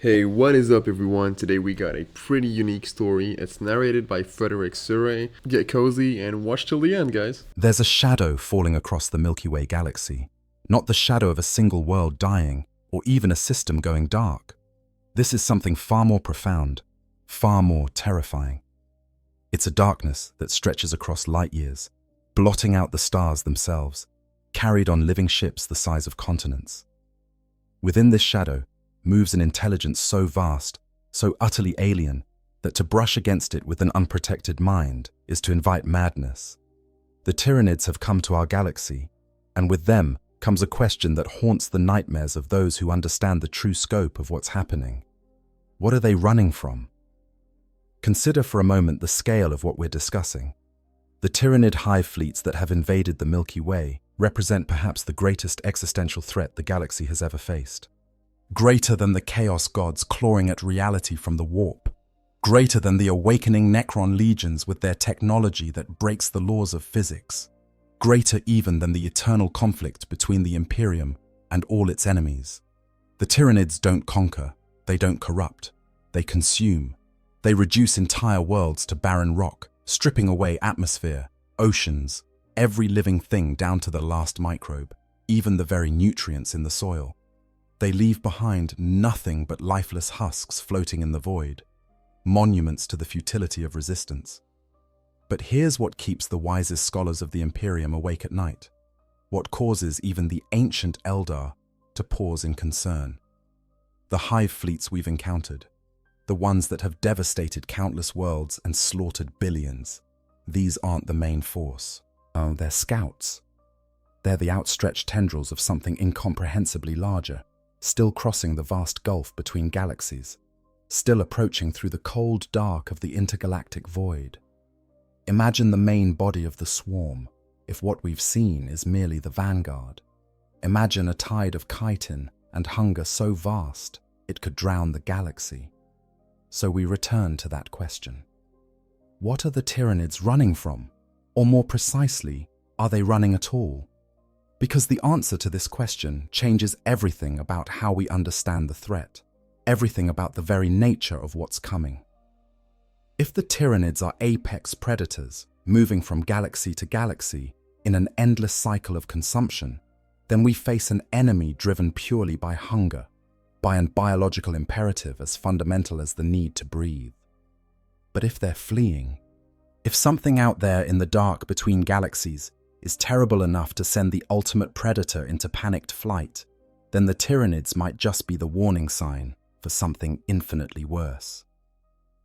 Hey, what is up, everyone? Today we got a pretty unique story. It's narrated by Frederick Surrey. Get cozy and watch till the end, guys. There's a shadow falling across the Milky Way galaxy, not the shadow of a single world dying or even a system going dark. This is something far more profound, far more terrifying. It's a darkness that stretches across light years, blotting out the stars themselves, carried on living ships the size of continents. Within this shadow moves an intelligence so vast, so utterly alien, that to brush against it with an unprotected mind is to invite madness. The Tyranids have come to our galaxy, and with them comes a question that haunts the nightmares of those who understand the true scope of what's happening. What are they running from? Consider for a moment the scale of what we're discussing. The Tyranid hive fleets that have invaded the Milky Way represent perhaps the greatest existential threat the galaxy has ever faced. Greater than the chaos gods clawing at reality from the warp. Greater than the awakening Necron legions with their technology that breaks the laws of physics. Greater even than the eternal conflict between the Imperium and all its enemies. The Tyranids don't conquer, they don't corrupt, they consume. They reduce entire worlds to barren rock, stripping away atmosphere, oceans, every living thing down to the last microbe, even the very nutrients in the soil. They leave behind nothing but lifeless husks floating in the void, monuments to the futility of resistance. But here's what keeps the wisest scholars of the Imperium awake at night, what causes even the ancient Eldar to pause in concern. The hive fleets we've encountered, the ones that have devastated countless worlds and slaughtered billions, these aren't the main force. Oh, they're scouts. They're the outstretched tendrils of something incomprehensibly larger, still crossing the vast gulf between galaxies, still approaching through the cold dark of the intergalactic void. Imagine the main body of the swarm, if what we've seen is merely the vanguard. Imagine a tide of chitin and hunger so vast it could drown the galaxy. So we return to that question. What are the Tyranids running from? Or more precisely, are they running at all? Because the answer to this question changes everything about how we understand the threat, everything about the very nature of what's coming. If the Tyranids are apex predators, moving from galaxy to galaxy in an endless cycle of consumption, then we face an enemy driven purely by hunger, by a biological imperative as fundamental as the need to breathe. But if they're fleeing, if something out there in the dark between galaxies is terrible enough to send the ultimate predator into panicked flight, then the Tyranids might just be the warning sign for something infinitely worse.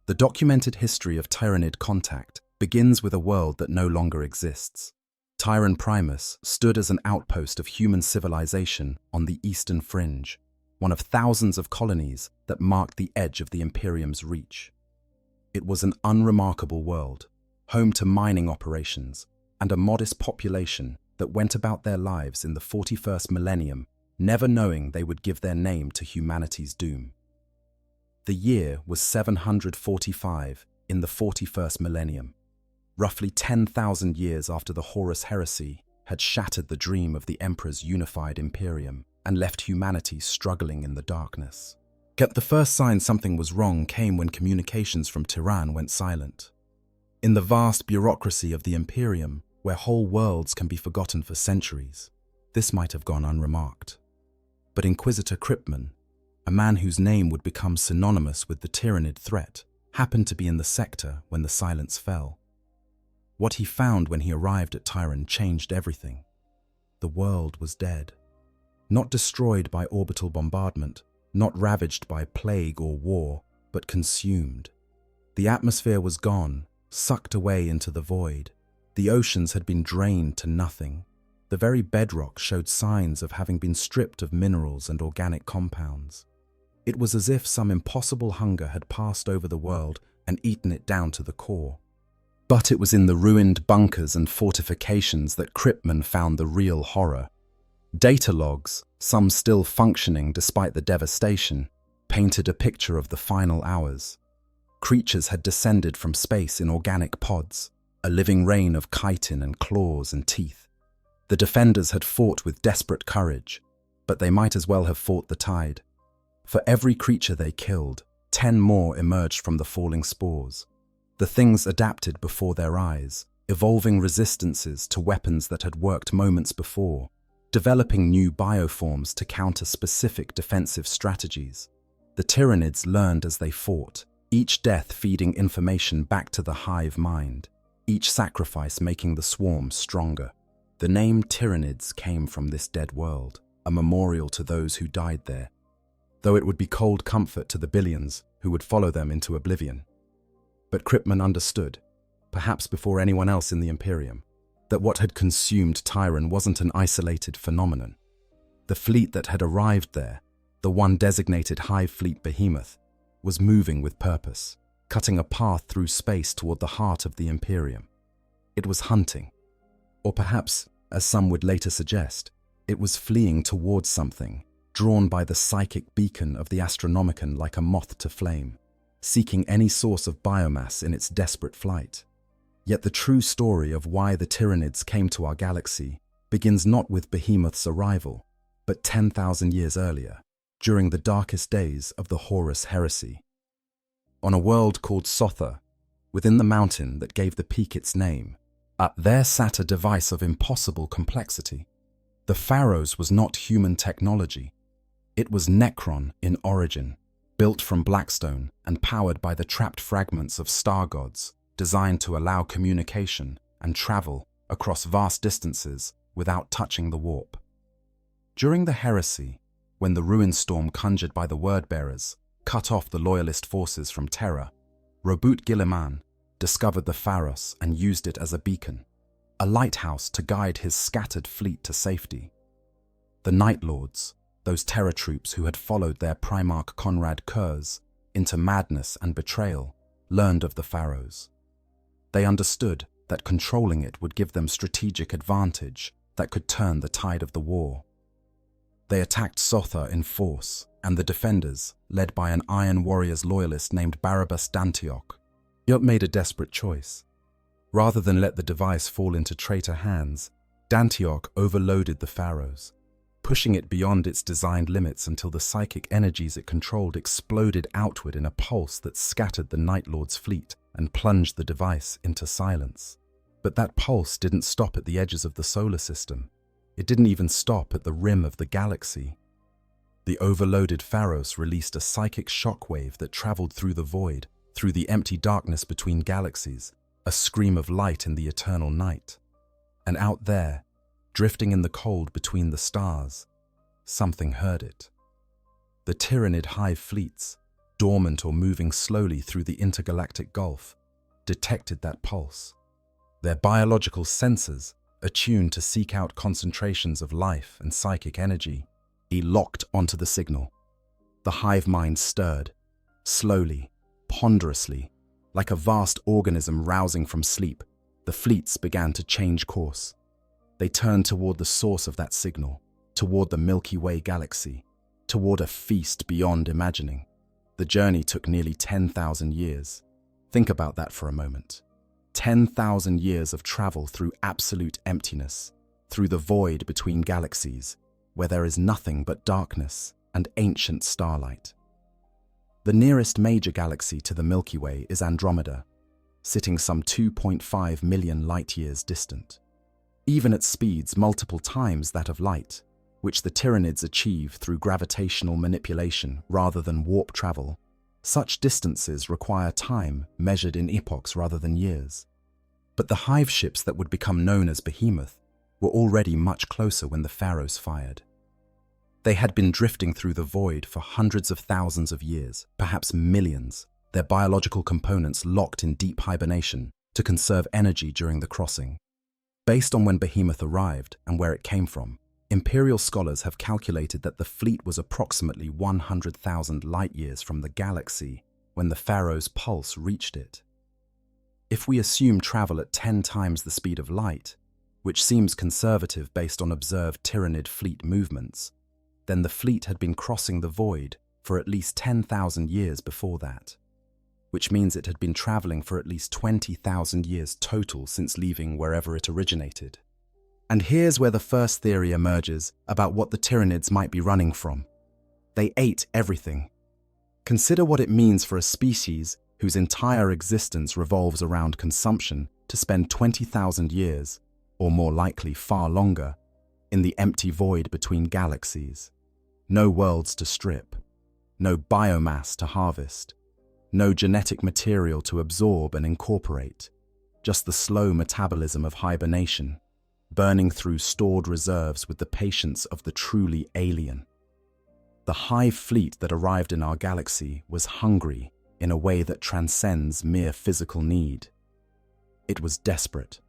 The documented history of Tyranid contact begins with a world that no longer exists. Tyran Primus stood as an outpost of human civilization on the eastern fringe, one of thousands of colonies that marked the edge of the Imperium's reach. It was an unremarkable world, home to mining operations, and a modest population that went about their lives in the 41st millennium, never knowing they would give their name to humanity's doom. The year was 745 in the 41st millennium, roughly 10,000 years after the Horus heresy had shattered the dream of the Emperor's unified Imperium and left humanity struggling in the darkness. Yet the first sign something was wrong came when communications from Tyran went silent. In the vast bureaucracy of the Imperium, where whole worlds can be forgotten for centuries, this might have gone unremarked. But Inquisitor Kryptman, a man whose name would become synonymous with the Tyranid threat, happened to be in the sector when the silence fell. What he found when he arrived at Tyran changed everything. The world was dead. Not destroyed by orbital bombardment, not ravaged by plague or war, but consumed. The atmosphere was gone, sucked away into the void. The oceans had been drained to nothing. The very bedrock showed signs of having been stripped of minerals and organic compounds. It was as if some impossible hunger had passed over the world and eaten it down to the core. But it was in the ruined bunkers and fortifications that Kryptman found the real horror. Data logs, some still functioning despite the devastation, painted a picture of the final hours. Creatures had descended from space in organic pods, a living rain of chitin and claws and teeth. The defenders had fought with desperate courage, but they might as well have fought the tide. For every creature they killed, 10 more emerged from the falling spores. The things adapted before their eyes, evolving resistances to weapons that had worked moments before, developing new bioforms to counter specific defensive strategies. The Tyranids learned as they fought, each death feeding information back to the hive mind, each sacrifice making the swarm stronger. The name Tyranids came from this dead world, a memorial to those who died there, though it would be cold comfort to the billions who would follow them into oblivion. But Kryptman understood, perhaps before anyone else in the Imperium, that what had consumed Tyran wasn't an isolated phenomenon. The fleet that had arrived there, the one designated Hive Fleet Behemoth, was moving with purpose, cutting a path through space toward the heart of the Imperium. It was hunting. Or perhaps, as some would later suggest, it was fleeing towards something, drawn by the psychic beacon of the Astronomicon like a moth to flame, seeking any source of biomass in its desperate flight. Yet the true story of why the Tyranids came to our galaxy begins not with Behemoth's arrival, but 10,000 years earlier, during the darkest days of the Horus Heresy. On a world called Sotha, within the mountain that gave the peak its name, there sat a device of impossible complexity. The Pharaohs was not human technology. It was Necron in origin, built from Blackstone and powered by the trapped fragments of star gods, designed to allow communication and travel across vast distances without touching the warp. During the Heresy, when the ruin storm conjured by the Word-bearers cut off the loyalist forces from Terra, Robut Guilliman discovered the Pharos and used it as a beacon, a lighthouse to guide his scattered fleet to safety. The Night Lords, those Terra troops who had followed their Primarch Conrad Kurz into madness and betrayal, learned of the Pharaohs. They understood that controlling it would give them strategic advantage that could turn the tide of the war. They attacked Sotha in force, and the defenders, led by an Iron Warriors loyalist named Barabbas Dantioch, made a desperate choice. Rather than let the device fall into traitor hands, Dantioch overloaded the Pharaohs, pushing it beyond its designed limits until the psychic energies it controlled exploded outward in a pulse that scattered the Night Lord's fleet and plunged the device into silence. But that pulse didn't stop at the edges of the solar system. It didn't even stop at the rim of the galaxy. The overloaded Pharos released a psychic shockwave that traveled through the void, through the empty darkness between galaxies, a scream of light in the eternal night. And out there, drifting in the cold between the stars, something heard it. The Tyranid hive fleets, dormant or moving slowly through the intergalactic gulf, detected that pulse. Their biological sensors, attuned to seek out concentrations of life and psychic energy, locked onto the signal. The hive mind stirred, slowly, ponderously, like a vast organism rousing from sleep. The fleets began to change course. They turned toward the source of that signal, toward the Milky Way galaxy, toward a feast beyond imagining. The journey took nearly 10,000 years. Think about that for a moment. 10,000 years of travel through absolute emptiness, through the void between galaxies, where there is nothing but darkness and ancient starlight. The nearest major galaxy to the Milky Way is Andromeda, sitting some 2.5 million light-years distant. Even at speeds multiple times that of light, which the Tyranids achieve through gravitational manipulation rather than warp travel, such distances require time measured in epochs rather than years. But the hive ships that would become known as Behemoth were already much closer when the Pharaohs fired. They had been drifting through the void for hundreds of thousands of years, perhaps millions, their biological components locked in deep hibernation to conserve energy during the crossing. Based on when Behemoth arrived and where it came from, Imperial scholars have calculated that the fleet was approximately 100,000 light-years from the galaxy when the Pharaoh's pulse reached it. If we assume travel at 10 times the speed of light, which seems conservative based on observed Tyranid fleet movements, then the fleet had been crossing the void for at least 10,000 years before that, which means it had been traveling for at least 20,000 years total since leaving wherever it originated. And here's where the first theory emerges about what the Tyranids might be running from. They ate everything. Consider what it means for a species whose entire existence revolves around consumption to spend 20,000 years, or more likely far longer, in the empty void between galaxies. No worlds to strip, no biomass to harvest, no genetic material to absorb and incorporate, just the slow metabolism of hibernation, burning through stored reserves with the patience of the truly alien. The hive fleet that arrived in our galaxy was hungry in a way that transcends mere physical need. It was desperate.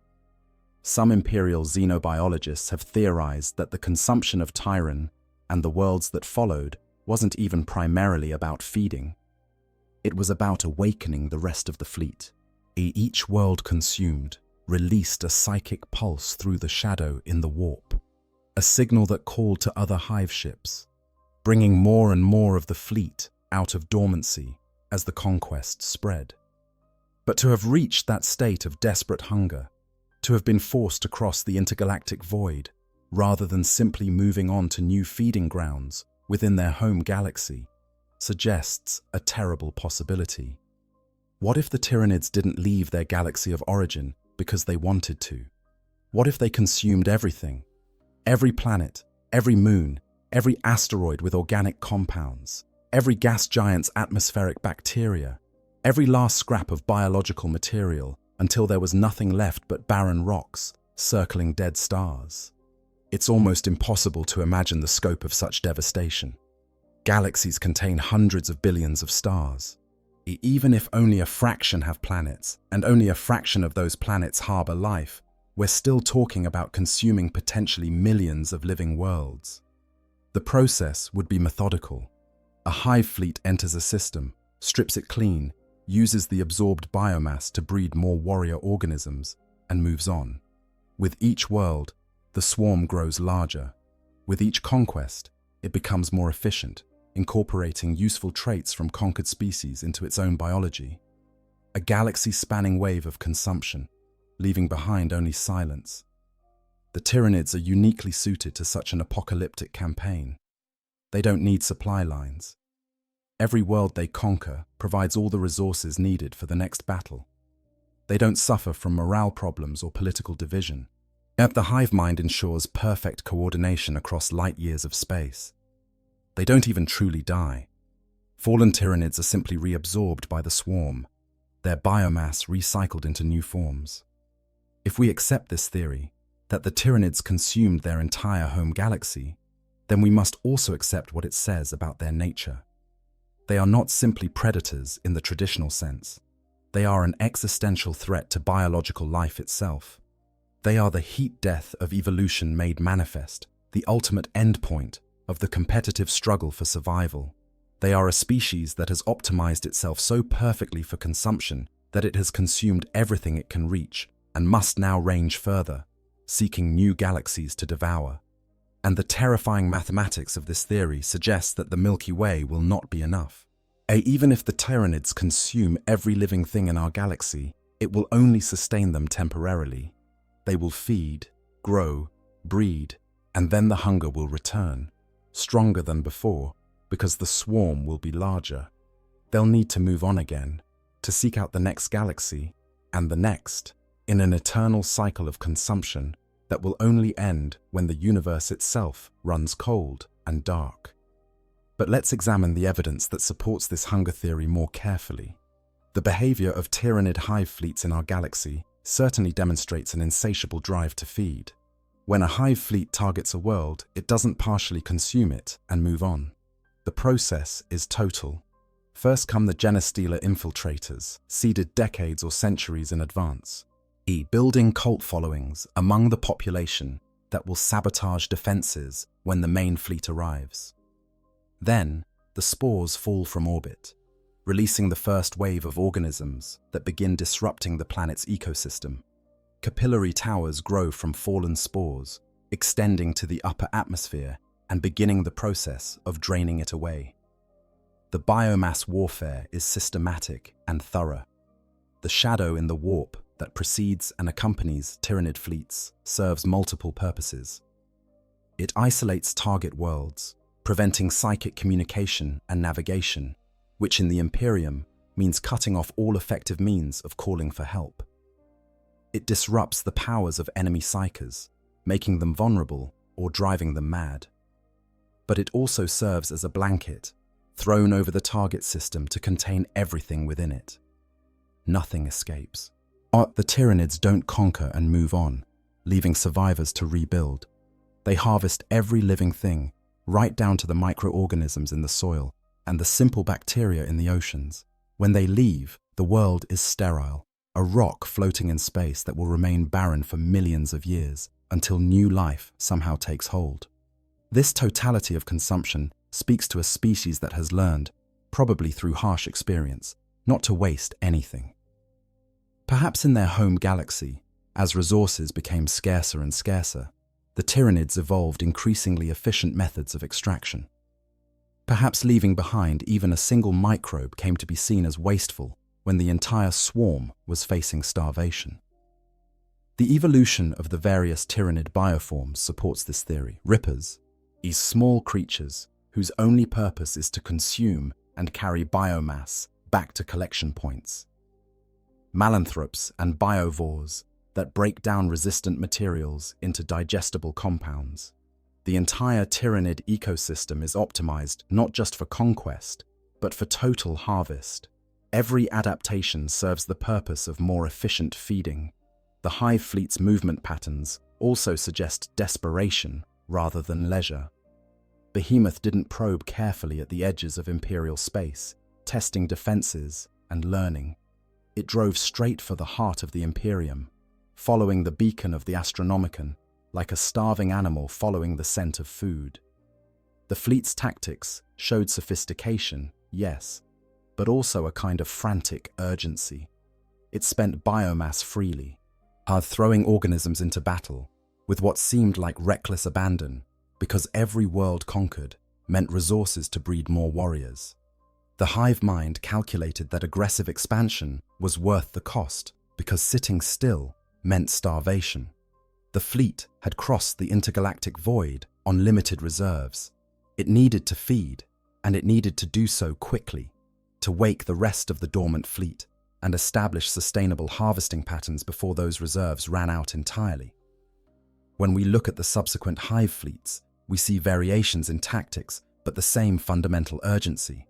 Some imperial xenobiologists have theorized that the consumption of Tyran and the worlds that followed wasn't even primarily about feeding. It was about awakening the rest of the fleet. Each world consumed released a psychic pulse through the shadow in the warp, a signal that called to other hive ships, bringing more and more of the fleet out of dormancy as the conquest spread. But to have reached that state of desperate hunger, to have been forced to cross the intergalactic void, rather than simply moving on to new feeding grounds within their home galaxy, suggests a terrible possibility. What if the Tyranids didn't leave their galaxy of origin because they wanted to? What if they consumed everything? Every planet, every moon, every asteroid with organic compounds, every gas giant's atmospheric bacteria, every last scrap of biological material, until there was nothing left but barren rocks circling dead stars. It's almost impossible to imagine the scope of such devastation. Galaxies contain hundreds of billions of stars. Even if only a fraction have planets, and only a fraction of those planets harbor life, we're still talking about consuming potentially millions of living worlds. The process would be methodical. A hive fleet enters a system, strips it clean, uses the absorbed biomass to breed more warrior organisms, and moves on. With each world, the swarm grows larger. With each conquest, it becomes more efficient, incorporating useful traits from conquered species into its own biology. A galaxy-spanning wave of consumption, leaving behind only silence. The Tyranids are uniquely suited to such an apocalyptic campaign. They don't need supply lines. Every world they conquer provides all the resources needed for the next battle. They don't suffer from morale problems or political division. Yet the hive mind ensures perfect coordination across light years of space. They don't even truly die. Fallen Tyranids are simply reabsorbed by the swarm, their biomass recycled into new forms. If we accept this theory, that the Tyranids consumed their entire home galaxy, then we must also accept what it says about their nature. They are not simply predators in the traditional sense. They are an existential threat to biological life itself. They are the heat death of evolution made manifest, the ultimate endpoint of the competitive struggle for survival. They are a species that has optimized itself so perfectly for consumption that it has consumed everything it can reach and must now range further, seeking new galaxies to devour. And the terrifying mathematics of this theory suggests that the Milky Way will not be enough. Even if the Tyranids consume every living thing in our galaxy, it will only sustain them temporarily. They will feed, grow, breed, and then the hunger will return, stronger than before, because the swarm will be larger. They'll need to move on again, to seek out the next galaxy, and the next, in an eternal cycle of consumption that will only end when the universe itself runs cold and dark. But let's examine the evidence that supports this hunger theory more carefully. The behavior of Tyranid hive fleets in our galaxy certainly demonstrates an insatiable drive to feed. When a hive fleet targets a world, it doesn't partially consume it and move on. The process is total. First come the Genestealer infiltrators, seeded decades or centuries in advance, building cult followings among the population that will sabotage defenses when the main fleet arrives. Then, the spores fall from orbit, releasing the first wave of organisms that begin disrupting the planet's ecosystem. Capillary towers grow from fallen spores, extending to the upper atmosphere and beginning the process of draining it away. The biomass warfare is systematic and thorough. The shadow in the warp that precedes and accompanies Tyranid fleets serves multiple purposes. It isolates target worlds, preventing psychic communication and navigation, which in the Imperium means cutting off all effective means of calling for help. It disrupts the powers of enemy psykers, making them vulnerable or driving them mad. But it also serves as a blanket thrown over the target system to contain everything within it. Nothing escapes. The Tyranids don't conquer and move on, leaving survivors to rebuild. They harvest every living thing, right down to the microorganisms in the soil and the simple bacteria in the oceans. When they leave, the world is sterile, a rock floating in space that will remain barren for millions of years until new life somehow takes hold. This totality of consumption speaks to a species that has learned, probably through harsh experience, not to waste anything. Perhaps in their home galaxy, as resources became scarcer and scarcer, the Tyranids evolved increasingly efficient methods of extraction. Perhaps leaving behind even a single microbe came to be seen as wasteful when the entire swarm was facing starvation. The evolution of the various Tyranid bioforms supports this theory. Rippers, these small creatures whose only purpose is to consume and carry biomass back to collection points. Malanthropes and biovores that break down resistant materials into digestible compounds. The entire Tyranid ecosystem is optimized not just for conquest, but for total harvest. Every adaptation serves the purpose of more efficient feeding. The hive fleet's movement patterns also suggest desperation rather than leisure. Behemoth didn't probe carefully at the edges of Imperial space, testing defenses and learning. It drove straight for the heart of the Imperium, following the beacon of the Astronomicon, like a starving animal following the scent of food. The fleet's tactics showed sophistication, yes, but also a kind of frantic urgency. It spent biomass freely, throwing organisms into battle with what seemed like reckless abandon, because every world conquered meant resources to breed more warriors. The hive mind calculated that aggressive expansion was worth the cost because sitting still meant starvation. The fleet had crossed the intergalactic void on limited reserves. It needed to feed, and it needed to do so quickly, to wake the rest of the dormant fleet and establish sustainable harvesting patterns before those reserves ran out entirely. When we look at the subsequent hive fleets, we see variations in tactics, but the same fundamental urgency.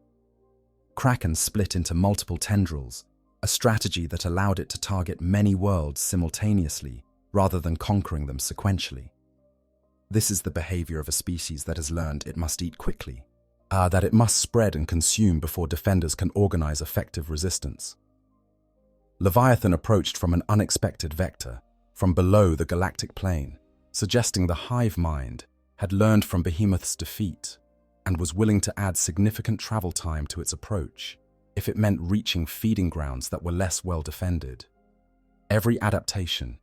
Kraken split into multiple tendrils, a strategy that allowed it to target many worlds simultaneously rather than conquering them sequentially. This is the behavior of a species that has learned it must eat quickly, that it must spread and consume before defenders can organize effective resistance. Leviathan approached from an unexpected vector, from below the galactic plane, suggesting the hive mind had learned from Behemoth's defeat and was willing to add significant travel time to its approach if it meant reaching feeding grounds that were less well defended. Every adaptation,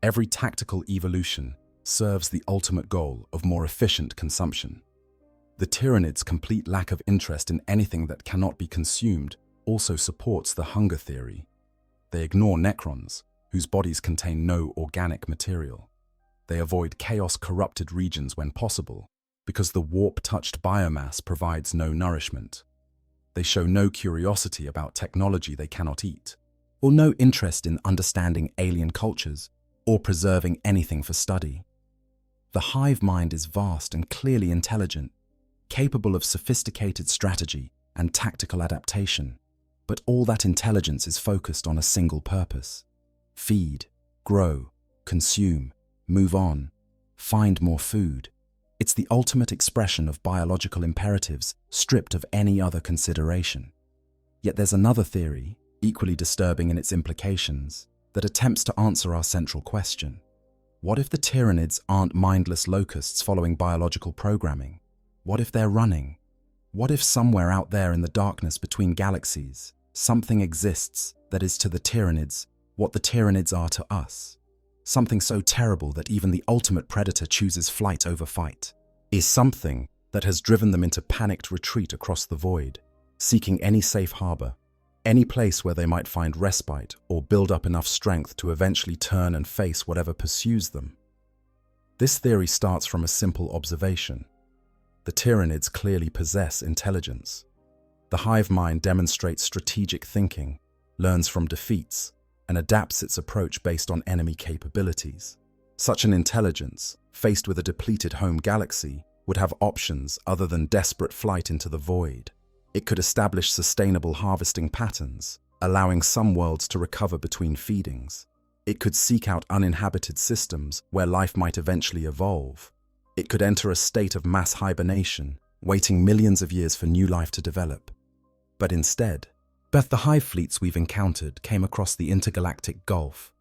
every tactical evolution serves the ultimate goal of more efficient consumption. The Tyranids' complete lack of interest in anything that cannot be consumed also supports the hunger theory. They ignore necrons, whose bodies contain no organic material. They avoid chaos-corrupted regions when possible, because the warp-touched biomass provides no nourishment. They show no curiosity about technology they cannot eat, or no interest in understanding alien cultures or preserving anything for study. The hive mind is vast and clearly intelligent, capable of sophisticated strategy and tactical adaptation, but all that intelligence is focused on a single purpose: feed, grow, consume, move on, find more food. It's the ultimate expression of biological imperatives stripped of any other consideration. Yet there's another theory, equally disturbing in its implications, that attempts to answer our central question. What if the Tyranids aren't mindless locusts following biological programming? What if they're running? What if somewhere out there in the darkness between galaxies, something exists that is to the Tyranids what the Tyranids are to us? Something so terrible that even the ultimate predator chooses flight over fight, is something that has driven them into panicked retreat across the void, seeking any safe harbor, any place where they might find respite or build up enough strength to eventually turn and face whatever pursues them. This theory starts from a simple observation. The the Tyranids clearly possess intelligence. The hive mind demonstrates strategic thinking, learns from defeats, and adapts its approach based on enemy capabilities. Such an intelligence, faced with a depleted home galaxy, would have options other than desperate flight into the void. It could establish sustainable harvesting patterns, allowing some worlds to recover between feedings. It could seek out uninhabited systems where life might eventually evolve. It could enter a state of mass hibernation, waiting millions of years for new life to develop. But instead, the hive fleets we've encountered came across the intergalactic gulf,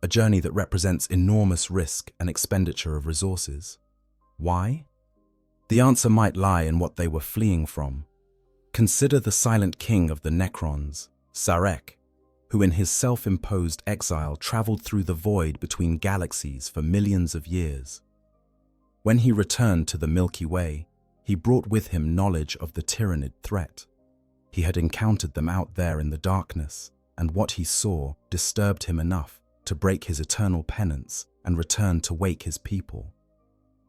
a journey that represents enormous risk and expenditure of resources. Why? The answer might lie in what they were fleeing from. Consider the silent king of the Necrons, Sarek, who in his self-imposed exile traveled through the void between galaxies for millions of years. When he returned to the Milky Way, he brought with him knowledge of the Tyranid threat. He had encountered them out there in the darkness, and what he saw disturbed him enough to break his eternal penance and return to wake his people.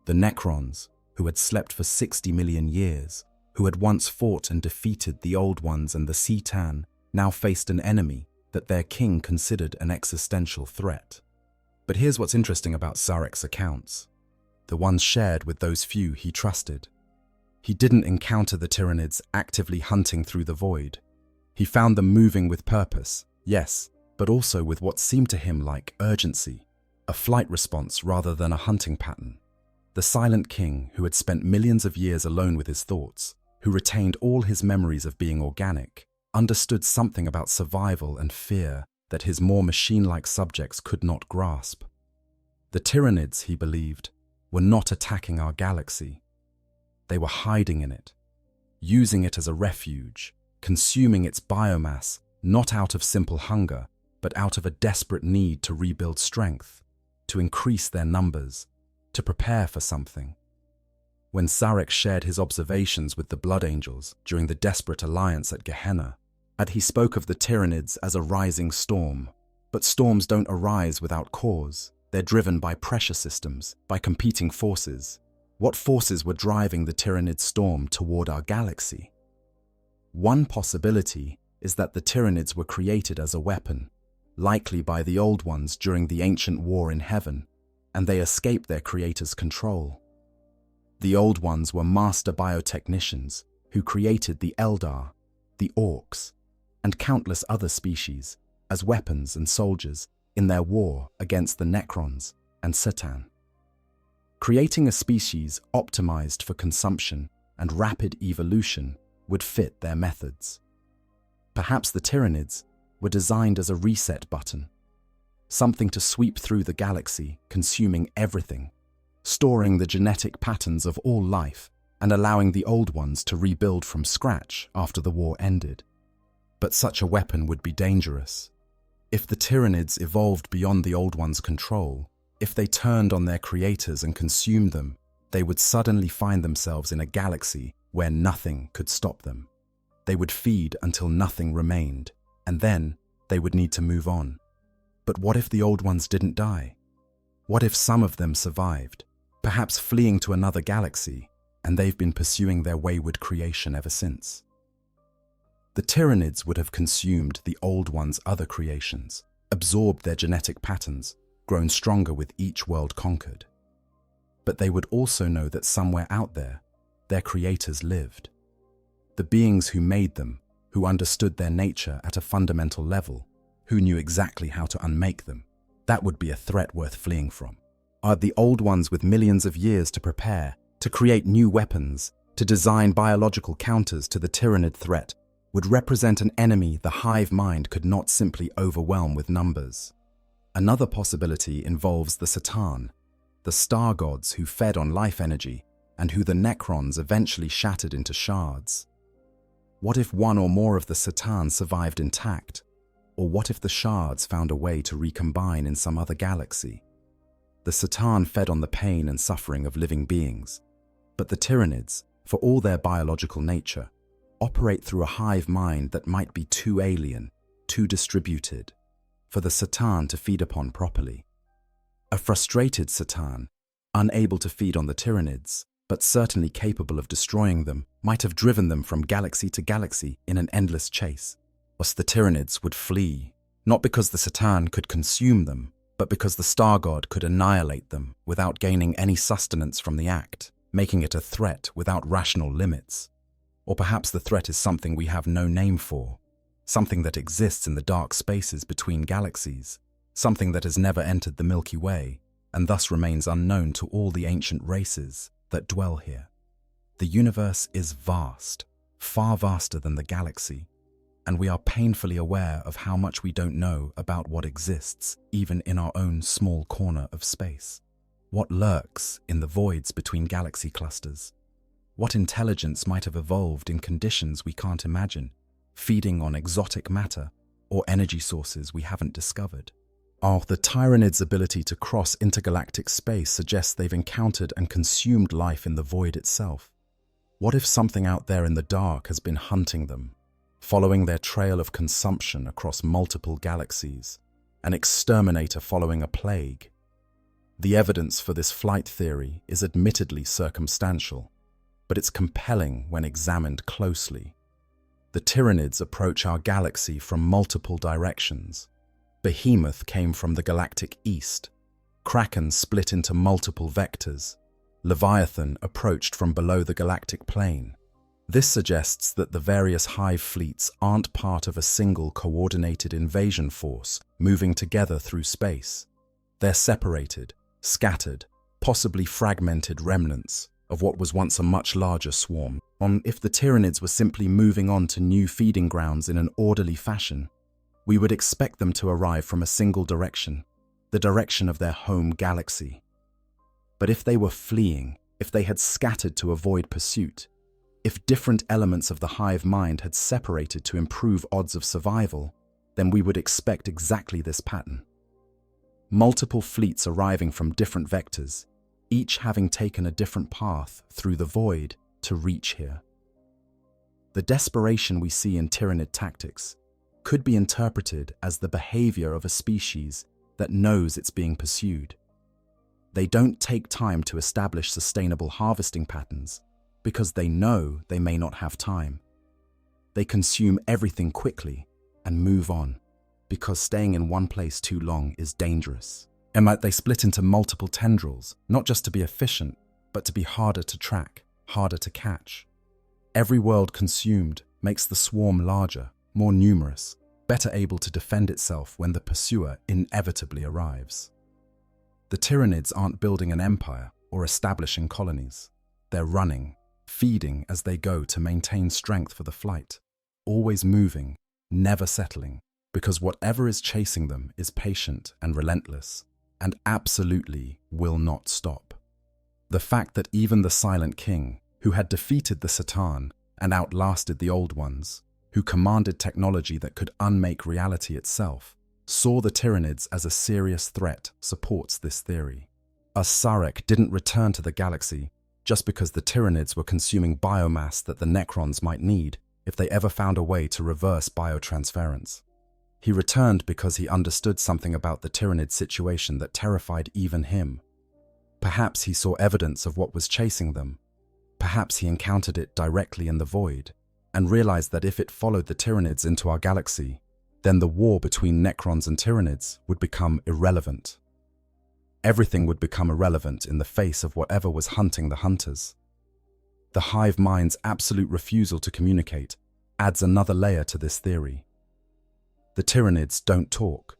The Necrons, who had slept for 60 million years, who had once fought and defeated the Old Ones and the C'tan, now faced an enemy that their king considered an existential threat. But here's what's interesting about Sarek's accounts, the ones shared with those few he trusted. He didn't encounter the Tyranids actively hunting through the void. He found them moving with purpose, yes, but also with what seemed to him like urgency, a flight response rather than a hunting pattern. The silent king, who had spent millions of years alone with his thoughts, who retained all his memories of being organic, understood something about survival and fear that his more machine-like subjects could not grasp. The Tyranids, he believed, were not attacking our galaxy. They were hiding in it, using it as a refuge, consuming its biomass, not out of simple hunger, but out of a desperate need to rebuild strength, to increase their numbers, to prepare for something. When Sarek shared his observations with the Blood Angels during the desperate alliance at Gehenna, he spoke of the Tyranids as a rising storm. But storms don't arise without cause. They're driven by pressure systems, by competing forces. What forces were driving the Tyranid storm toward our galaxy? One possibility is that the Tyranids were created as a weapon, likely by the Old Ones during the ancient war in heaven, and they escaped their creator's control. The Old Ones were master biotechnicians who created the Eldar, the Orcs, and countless other species as weapons and soldiers in their war against the Necrons and C'tan. Creating a species optimized for consumption and rapid evolution would fit their methods. Perhaps the Tyranids were designed as a reset button, something to sweep through the galaxy, consuming everything, storing the genetic patterns of all life and allowing the Old Ones to rebuild from scratch after the war ended. But such a weapon would be dangerous. If the Tyranids evolved beyond the Old Ones' control, if they turned on their creators and consumed them, they would suddenly find themselves in a galaxy where nothing could stop them. They would feed until nothing remained, and then they would need to move on. But what if the Old Ones didn't die? What if some of them survived, perhaps fleeing to another galaxy, and they've been pursuing their wayward creation ever since? The Tyranids would have consumed the Old Ones' other creations, absorbed their genetic patterns, grown stronger with each world conquered. But they would also know that somewhere out there, their creators lived. The beings who made them, who understood their nature at a fundamental level, who knew exactly how to unmake them. That would be a threat worth fleeing from. Are the Old Ones with millions of years to prepare, to create new weapons, to design biological counters to the Tyranid threat, would represent an enemy the hive mind could not simply overwhelm with numbers. Another possibility involves the C'tan, the star gods who fed on life energy and who the Necrons eventually shattered into shards. What if one or more of the C'tan survived intact? Or what if the shards found a way to recombine in some other galaxy? The C'tan fed on the pain and suffering of living beings, but the Tyranids, for all their biological nature, operate through a hive mind that might be too alien, too distributed, for the C'tan to feed upon properly. A frustrated C'tan, unable to feed on the Tyranids, but certainly capable of destroying them, might have driven them from galaxy to galaxy in an endless chase. Thus the Tyranids would flee, not because the Satan could consume them, but because the Star God could annihilate them without gaining any sustenance from the act, making it a threat without rational limits. Or perhaps the threat is something we have no name for, something that exists in the dark spaces between galaxies, something that has never entered the Milky Way, and thus remains unknown to all the ancient races that dwell here. The universe is vast, far vaster than the galaxy, and we are painfully aware of how much we don't know about what exists even in our own small corner of space. What lurks in the voids between galaxy clusters? What intelligence might have evolved in conditions we can't imagine, feeding on exotic matter or energy sources we haven't discovered? The Tyranids' ability to cross intergalactic space suggests they've encountered and consumed life in the void itself. What if something out there in the dark has been hunting them, following their trail of consumption across multiple galaxies, an exterminator following a plague? The evidence for this flight theory is admittedly circumstantial, but it's compelling when examined closely. The Tyranids approach our galaxy from multiple directions. Behemoth came from the galactic east. Kraken split into multiple vectors. Leviathan approached from below the galactic plane. This suggests that the various hive fleets aren't part of a single coordinated invasion force moving together through space. They're separated, scattered, possibly fragmented remnants of what was once a much larger swarm. If the Tyranids were simply moving on to new feeding grounds in an orderly fashion, we would expect them to arrive from a single direction, the direction of their home galaxy. But if they were fleeing, if they had scattered to avoid pursuit, if different elements of the hive mind had separated to improve odds of survival, then we would expect exactly this pattern. Multiple fleets arriving from different vectors, each having taken a different path through the void to reach here. The desperation we see in Tyranid tactics could be interpreted as the behavior of a species that knows it's being pursued. They don't take time to establish sustainable harvesting patterns because they know they may not have time. They consume everything quickly and move on because staying in one place too long is dangerous. And they split into multiple tendrils, not just to be efficient, but to be harder to track, harder to catch. Every world consumed makes the swarm larger, more numerous, better able to defend itself when the pursuer inevitably arrives. The Tyranids aren't building an empire or establishing colonies. They're running, feeding as they go to maintain strength for the flight, always moving, never settling, because whatever is chasing them is patient and relentless, and absolutely will not stop. The fact that even the Silent King, who had defeated the Satan and outlasted the Old Ones, who commanded technology that could unmake reality itself, saw the Tyranids as a serious threat supports this theory. Sarek didn't return to the galaxy just because the Tyranids were consuming biomass that the Necrons might need if they ever found a way to reverse biotransference. He returned because he understood something about the Tyranid situation that terrified even him. Perhaps he saw evidence of what was chasing them. Perhaps he encountered it directly in the void, and realized that if it followed the Tyranids into our galaxy, then the war between Necrons and Tyranids would become irrelevant. Everything would become irrelevant in the face of whatever was hunting the hunters. The hive mind's absolute refusal to communicate adds another layer to this theory. The Tyranids don't talk.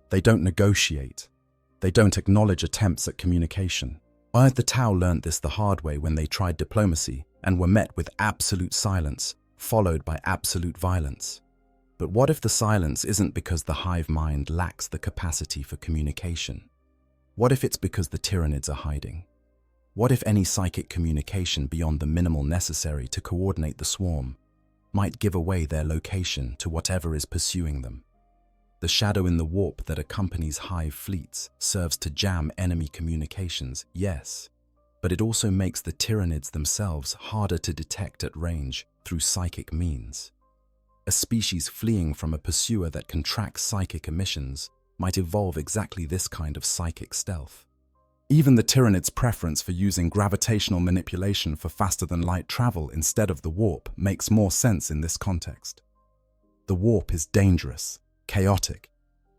They don't negotiate. They don't acknowledge attempts at communication. The Tau learned this the hard way when they tried diplomacy and were met with absolute silence, followed by absolute violence. But what if the silence isn't because the hive mind lacks the capacity for communication? What if it's because the Tyranids are hiding? What if any psychic communication beyond the minimal necessary to coordinate the swarm might give away their location to whatever is pursuing them? The shadow in the warp that accompanies hive fleets serves to jam enemy communications, yes, but it also makes the Tyranids themselves harder to detect at range through psychic means. A species fleeing from a pursuer that can track psychic emissions might evolve exactly this kind of psychic stealth. Even the Tyranids' preference for using gravitational manipulation for faster-than-light travel instead of the warp makes more sense in this context. The warp is dangerous, chaotic,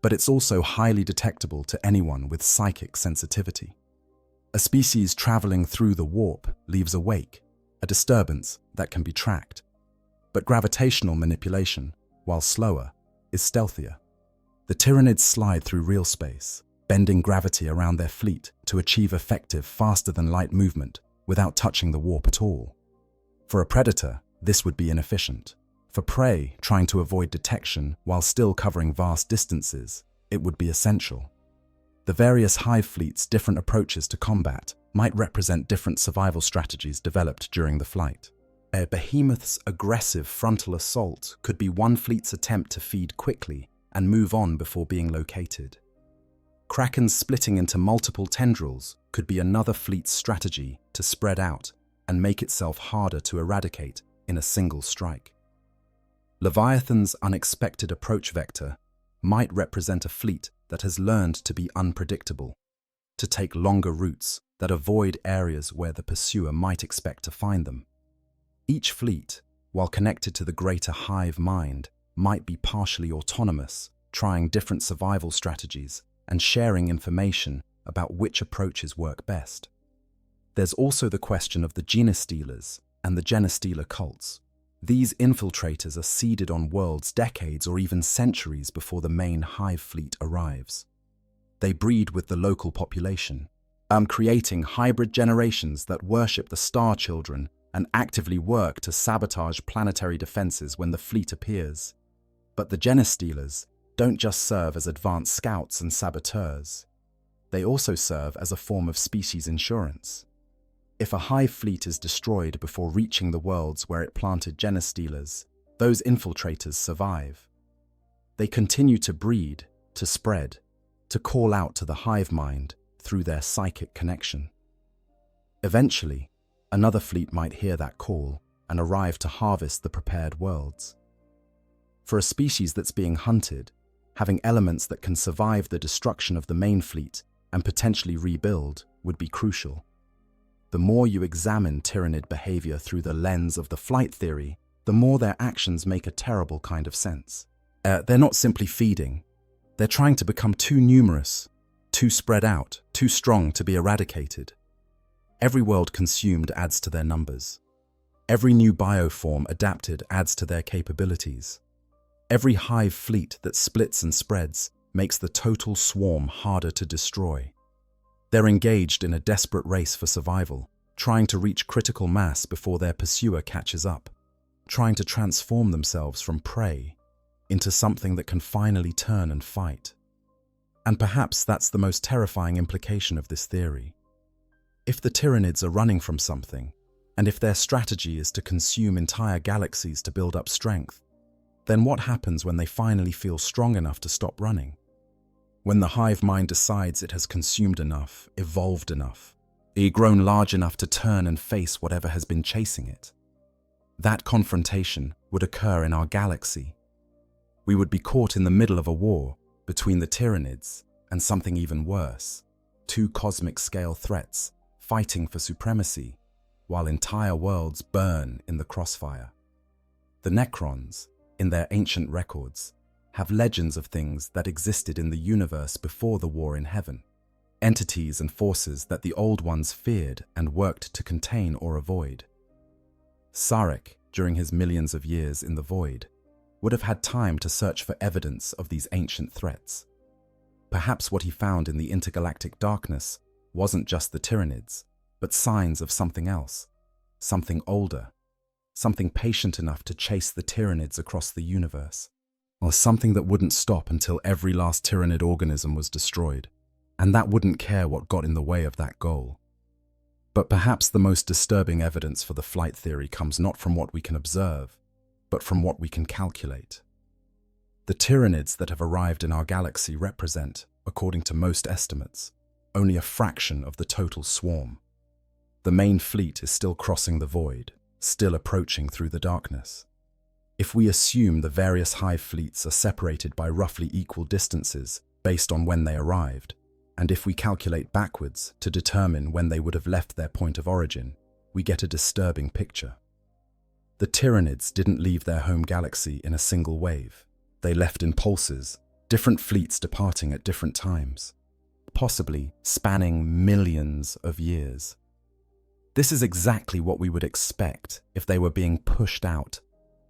but it's also highly detectable to anyone with psychic sensitivity. A species traveling through the warp leaves a wake, a disturbance that can be tracked. But gravitational manipulation, while slower, is stealthier. The Tyranids slide through real space, bending gravity around their fleet to achieve effective, faster-than-light movement without touching the warp at all. For a predator, this would be inefficient. For prey trying to avoid detection while still covering vast distances, it would be essential. The various hive fleets' different approaches to combat might represent different survival strategies developed during the flight. A behemoth's aggressive frontal assault could be one fleet's attempt to feed quickly and move on before being located. Krakens splitting into multiple tendrils could be another fleet's strategy to spread out and make itself harder to eradicate in a single strike. Leviathan's unexpected approach vector might represent a fleet that has learned to be unpredictable, to take longer routes that avoid areas where the pursuer might expect to find them. Each fleet, while connected to the greater hive mind, might be partially autonomous, trying different survival strategies and sharing information about which approaches work best. There's also the question of the genestealers and the genestealer cults. These infiltrators are seeded on worlds decades or even centuries before the main hive fleet arrives. They breed with the local population, creating hybrid generations that worship the Star Children and actively work to sabotage planetary defenses when the fleet appears. But the genestealers don't just serve as advanced scouts and saboteurs. They also serve as a form of species insurance. If a hive fleet is destroyed before reaching the worlds where it planted genestealers, those infiltrators survive. They continue to breed, to spread, to call out to the hive mind through their psychic connection. Eventually, another fleet might hear that call and arrive to harvest the prepared worlds. For a species that's being hunted, having elements that can survive the destruction of the main fleet and potentially rebuild would be crucial. The more you examine Tyranid behavior through the lens of the flight theory, the more their actions make a terrible kind of sense. They're not simply feeding. They're trying to become too numerous, too spread out, too strong to be eradicated. Every world consumed adds to their numbers. Every new bioform adapted adds to their capabilities. Every hive fleet that splits and spreads makes the total swarm harder to destroy. They're engaged in a desperate race for survival, trying to reach critical mass before their pursuer catches up, trying to transform themselves from prey into something that can finally turn and fight. And perhaps that's the most terrifying implication of this theory. If the Tyranids are running from something, and if their strategy is to consume entire galaxies to build up strength, then what happens when they finally feel strong enough to stop running? When the hive mind decides it has consumed enough, evolved enough, grown large enough to turn and face whatever has been chasing it. That confrontation would occur in our galaxy. We would be caught in the middle of a war between the Tyranids and something even worse, two cosmic-scale threats fighting for supremacy, while entire worlds burn in the crossfire. The Necrons, in their ancient records, have legends of things that existed in the universe before the war in heaven, entities and forces that the Old Ones feared and worked to contain or avoid. Sarek, during his millions of years in the void, would have had time to search for evidence of these ancient threats. Perhaps what he found in the intergalactic darkness wasn't just the Tyranids, but signs of something else, something older, something patient enough to chase the Tyranids across the universe, or something that wouldn't stop until every last Tyranid organism was destroyed, and that wouldn't care what got in the way of that goal. But perhaps the most disturbing evidence for the flight theory comes not from what we can observe, but from what we can calculate. The Tyranids that have arrived in our galaxy represent, according to most estimates, only a fraction of the total swarm. The main fleet is still crossing the void, still approaching through the darkness. If we assume the various hive fleets are separated by roughly equal distances based on when they arrived, And if we calculate backwards to determine when they would have left their point of origin, we get a disturbing picture. The Tyranids didn't leave their home galaxy in a single wave. They left in pulses, different fleets departing at different times, possibly spanning millions of years. This is exactly what we would expect if they were being pushed out,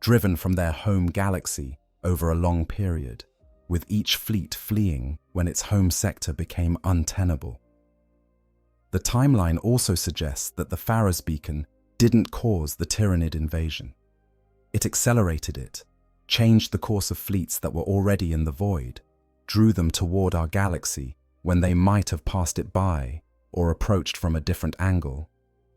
driven from their home galaxy over a long period, with each fleet fleeing when its home sector became untenable. The timeline also suggests that the Pharos beacon didn't cause the Tyranid invasion. It accelerated it, changed the course of fleets that were already in the void, drew them toward our galaxy when they might have passed it by or approached from a different angle.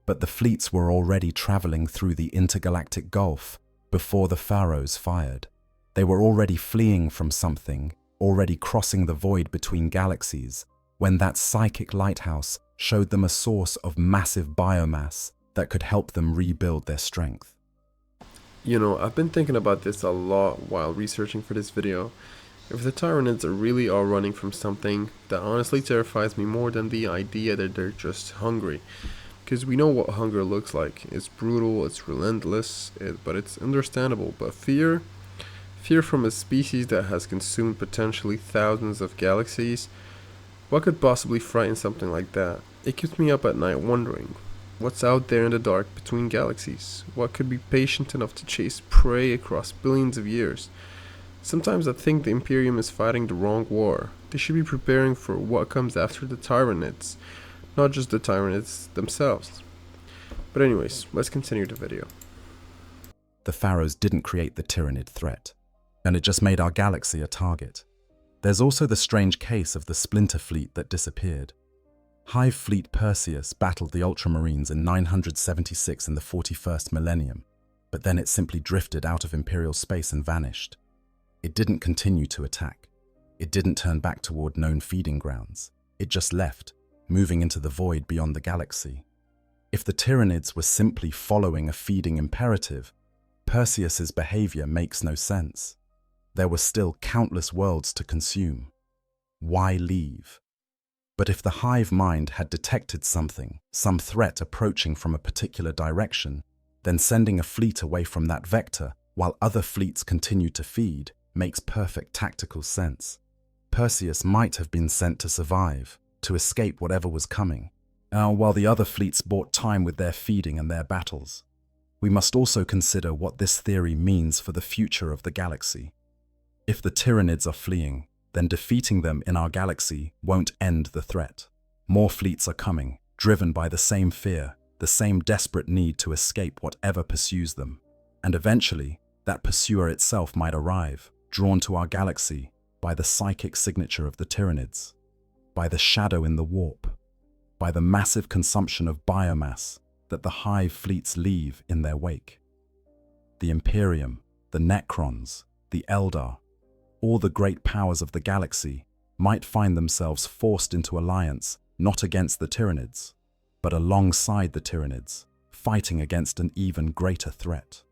But the fleets were already traveling through the intergalactic gulf before the Pharos fired. They were already fleeing from something, already crossing the void between galaxies, when that psychic lighthouse showed them a source of massive biomass that could help them rebuild their strength. I've been thinking about this a lot while researching for this video. If the Tyranids really are running from something, that honestly terrifies me more than the idea that they're just hungry. Because we know what hunger looks like. It's brutal, it's relentless, but it's understandable. But fear from a species that has consumed potentially thousands of galaxies, what could possibly frighten something like that? It keeps me up at night wondering, what's out there in the dark between galaxies? What could be patient enough to chase prey across billions of years? Sometimes I think the Imperium is fighting the wrong war. They should be preparing for what comes after the Tyranids, not just the Tyranids themselves. But anyways, let's continue the video. The Pharos didn't create the Tyranid threat, and it just made our galaxy a target. There's also the strange case of the splinter fleet that disappeared. Hive fleet Perseus battled the Ultramarines in 976 in the 41st Millennium, but then it simply drifted out of Imperial space and vanished. It didn't continue to attack. It didn't turn back toward known feeding grounds. It just left, moving into the void beyond the galaxy. If the Tyranids were simply following a feeding imperative, Perseus's behavior makes no sense. There were still countless worlds to consume. Why leave? But if the hive mind had detected something, some threat approaching from a particular direction, then sending a fleet away from that vector while other fleets continued to feed makes perfect tactical sense. Perseus might have been sent to survive, to escape whatever was coming, while the other fleets bought time with their feeding and their battles. We must also consider what this theory means for the future of the galaxy. If the Tyranids are fleeing, then defeating them in our galaxy won't end the threat. More fleets are coming, driven by the same fear, the same desperate need to escape whatever pursues them. And eventually, that pursuer itself might arrive, drawn to our galaxy by the psychic signature of the Tyranids, by the shadow in the warp, by the massive consumption of biomass that the hive fleets leave in their wake. The Imperium, the Necrons, the Eldar, all the great powers of the galaxy might find themselves forced into alliance not against the Tyranids, but alongside the Tyranids, fighting against an even greater threat.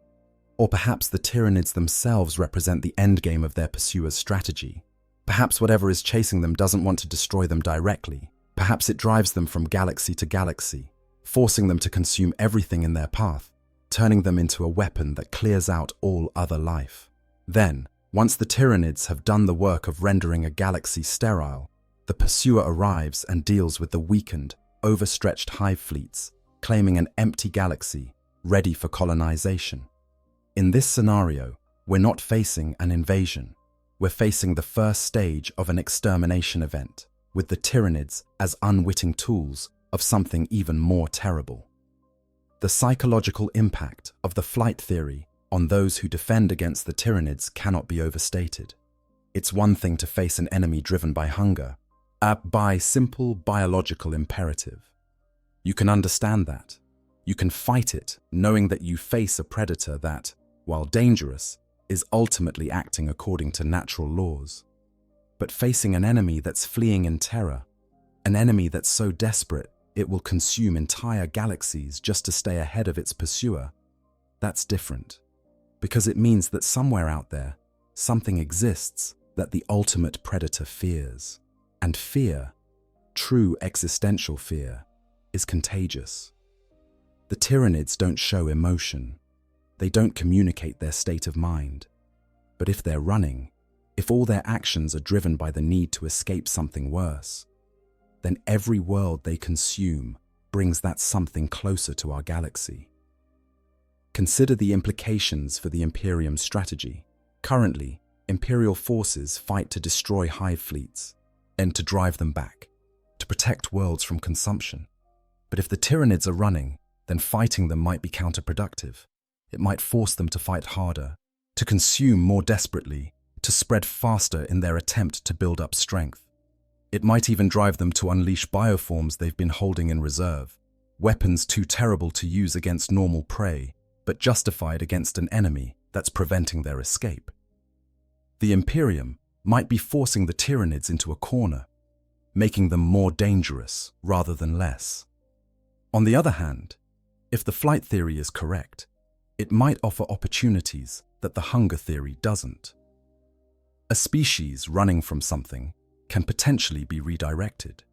Or perhaps the Tyranids themselves represent the endgame of their pursuer's strategy. Perhaps whatever is chasing them doesn't want to destroy them directly. Perhaps it drives them from galaxy to galaxy, forcing them to consume everything in their path, turning them into a weapon that clears out all other life. Then, once the Tyranids have done the work of rendering a galaxy sterile, the pursuer arrives and deals with the weakened, overstretched hive fleets, claiming an empty galaxy, ready for colonization. In this scenario, we're not facing an invasion. We're facing the first stage of an extermination event, with the Tyranids as unwitting tools of something even more terrible. The psychological impact of the flight theory on those who defend against the Tyranids cannot be overstated. It's one thing to face an enemy driven by hunger, by simple biological imperative. You can understand that. You can fight it, knowing that you face a predator that, while dangerous, is ultimately acting according to natural laws. But facing an enemy that's fleeing in terror, an enemy that's so desperate it will consume entire galaxies just to stay ahead of its pursuer, that's different. Because it means that somewhere out there, something exists that the ultimate predator fears. And fear, true existential fear is contagious. The Tyranids don't show emotion. They don't communicate their state of mind. But if they're running, if all their actions are driven by the need to escape something worse, then every world they consume brings that something closer to our galaxy. Consider the implications for the Imperium strategy. Currently, Imperial forces fight to destroy hive fleets and to drive them back, to protect worlds from consumption. But if the Tyranids are running, then fighting them might be counterproductive. It might force them to fight harder, to consume more desperately, to spread faster in their attempt to build up strength. It might even drive them to unleash bioforms they've been holding in reserve, weapons too terrible to use against normal prey, but justified against an enemy that's preventing their escape. The Imperium might be forcing the Tyranids into a corner, making them more dangerous rather than less. On the other hand, if the flight theory is correct, it might offer opportunities that the hunger theory doesn't. A species running from something can potentially be redirected.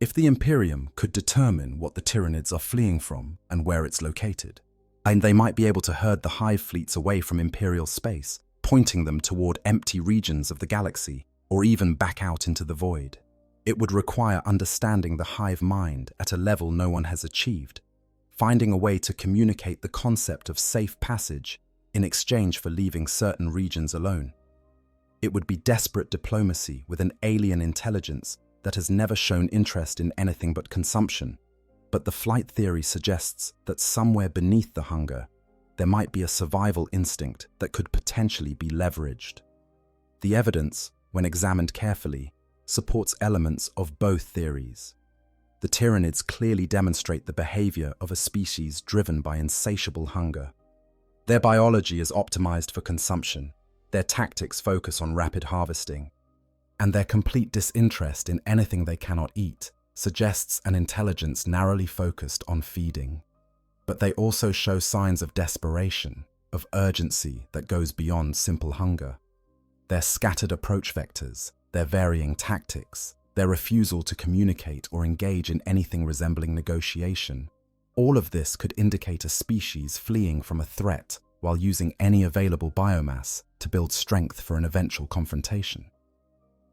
If the Imperium could determine what the Tyranids are fleeing from and where it's located, and they might be able to herd the hive fleets away from Imperial space, pointing them toward empty regions of the galaxy, or even back out into the void. It would require understanding the hive mind at a level no one has achieved, finding a way to communicate the concept of safe passage in exchange for leaving certain regions alone. It would be desperate diplomacy with an alien intelligence that has never shown interest in anything but consumption. But the flight theory suggests that somewhere beneath the hunger, there might be a survival instinct that could potentially be leveraged. The evidence, when examined carefully, supports elements of both theories. The Tyranids clearly demonstrate the behavior of a species driven by insatiable hunger. Their biology is optimized for consumption, their tactics focus on rapid harvesting, and their complete disinterest in anything they cannot eat suggests an intelligence narrowly focused on feeding. But they also show signs of desperation, of urgency that goes beyond simple hunger. Their scattered approach vectors, their varying tactics, their refusal to communicate or engage in anything resembling negotiation, all of this could indicate a species fleeing from a threat while using any available biomass to build strength for an eventual confrontation.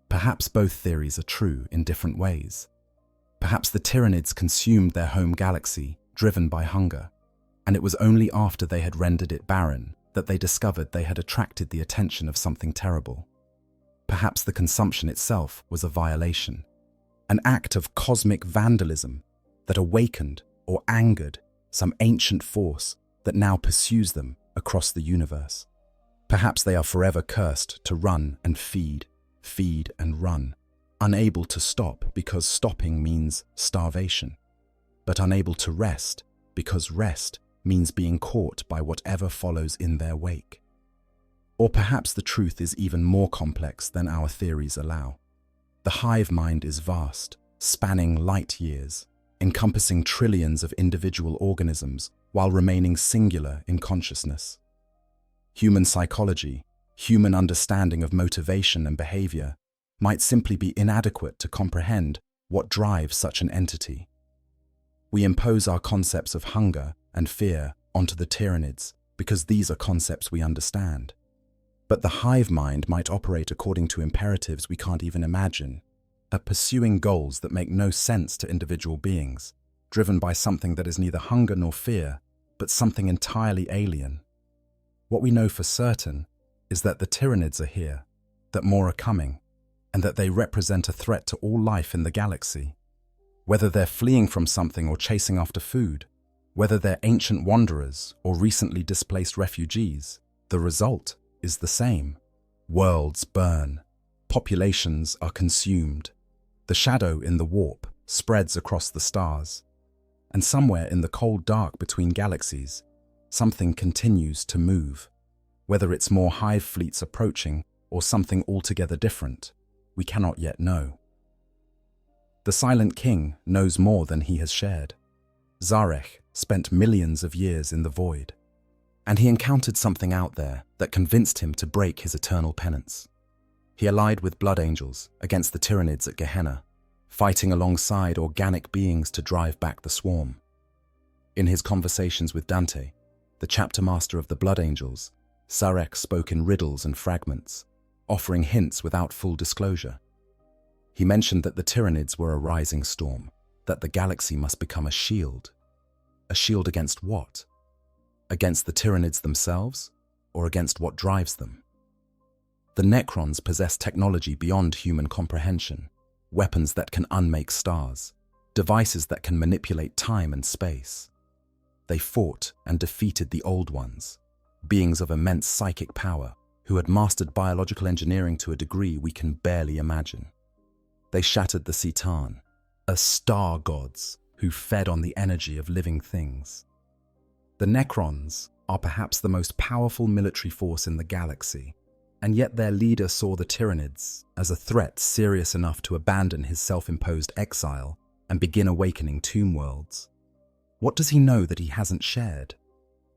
Perhaps both theories are true in different ways. Perhaps the Tyranids consumed their home galaxy, driven by hunger, and it was only after they had rendered it barren that they discovered they had attracted the attention of something terrible. Perhaps the consumption itself was a violation, an act of cosmic vandalism that awakened or angered some ancient force that now pursues them across the universe. Perhaps they are forever cursed to run and feed and run, unable to stop because stopping means starvation, but unable to rest because rest means being caught by whatever follows in their wake. Or perhaps the truth is even more complex than our theories allow. The hive mind is vast, spanning light years, encompassing trillions of individual organisms while remaining singular in consciousness. Human psychology, human understanding of motivation and behavior, might simply be inadequate to comprehend what drives such an entity. We impose our concepts of hunger and fear onto the Tyranids because these are concepts we understand. But the hive mind might operate according to imperatives we can't even imagine, pursuing goals that make no sense to individual beings, driven by something that is neither hunger nor fear, but something entirely alien. What we know for certain is that the Tyranids are here, that more are coming, and that they represent a threat to all life in the galaxy. Whether they're fleeing from something or chasing after food, whether they're ancient wanderers or recently displaced refugees, the result is the same. Worlds burn, populations are consumed, the shadow in the warp spreads across the stars, and somewhere in the cold dark between galaxies, something continues to move. Whether it's more hive fleets approaching or something altogether different, we cannot yet know. The Silent King knows more than he has shared. Zarek spent millions of years in the void, and he encountered something out there that convinced him to break his eternal penance. He allied with blood angels against the Tyranids at Gehenna, fighting alongside organic beings to drive back the swarm. In his conversations with Dante, the chapter master of the Blood Angels, Sarek spoke in riddles and fragments, offering hints without full disclosure. He mentioned that the Tyranids were a rising storm, that the galaxy must become a shield. A shield against what? Against the Tyranids themselves, or against what drives them? The Necrons possess technology beyond human comprehension, weapons that can unmake stars, devices that can manipulate time and space. They fought and defeated the Old Ones, beings of immense psychic power who had mastered biological engineering to a degree we can barely imagine. They shattered the Citan, as star gods who fed on the energy of living things. The Necrons are perhaps the most powerful military force in the galaxy, and yet their leader saw the Tyranids as a threat serious enough to abandon his self-imposed exile and begin awakening tomb worlds. What does he know that he hasn't shared?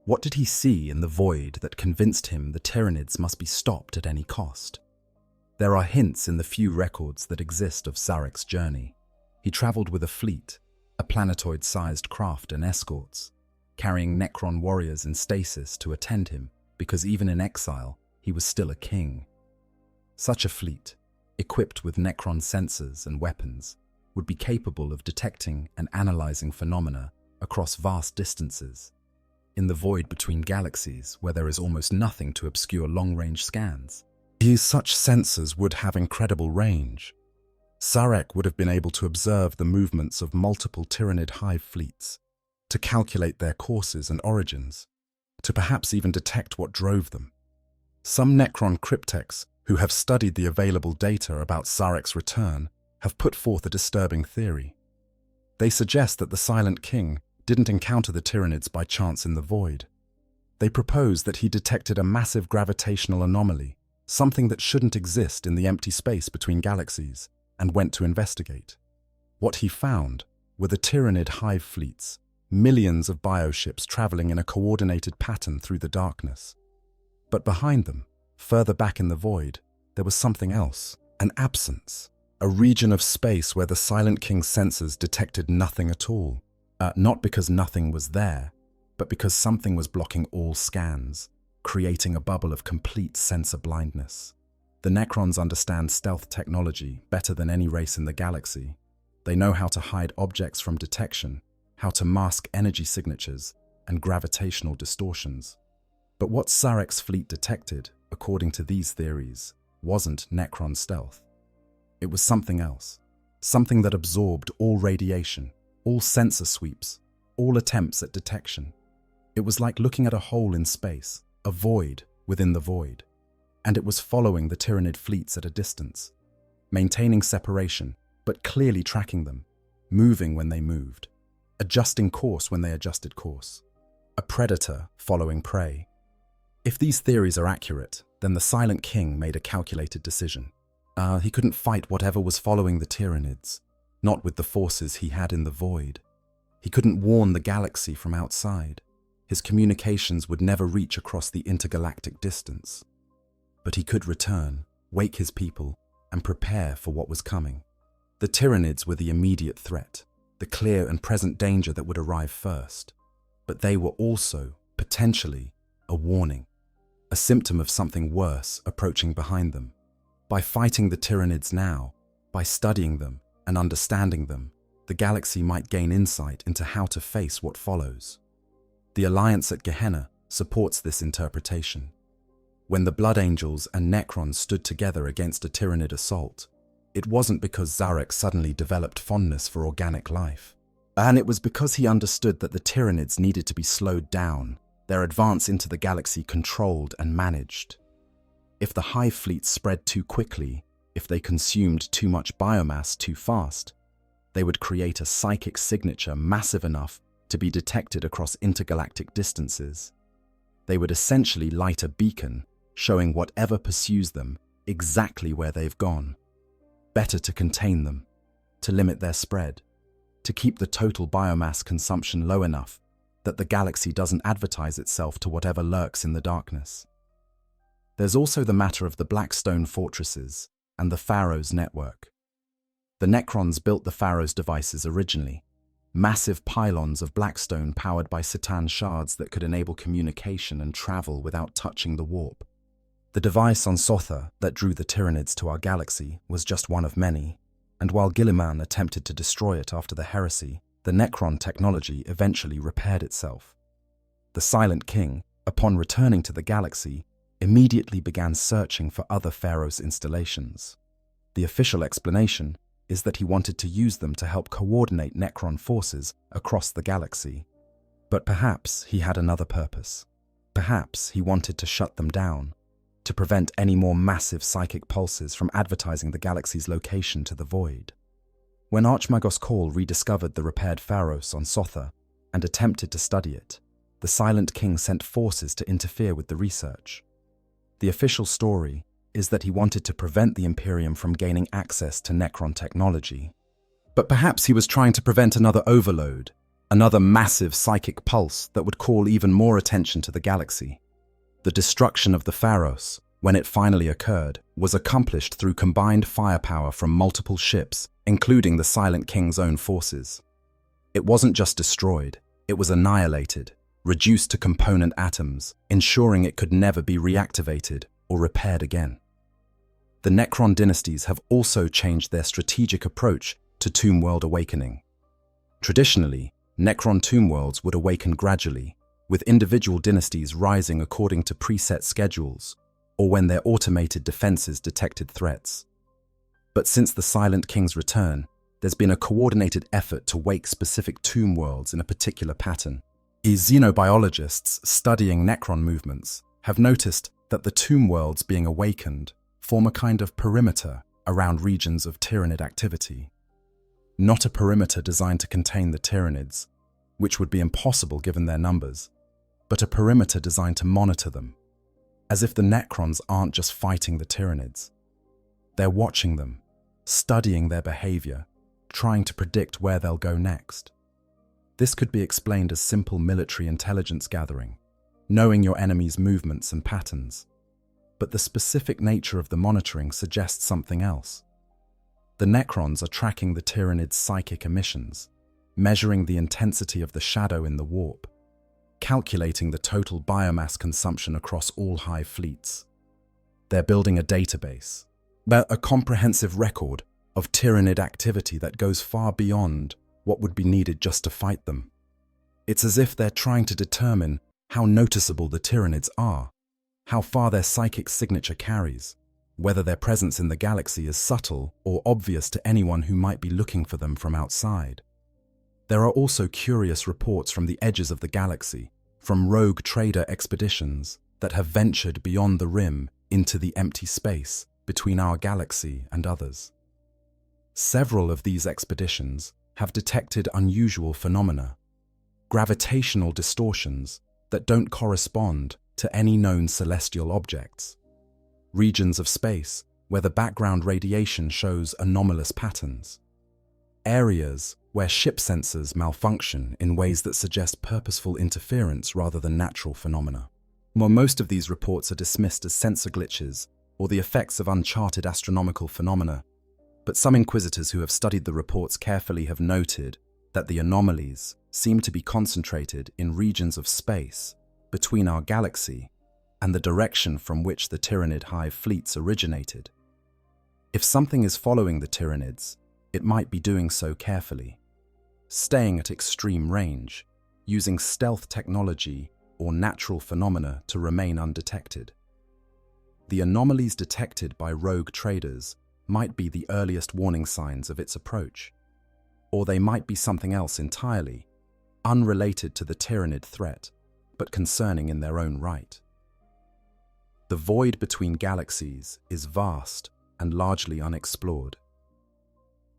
What did he see in the void that convinced him the Tyranids must be stopped at any cost? There are hints in the few records that exist of Sarek's journey. He traveled with a fleet, a planetoid-sized craft and escorts, carrying Necron warriors in stasis to attend him because even in exile, he was still a king. Such a fleet, equipped with Necron sensors and weapons, would be capable of detecting and analyzing phenomena across vast distances, in the void between galaxies where there is almost nothing to obscure long-range scans. Such sensors would have incredible range. Sarek would have been able to observe the movements of multiple Tyranid hive fleets, to calculate their courses and origins, to perhaps even detect what drove them. Some Necron cryptechs who have studied the available data about Sarek's return have put forth a disturbing theory. They suggest that the Silent King didn't encounter the Tyranids by chance in the void. They propose that he detected a massive gravitational anomaly, something that shouldn't exist in the empty space between galaxies, and went to investigate. What he found were the Tyranid hive fleets, millions of bioships traveling in a coordinated pattern through the darkness. But behind them, further back in the void, there was something else, an absence, a region of space where the Silent King's sensors detected nothing at all. Not because nothing was there, but because something was blocking all scans, creating a bubble of complete sensor blindness. The Necrons understand stealth technology better than any race in the galaxy. They know how to hide objects from detection, how to mask energy signatures and gravitational distortions. But what Sarek's fleet detected, according to these theories, wasn't Necron stealth. It was something else, something that absorbed all radiation, all sensor sweeps, all attempts at detection. It was like looking at a hole in space, a void within the void. And it was following the Tyranid fleets at a distance, maintaining separation, but clearly tracking them, moving when they moved, adjusting course when they adjusted course. A predator following prey. If these theories are accurate, then the Silent King made a calculated decision. He couldn't fight whatever was following the Tyranids, not with the forces he had in the void. He couldn't warn the galaxy from outside. His communications would never reach across the intergalactic distance. But he could return, wake his people, and prepare for what was coming. The Tyranids were the immediate threat, the clear and present danger that would arrive first. But they were also, potentially, a warning, a symptom of something worse approaching behind them. By fighting the Tyranids now, by studying them and understanding them, the galaxy might gain insight into how to face what follows. The alliance at Gehenna supports this interpretation. When the Blood Angels and Necrons stood together against a Tyranid assault, it wasn't because Sarek suddenly developed fondness for organic life. And it was because he understood that the Tyranids needed to be slowed down, their advance into the galaxy controlled and managed. If the hive fleets spread too quickly, if they consumed too much biomass too fast, they would create a psychic signature massive enough to be detected across intergalactic distances. They would essentially light a beacon, showing whatever pursues them exactly where they've gone. Better to contain them, to limit their spread, to keep the total biomass consumption low enough that the galaxy doesn't advertise itself to whatever lurks in the darkness. There's also the matter of the Blackstone fortresses and the Pharaoh's network. The Necrons built the Pharaoh's devices originally, massive pylons of blackstone powered by Citan shards that could enable communication and travel without touching the warp. The device on Sotha that drew the Tyranids to our galaxy was just one of many, and while Guilliman attempted to destroy it after the heresy, the Necron technology eventually repaired itself. The Silent King, upon returning to the galaxy, immediately began searching for other Pharaoh's installations. The official explanation is that he wanted to use them to help coordinate Necron forces across the galaxy. But perhaps he had another purpose. Perhaps he wanted to shut them down, to prevent any more massive psychic pulses from advertising the galaxy's location to the void. When Archmagos Call rediscovered the repaired Pharos on Sotha and attempted to study it, the Silent King sent forces to interfere with the research. The official story is that he wanted to prevent the Imperium from gaining access to Necron technology. But perhaps he was trying to prevent another overload, another massive psychic pulse that would call even more attention to the galaxy. The destruction of the Pharos, when it finally occurred, was accomplished through combined firepower from multiple ships, including the Silent King's own forces. It wasn't just destroyed, it was annihilated, reduced to component atoms, ensuring it could never be reactivated or repaired again. The Necron dynasties have also changed their strategic approach to Tomb World awakening. Traditionally, Necron tomb worlds would awaken gradually, with individual dynasties rising according to preset schedules, or when their automated defenses detected threats. But since the Silent King's return, there's been a coordinated effort to wake specific tomb worlds in a particular pattern. Xenobiologists studying Necron movements have noticed that the tomb worlds being awakened form a kind of perimeter around regions of Tyranid activity. Not a perimeter designed to contain the Tyranids, which would be impossible given their numbers, but a perimeter designed to monitor them, as if the Necrons aren't just fighting the Tyranids. They're watching them, studying their behavior, trying to predict where they'll go next. This could be explained as simple military intelligence gathering, knowing your enemy's movements and patterns. But the specific nature of the monitoring suggests something else. The Necrons are tracking the Tyranids' psychic emissions, measuring the intensity of the shadow in the warp, calculating the total biomass consumption across all hive fleets. They're building a database, a comprehensive record of Tyranid activity that goes far beyond what would be needed just to fight them. It's as if they're trying to determine how noticeable the Tyranids are, how far their psychic signature carries, whether their presence in the galaxy is subtle or obvious to anyone who might be looking for them from outside. There are also curious reports from the edges of the galaxy, from rogue trader expeditions that have ventured beyond the rim into the empty space between our galaxy and others. Several of these expeditions have detected unusual phenomena, gravitational distortions that don't correspond to any known celestial objects, regions of space where the background radiation shows anomalous patterns, areas where ship sensors malfunction in ways that suggest purposeful interference rather than natural phenomena. While most of these reports are dismissed as sensor glitches or the effects of uncharted astronomical phenomena, but some inquisitors who have studied the reports carefully have noted that the anomalies seem to be concentrated in regions of space between our galaxy and the direction from which the Tyranid hive fleets originated. If something is following the Tyranids, it might be doing so carefully, staying at extreme range, using stealth technology or natural phenomena to remain undetected. The anomalies detected by rogue traders might be the earliest warning signs of its approach, or they might be something else entirely, unrelated to the Tyranid threat, but concerning in their own right. The void between galaxies is vast and largely unexplored.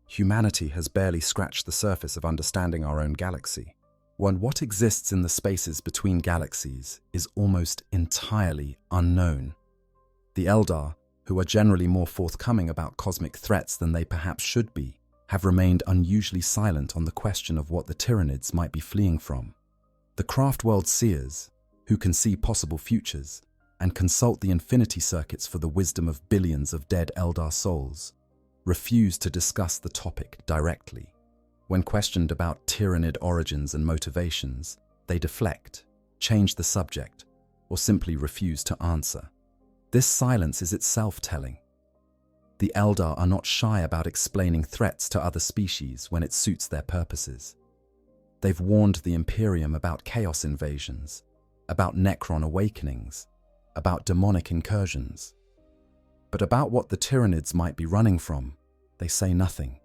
Humanity has barely scratched the surface of understanding our own galaxy. What exists in the spaces between galaxies is almost entirely unknown. The Eldar, who are generally more forthcoming about cosmic threats than they perhaps should be, have remained unusually silent on the question of what the Tyranids might be fleeing from. The Craftworld seers, who can see possible futures and consult the infinity circuits for the wisdom of billions of dead Eldar souls, refuse to discuss the topic directly. When questioned about Tyranid origins and motivations, they deflect, change the subject, or simply refuse to answer. This silence is itself telling. The Eldar are not shy about explaining threats to other species when it suits their purposes. They've warned the Imperium about chaos invasions, about Necron awakenings, about demonic incursions. But about what the Tyranids might be running from, they say nothing.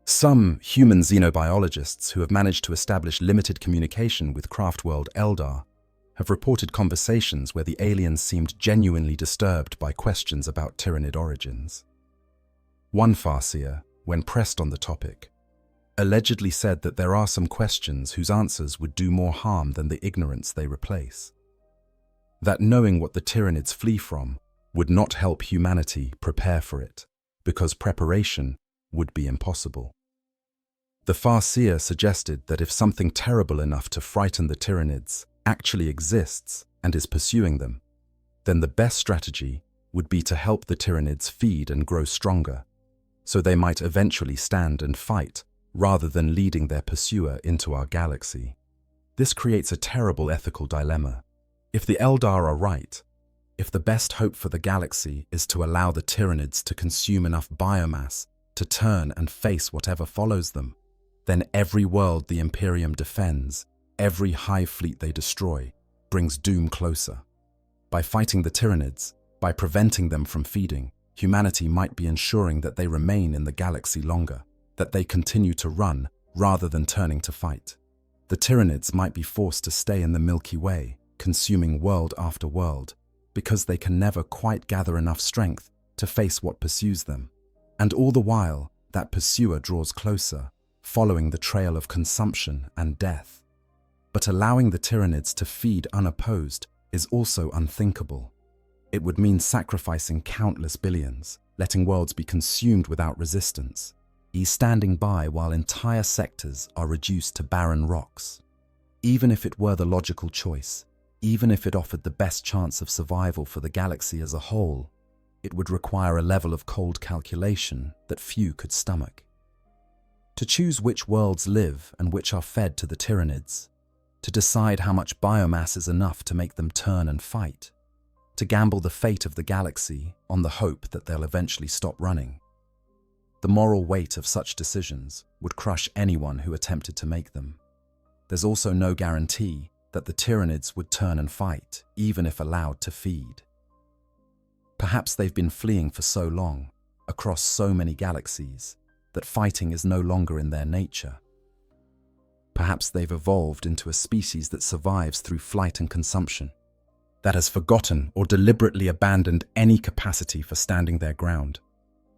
Some human xenobiologists who have managed to establish limited communication with Craftworld Eldar have reported conversations where the aliens seemed genuinely disturbed by questions about Tyranid origins. One farseer, when pressed on the topic, allegedly said that there are some questions whose answers would do more harm than the ignorance they replace. That knowing what the Tyranids flee from would not help humanity prepare for it, because preparation would be impossible. The farseer suggested that if something terrible enough to frighten the Tyranids actually exists and is pursuing them, then the best strategy would be to help the Tyranids feed and grow stronger, so they might eventually stand and fight rather than leading their pursuer into our galaxy. This creates a terrible ethical dilemma. If the Eldar are right, if the best hope for the galaxy is to allow the Tyranids to consume enough biomass to turn and face whatever follows them, then every world the Imperium defends, every hive fleet they destroy, brings doom closer. By fighting the Tyranids, by preventing them from feeding, humanity might be ensuring that they remain in the galaxy longer, that they continue to run rather than turning to fight. The Tyranids might be forced to stay in the Milky Way, consuming world after world, because they can never quite gather enough strength to face what pursues them. And all the while, that pursuer draws closer, following the trail of consumption and death. But allowing the Tyranids to feed unopposed is also unthinkable. It would mean sacrificing countless billions, letting worlds be consumed without resistance, standing by while entire sectors are reduced to barren rocks. Even if it were the logical choice, even if it offered the best chance of survival for the galaxy as a whole, it would require a level of cold calculation that few could stomach. To choose which worlds live and which are fed to the Tyranids, to decide how much biomass is enough to make them turn and fight, to gamble the fate of the galaxy on the hope that they'll eventually stop running. The moral weight of such decisions would crush anyone who attempted to make them. There's also no guarantee that the Tyranids would turn and fight, even if allowed to feed. Perhaps they've been fleeing for so long, across so many galaxies, that fighting is no longer in their nature. Perhaps they've evolved into a species that survives through flight and consumption, that has forgotten or deliberately abandoned any capacity for standing their ground.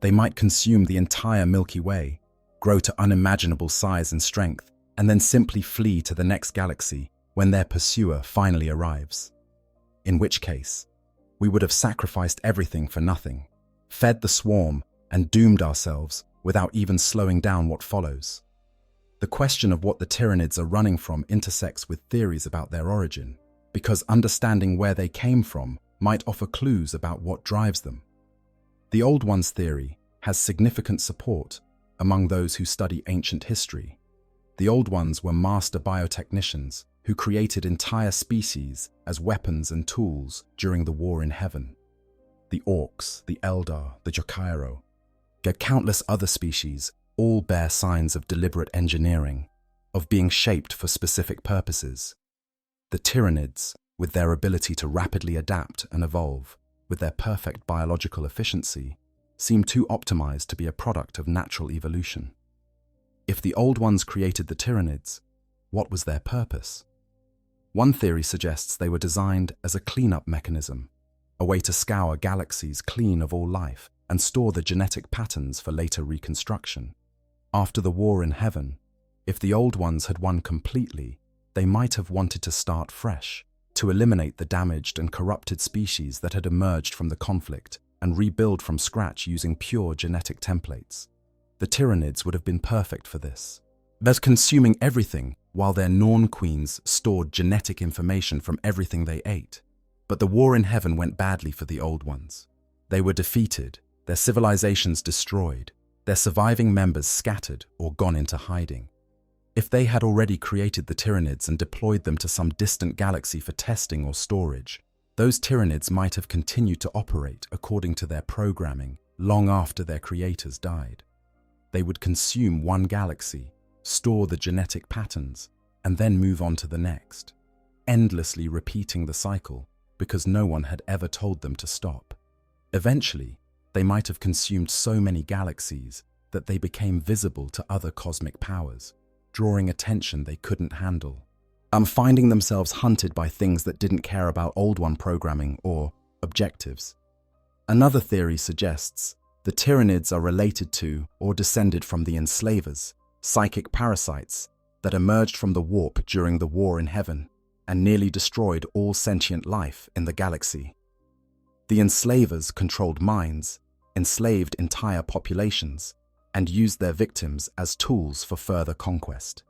They might consume the entire Milky Way, grow to unimaginable size and strength, and then simply flee to the next galaxy when their pursuer finally arrives. In which case, we would have sacrificed everything for nothing, fed the swarm, and doomed ourselves without even slowing down what follows. The question of what the Tyranids are running from intersects with theories about their origin, because understanding where they came from might offer clues about what drives them. The Old Ones theory has significant support among those who study ancient history. The Old Ones were master biotechnicians who created entire species as weapons and tools during the War in Heaven. The Orcs, the Eldar, the Jokairo, and countless other species all bear signs of deliberate engineering, of being shaped for specific purposes. The Tyranids, with their ability to rapidly adapt and evolve, with their perfect biological efficiency, seem too optimized to be a product of natural evolution. If the Old Ones created the Tyranids, what was their purpose? One theory suggests they were designed as a cleanup mechanism, a way to scour galaxies clean of all life and store the genetic patterns for later reconstruction. After the War in Heaven, if the Old Ones had won completely, they might have wanted to start fresh, to eliminate the damaged and corrupted species that had emerged from the conflict and rebuild from scratch using pure genetic templates. The Tyranids would have been perfect for this. Thus consuming everything while their Norn queens stored genetic information from everything they ate. But the War in Heaven went badly for the Old Ones. They were defeated, their civilizations destroyed, their surviving members scattered or gone into hiding. If they had already created the Tyranids and deployed them to some distant galaxy for testing or storage, those Tyranids might have continued to operate according to their programming long after their creators died. They would consume one galaxy, store the genetic patterns, and then move on to the next, endlessly repeating the cycle because no one had ever told them to stop. Eventually, they might have consumed so many galaxies that they became visible to other cosmic powers, drawing attention they couldn't handle, finding themselves hunted by things that didn't care about Old One programming or objectives. Another theory suggests the Tyranids are related to or descended from the enslavers, psychic parasites that emerged from the warp during the War in Heaven and nearly destroyed all sentient life in the galaxy. The enslavers controlled minds, enslaved entire populations, and used their victims as tools for further conquest.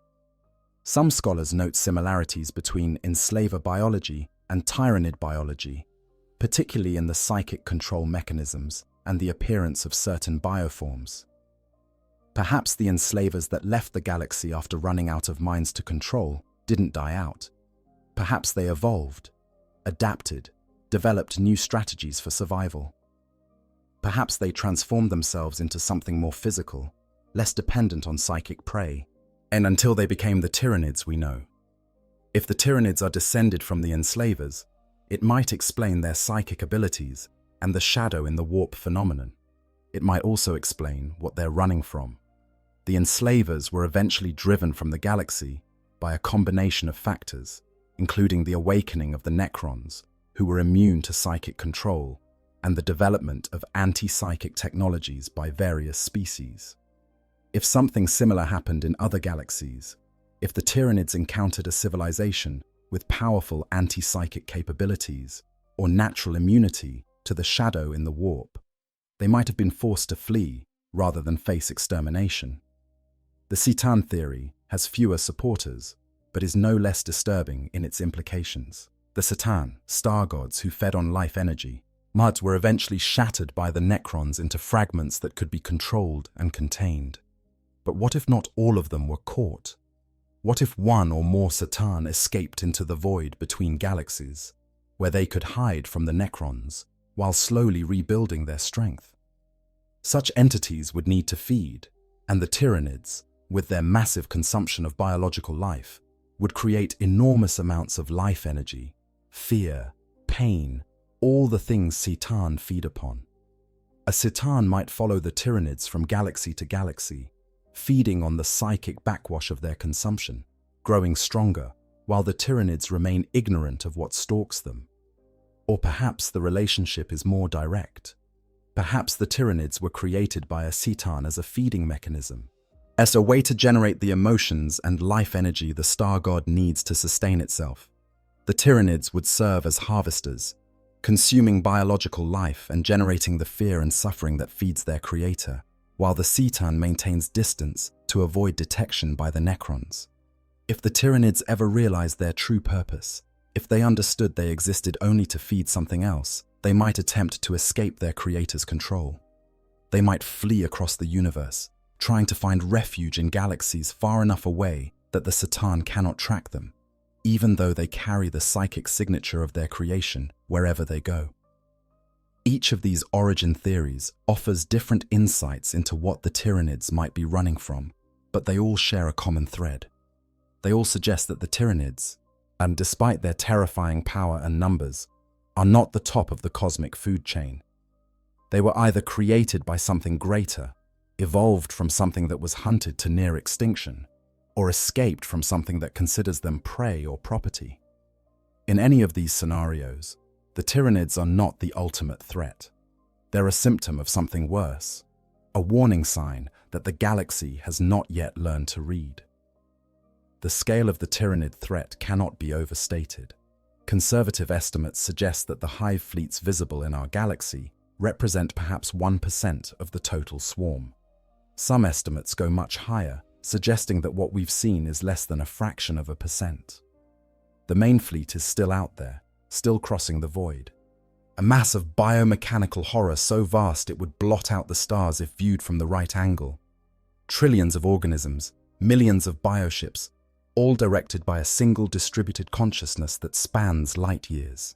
Some scholars note similarities between enslaver biology and Tyranid biology, particularly in the psychic control mechanisms and the appearance of certain bioforms. Perhaps the enslavers that left the galaxy after running out of minds to control didn't die out. Perhaps they evolved, adapted, developed new strategies for survival. Perhaps they transformed themselves into something more physical, less dependent on psychic prey, and until they became the Tyranids we know. If the Tyranids are descended from the enslavers, it might explain their psychic abilities and the shadow in the warp phenomenon. It might also explain what they're running from. The enslavers were eventually driven from the galaxy by a combination of factors, including the awakening of the Necrons, who were immune to psychic control, and the development of anti-psychic technologies by various species. If something similar happened in other galaxies, if the Tyranids encountered a civilization with powerful anti-psychic capabilities or natural immunity to the shadow in the warp, they might have been forced to flee rather than face extermination. The Citan theory has fewer supporters, but is no less disturbing in its implications. The Citan, star gods who fed on life energy, were eventually shattered by the Necrons into fragments that could be controlled and contained. But what if not all of them were caught? What if one or more Citan escaped into the void between galaxies, where they could hide from the Necrons while slowly rebuilding their strength? Such entities would need to feed, and the Tyranids, with their massive consumption of biological life, would create enormous amounts of life energy, fear, pain, all the things Citan feed upon. A Citan might follow the Tyranids from galaxy to galaxy, feeding on the psychic backwash of their consumption, growing stronger, while the Tyranids remain ignorant of what stalks them. Or perhaps the relationship is more direct. Perhaps the Tyranids were created by a Citan as a feeding mechanism, as a way to generate the emotions and life energy the star god needs to sustain itself. The Tyranids would serve as harvesters, consuming biological life and generating the fear and suffering that feeds their creator, while the Citan maintains distance to avoid detection by the Necrons. If the Tyranids ever realized their true purpose, if they understood they existed only to feed something else, they might attempt to escape their creator's control. They might flee across the universe, trying to find refuge in galaxies far enough away that the Citan cannot track them, even though they carry the psychic signature of their creation wherever they go. Each of these origin theories offers different insights into what the Tyranids might be running from, but they all share a common thread. They all suggest that the Tyranids, and despite their terrifying power and numbers, are not the top of the cosmic food chain. They were either created by something greater, evolved from something that was hunted to near extinction, or escaped from something that considers them prey or property. In any of these scenarios, the Tyranids are not the ultimate threat. They're a symptom of something worse, a warning sign that the galaxy has not yet learned to read. The scale of the Tyranid threat cannot be overstated. Conservative estimates suggest that the hive fleets visible in our galaxy represent perhaps 1% of the total swarm. Some estimates go much higher, suggesting that what we've seen is less than a fraction of a percent. The main fleet is still out there, still crossing the void. a mass of biomechanical horror so vast it would blot out the stars if viewed from the right angle. Trillions of organisms, millions of bioships, all directed by a single distributed consciousness that spans light years.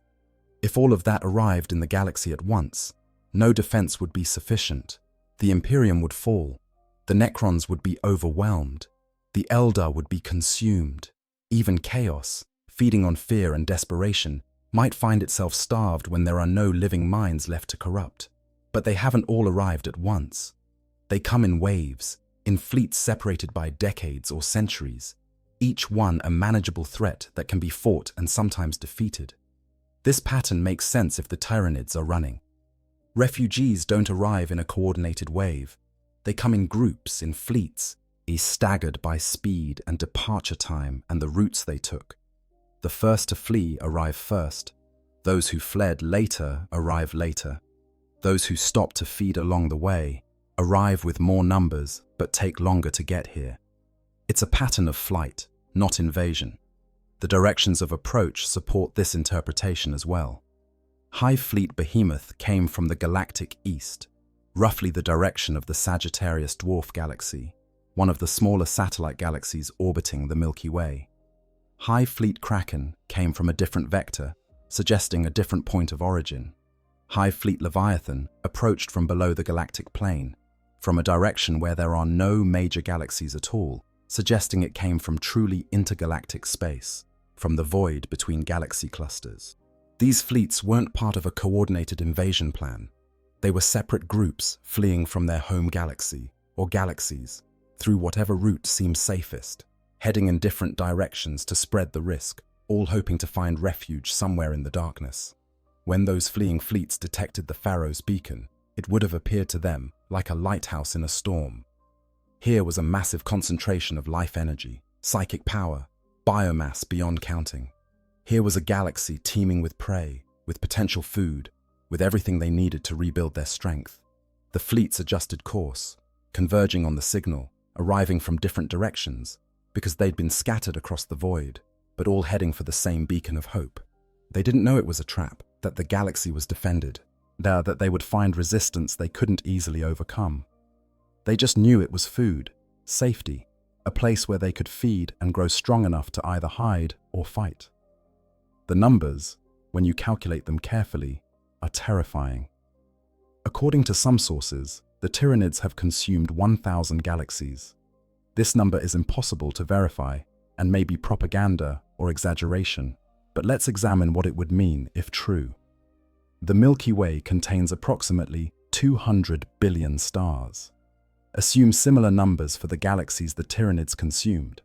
If all of that arrived in the galaxy at once, no defense would be sufficient. The Imperium would fall, the Necrons would be overwhelmed, the Eldar would be consumed. Even chaos, feeding on fear and desperation, might find itself starved when there are no living minds left to corrupt. But they haven't all arrived at once. They come in waves, in fleets separated by decades or centuries, each one a manageable threat that can be fought and sometimes defeated. This pattern makes sense if the Tyranids are running. Refugees don't arrive in a coordinated wave. They come in groups, in fleets, staggered by speed and departure time and the routes they took. The first to flee arrive first. Those who fled later arrive later. Those who stop to feed along the way arrive with more numbers but take longer to get here. It's a pattern of flight, not invasion. The directions of approach support this interpretation as well. Hive Fleet Behemoth came from the galactic east, roughly the direction of the Sagittarius Dwarf Galaxy, one of the smaller satellite galaxies orbiting the Milky Way. Hive Fleet Kraken came from a different vector, suggesting a different point of origin. Hive Fleet Leviathan approached from below the galactic plane, from a direction where there are no major galaxies at all, suggesting it came from truly intergalactic space, from the void between galaxy clusters. These fleets weren't part of a coordinated invasion plan. They were separate groups fleeing from their home galaxy, or galaxies, through whatever route seemed safest, heading in different directions to spread the risk, all hoping to find refuge somewhere in the darkness. When those fleeing fleets detected the Pharaoh's beacon, it would have appeared to them like a lighthouse in a storm. Here was a massive concentration of life energy, psychic power, biomass beyond counting. Here was a galaxy teeming with prey, with potential food, with everything they needed to rebuild their strength. The fleets adjusted course, converging on the signal, arriving from different directions, because they'd been scattered across the void, but all heading for the same beacon of hope. They didn't know it was a trap, that the galaxy was defended, that they would find resistance they couldn't easily overcome. They just knew it was food, safety, a place where they could feed and grow strong enough to either hide or fight. The numbers, when you calculate them carefully, are terrifying. According to some sources, the Tyranids have consumed 1,000 galaxies. This number is impossible to verify and may be propaganda or exaggeration, but let's examine what it would mean if true. The Milky Way contains approximately 200 billion stars. Assume similar numbers for the galaxies the Tyranids consumed.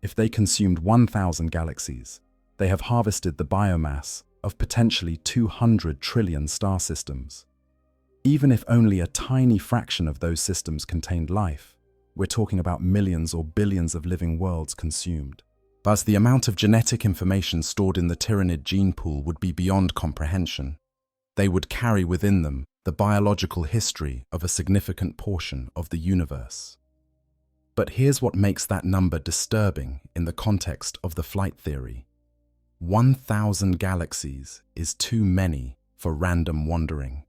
If they consumed 1,000 galaxies, they have harvested the biomass of potentially 200 trillion star systems. Even if only a tiny fraction of those systems contained life, we're talking about millions or billions of living worlds consumed. But the amount of genetic information stored in the Tyranid gene pool would be beyond comprehension. They would carry within them the biological history of a significant portion of the universe. But here's what makes that number disturbing in the context of the flight theory. 1,000 galaxies is too many for random wandering.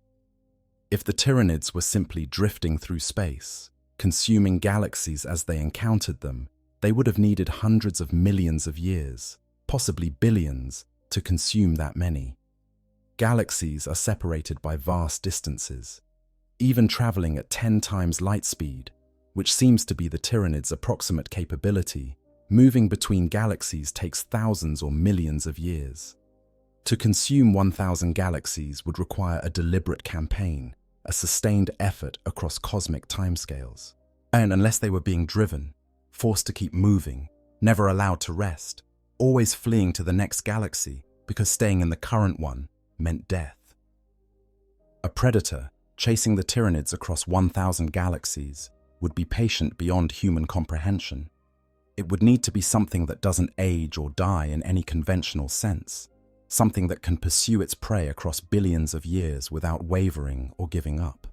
If the Tyranids were simply drifting through space, consuming galaxies as they encountered them, they would have needed hundreds of millions of years, possibly billions, to consume that many. Galaxies are separated by vast distances, even traveling at 10 times light speed, which seems to be the Tyranids' approximate capability. Moving between galaxies takes thousands or millions of years. To consume 1,000 galaxies would require a deliberate campaign, a sustained effort across cosmic timescales. And unless they were being driven, forced to keep moving, never allowed to rest, always fleeing to the next galaxy because staying in the current one meant death. A predator, chasing the Tyranids across 1,000 galaxies, would be patient beyond human comprehension. It would need to be something that doesn't age or die in any conventional sense, something that can pursue its prey across billions of years without wavering or giving up.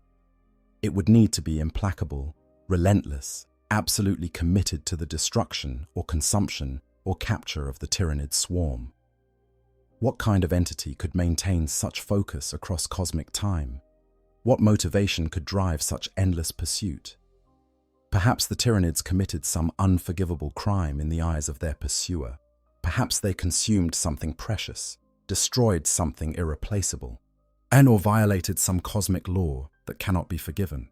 It would need to be implacable, relentless, absolutely committed to the destruction or consumption or capture of the Tyranid swarm. What kind of entity could maintain such focus across cosmic time? What motivation could drive such endless pursuit? Perhaps the Tyranids committed some unforgivable crime in the eyes of their pursuer. Perhaps they consumed something precious, destroyed something irreplaceable, and/or violated some cosmic law that cannot be forgiven.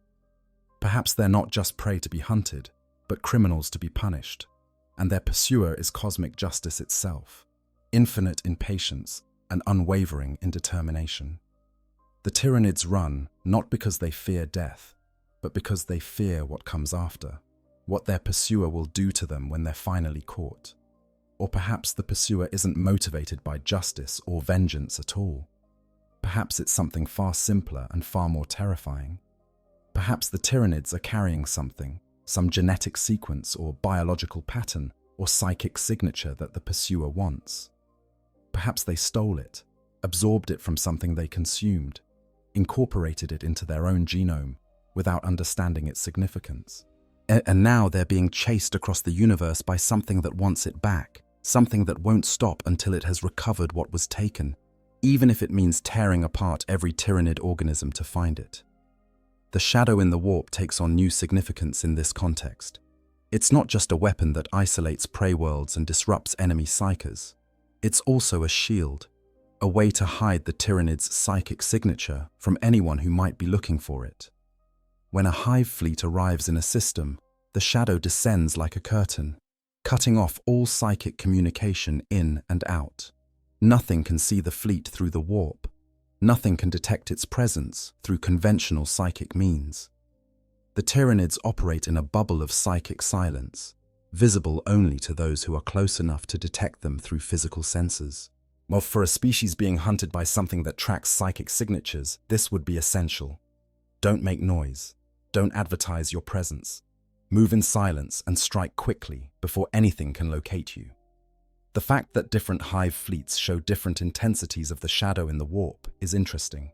Perhaps they're not just prey to be hunted, but criminals to be punished, and their pursuer is cosmic justice itself, infinite in patience and unwavering in determination. The Tyranids run not because they fear death, but because they fear what comes after, what their pursuer will do to them when they're finally caught. Or perhaps the pursuer isn't motivated by justice or vengeance at all. Perhaps it's something far simpler and far more terrifying. Perhaps the Tyranids are carrying something, some genetic sequence or biological pattern or psychic signature that the pursuer wants. Perhaps they stole it, absorbed it from something they consumed, incorporated it into their own genome without understanding its significance. And now they're being chased across the universe by something that wants it back, something that won't stop until it has recovered what was taken, even if it means tearing apart every Tyranid organism to find it. The shadow in the warp takes on new significance in this context. It's not just a weapon that isolates prey worlds and disrupts enemy psychers. It's also a shield, a way to hide the Tyranid's psychic signature from anyone who might be looking for it. When a hive fleet arrives in a system, the shadow descends like a curtain, cutting off all psychic communication in and out. Nothing can see the fleet through the warp. Nothing can detect its presence through conventional psychic means. The Tyranids operate in a bubble of psychic silence, visible only to those who are close enough to detect them through physical sensors. Well, for a species being hunted by something that tracks psychic signatures, this would be essential. Don't make noise. Don't advertise your presence. Move in silence and strike quickly before anything can locate you. The fact that different hive fleets show different intensities of the shadow in the warp is interesting.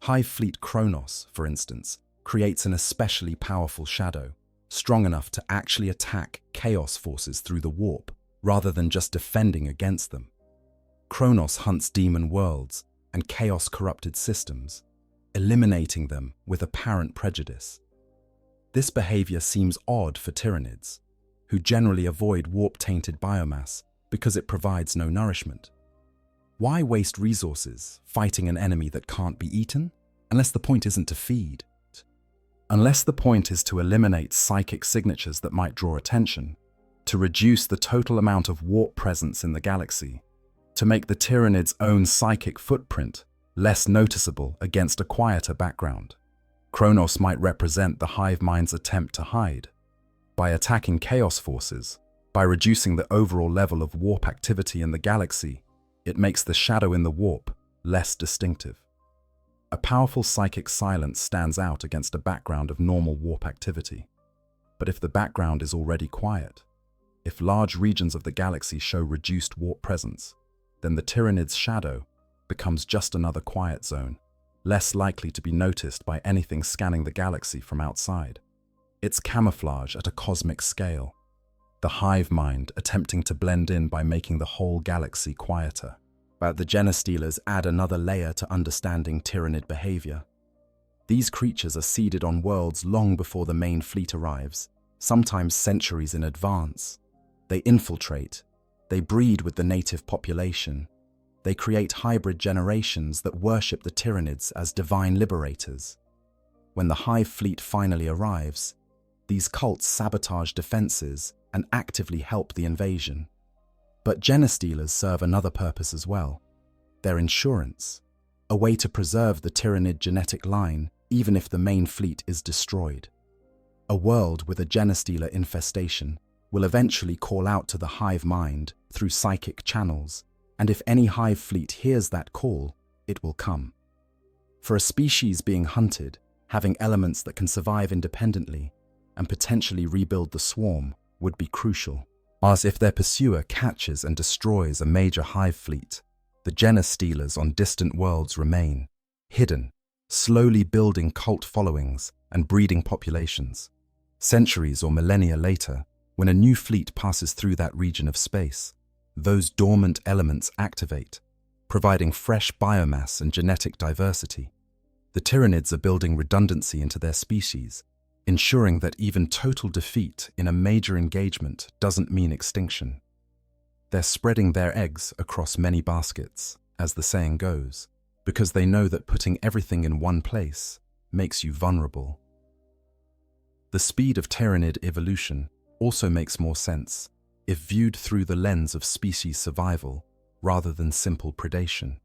Hive fleet Kronos, for instance, creates an especially powerful shadow, strong enough to actually attack chaos forces through the warp, rather than just defending against them. Kronos hunts demon worlds and chaos-corrupted systems, eliminating them with apparent prejudice. This behavior seems odd for Tyranids, who generally avoid warp-tainted biomass because it provides no nourishment. Why waste resources fighting an enemy that can't be eaten, unless the point isn't to feed? Unless the point is to eliminate psychic signatures that might draw attention, to reduce the total amount of warp presence in the galaxy, to make the Tyranids' own psychic footprint less noticeable against a quieter background. Kronos might represent the hive mind's attempt to hide. By attacking chaos forces, by reducing the overall level of warp activity in the galaxy, it makes the shadow in the warp less distinctive. A powerful psychic silence stands out against a background of normal warp activity. But if the background is already quiet, if large regions of the galaxy show reduced warp presence, then the Tyranid's shadow becomes just another quiet zone, less likely to be noticed by anything scanning the galaxy from outside. It's camouflage at a cosmic scale, the hive mind attempting to blend in by making the whole galaxy quieter. But the Genestealers add another layer to understanding Tyranid behavior. These creatures are seeded on worlds long before the main fleet arrives, sometimes centuries in advance. They infiltrate, they breed with the native population, they create hybrid generations that worship the Tyranids as divine liberators. When the hive fleet finally arrives, these cults sabotage defenses and actively help the invasion. But Genestealers serve another purpose as well. They're insurance, a way to preserve the Tyranid genetic line even if the main fleet is destroyed. A world with a Genestealer infestation will eventually call out to the hive mind through psychic channels, and if any hive fleet hears that call, it will come. For a species being hunted, having elements that can survive independently and potentially rebuild the swarm would be crucial. As if their pursuer catches and destroys a major hive fleet, the Genestealers on distant worlds remain, hidden, slowly building cult followings and breeding populations. Centuries or millennia later, when a new fleet passes through that region of space, those dormant elements activate, providing fresh biomass and genetic diversity. The Tyranids are building redundancy into their species, ensuring that even total defeat in a major engagement doesn't mean extinction. They're spreading their eggs across many baskets, as the saying goes, because they know that putting everything in one place makes you vulnerable. The speed of Tyranid evolution also makes more sense if viewed through the lens of species survival rather than simple predation.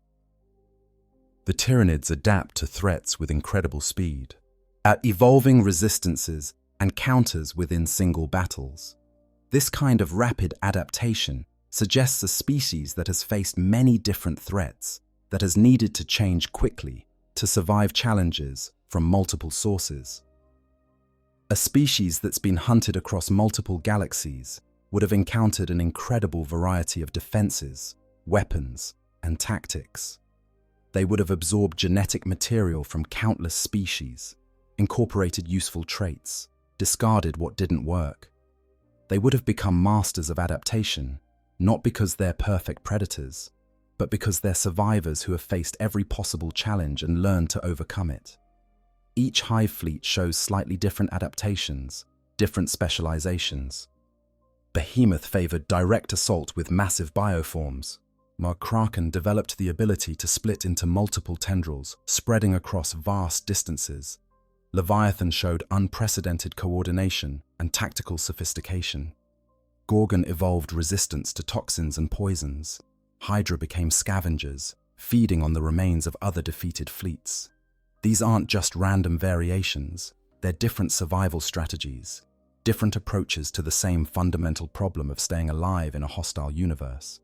The Tyranids adapt to threats with incredible speed, at evolving resistances and counters within single battles. This kind of rapid adaptation suggests a species that has faced many different threats, that has needed to change quickly to survive challenges from multiple sources. A species that's been hunted across multiple galaxies would have encountered an incredible variety of defenses, weapons, and tactics. They would have absorbed genetic material from countless species, incorporated useful traits, discarded what didn't work. They would have become masters of adaptation, not because they're perfect predators, but because they're survivors who have faced every possible challenge and learned to overcome it. Each hive fleet shows slightly different adaptations, different specializations. Behemoth favored direct assault with massive bioforms. Kraken developed the ability to split into multiple tendrils, spreading across vast distances. Leviathan showed unprecedented coordination and tactical sophistication. Gorgon evolved resistance to toxins and poisons. Hydra became scavengers, feeding on the remains of other defeated fleets. These aren't just random variations, they're different survival strategies, different approaches to the same fundamental problem of staying alive in a hostile universe.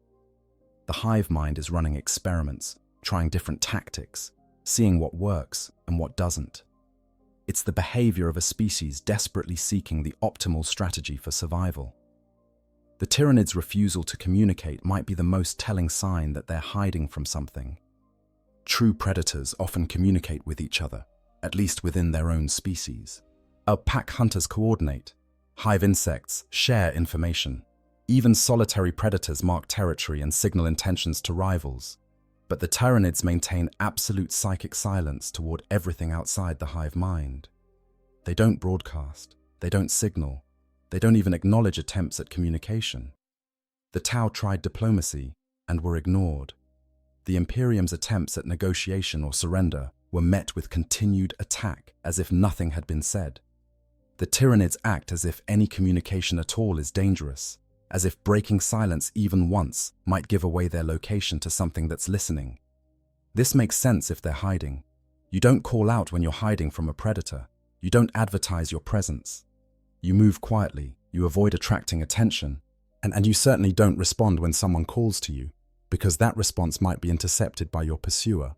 The hive mind is running experiments, trying different tactics, seeing what works and what doesn't. It's the behavior of a species desperately seeking the optimal strategy for survival. The Tyranids' refusal to communicate might be the most telling sign that they're hiding from something. True predators often communicate with each other, at least within their own species. Pack hunters coordinate. Hive insects share information. Even solitary predators mark territory and signal intentions to rivals. But the Tyranids maintain absolute psychic silence toward everything outside the hive mind. They don't broadcast, they don't signal, they don't even acknowledge attempts at communication. The Tau tried diplomacy and were ignored. The Imperium's attempts at negotiation or surrender were met with continued attack as if nothing had been said. The Tyranids act as if any communication at all is dangerous, as if breaking silence even once might give away their location to something that's listening. This makes sense if they're hiding. You don't call out when you're hiding from a predator. You don't advertise your presence. You move quietly, you avoid attracting attention, and you certainly don't respond when someone calls to you, because that response might be intercepted by your pursuer.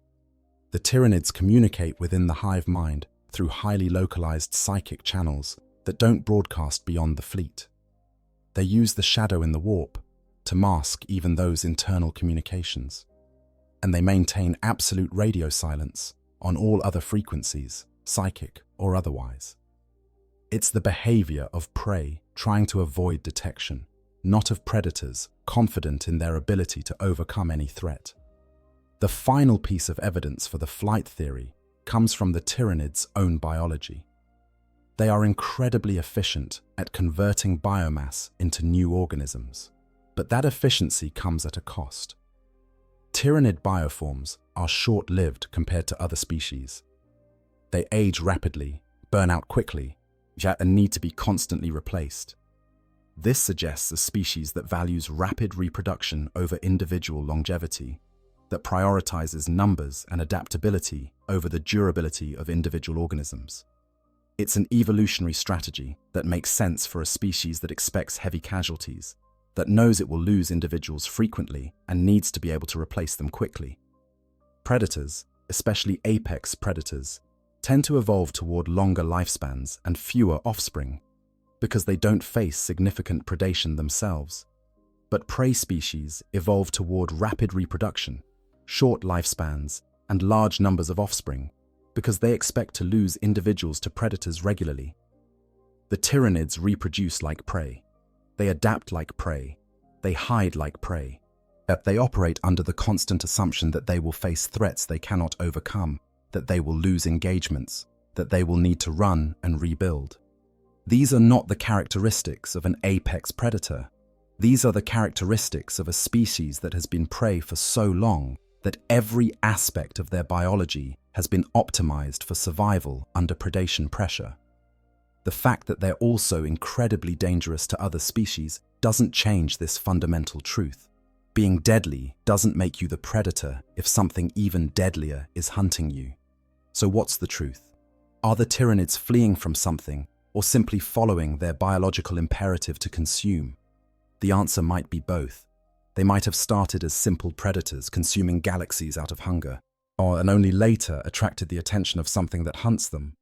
The Tyranids communicate within the hive mind through highly localized psychic channels that don't broadcast beyond the fleet. They use the shadow in the warp to mask even those internal communications. And they maintain absolute radio silence on all other frequencies, psychic or otherwise. It's the behavior of prey trying to avoid detection, not of predators confident in their ability to overcome any threat. The final piece of evidence for the flight theory comes from the Tyranids' own biology. They are incredibly efficient at converting biomass into new organisms, but that efficiency comes at a cost. Tyranid bioforms are short-lived compared to other species. They age rapidly, burn out quickly, and need to be constantly replaced. This suggests a species that values rapid reproduction over individual longevity, that prioritizes numbers and adaptability over the durability of individual organisms. It's an evolutionary strategy that makes sense for a species that expects heavy casualties, that knows it will lose individuals frequently and needs to be able to replace them quickly. Predators, especially apex predators, tend to evolve toward longer lifespans and fewer offspring, because they don't face significant predation themselves. But prey species evolve toward rapid reproduction, short lifespans, and large numbers of offspring, because they expect to lose individuals to predators regularly. The Tyranids reproduce like prey. They adapt like prey. They hide like prey. That they operate under the constant assumption that they will face threats they cannot overcome, that they will lose engagements, that they will need to run and rebuild. These are not the characteristics of an apex predator. These are the characteristics of a species that has been prey for so long that every aspect of their biology has been optimized for survival under predation pressure. The fact that they're also incredibly dangerous to other species doesn't change this fundamental truth. Being deadly doesn't make you the predator if something even deadlier is hunting you. So what's the truth? Are the Tyranids fleeing from something or simply following their biological imperative to consume? The answer might be both. They might have started as simple predators consuming galaxies out of hunger, and only later attracted the attention of something that hunts them.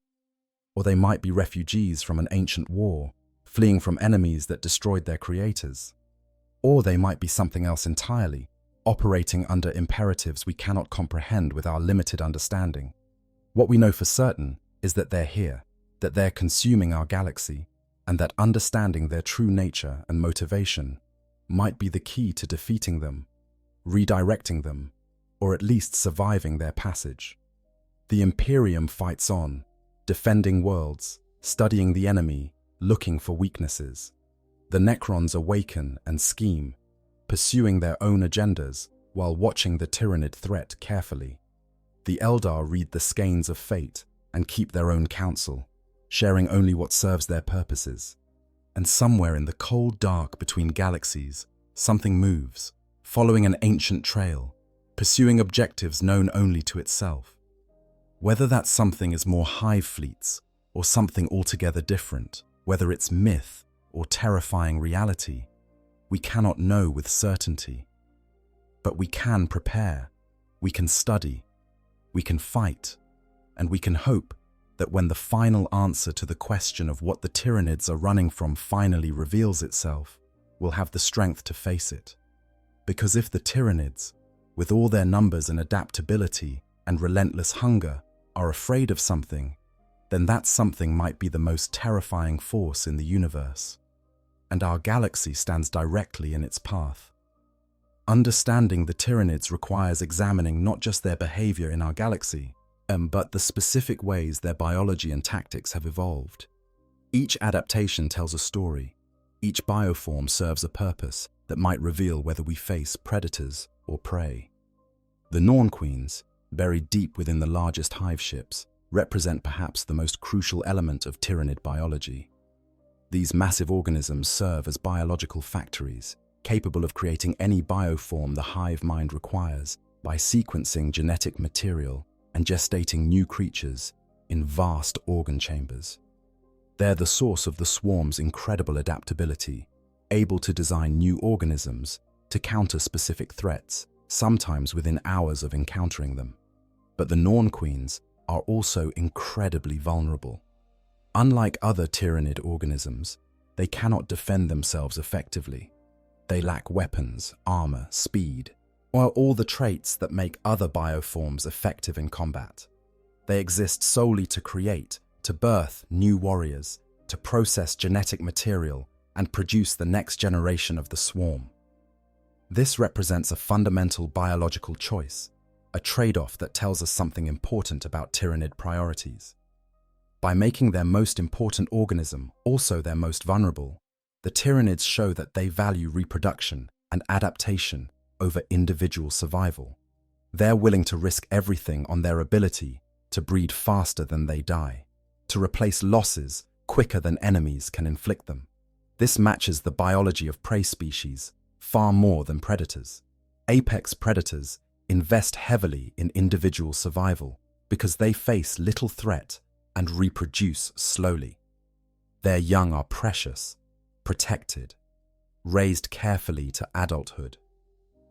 Or they might be refugees from an ancient war, fleeing from enemies that destroyed their creators. Or they might be something else entirely, operating under imperatives we cannot comprehend with our limited understanding. What we know for certain is that they're here, that they're consuming our galaxy, and that understanding their true nature and motivation might be the key to defeating them, redirecting them, or at least surviving their passage. The Imperium fights on, defending worlds, studying the enemy, looking for weaknesses. The Necrons awaken and scheme, pursuing their own agendas while watching the Tyranid threat carefully. The Eldar read the skeins of fate and keep their own counsel, sharing only what serves their purposes. And somewhere in the cold dark between galaxies, something moves, following an ancient trail, pursuing objectives known only to itself. Whether that something is more hive fleets or something altogether different, whether it's myth or terrifying reality, we cannot know with certainty. But we can prepare, we can study, we can fight, and we can hope that when the final answer to the question of what the Tyranids are running from finally reveals itself, we'll have the strength to face it. Because if the Tyranids, with all their numbers and adaptability and relentless hunger, are afraid of something, then that something might be the most terrifying force in the universe. And our galaxy stands directly in its path. Understanding the Tyranids requires examining not just their behavior in our galaxy, but the specific ways their biology and tactics have evolved. Each adaptation tells a story. Each bioform serves a purpose that might reveal whether we face predators or prey. The Norn Queens, buried deep within the largest hive ships, represent perhaps the most crucial element of Tyranid biology. These massive organisms serve as biological factories, capable of creating any bioform the hive mind requires by sequencing genetic material and gestating new creatures in vast organ chambers. They're the source of the swarm's incredible adaptability, able to design new organisms to counter specific threats, sometimes within hours of encountering them. But the Norn Queens are also incredibly vulnerable. Unlike other Tyranid organisms, they cannot defend themselves effectively. They lack weapons, armor, speed, or all the traits that make other bioforms effective in combat. They exist solely to create, to birth new warriors, to process genetic material, and produce the next generation of the swarm. This represents a fundamental biological choice, a trade-off that tells us something important about Tyranid priorities. By making their most important organism also their most vulnerable, the Tyranids show that they value reproduction and adaptation over individual survival. They're willing to risk everything on their ability to breed faster than they die, to replace losses quicker than enemies can inflict them. This matches the biology of prey species far more than predators. Apex predators invest heavily in individual survival because they face little threat and reproduce slowly. Their young are precious, protected, raised carefully to adulthood.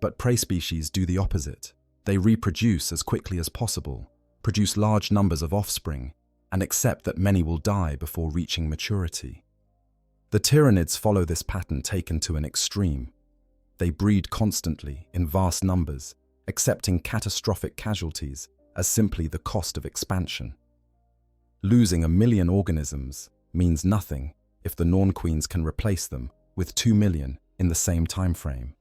But prey species do the opposite. They reproduce as quickly as possible, produce large numbers of offspring, and accept that many will die before reaching maturity. The Tyranids follow this pattern taken to an extreme. They breed constantly in vast numbers, accepting catastrophic casualties as simply the cost of expansion. Losing 1 million organisms means nothing if the Norn Queens can replace them with 2 million in the same time frame.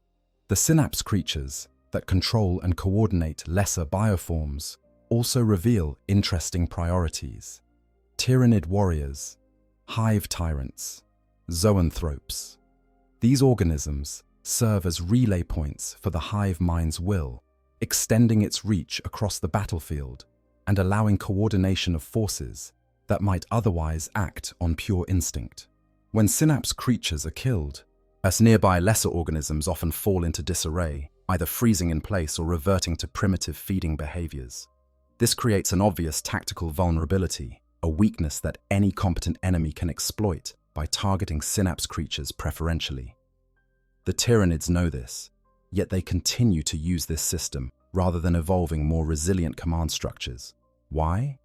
The synapse creatures that control and coordinate lesser bioforms also reveal interesting priorities. Tyranid warriors, hive tyrants, zoanthropes. These organisms serve as relay points for the hive mind's will, extending its reach across the battlefield and allowing coordination of forces that might otherwise act on pure instinct. When synapse creatures are killed, as nearby lesser organisms often fall into disarray, either freezing in place or reverting to primitive feeding behaviors. This creates an obvious tactical vulnerability, a weakness that any competent enemy can exploit by targeting synapse creatures preferentially. The Tyranids know this, yet they continue to use this system rather than evolving more resilient command structures. Why?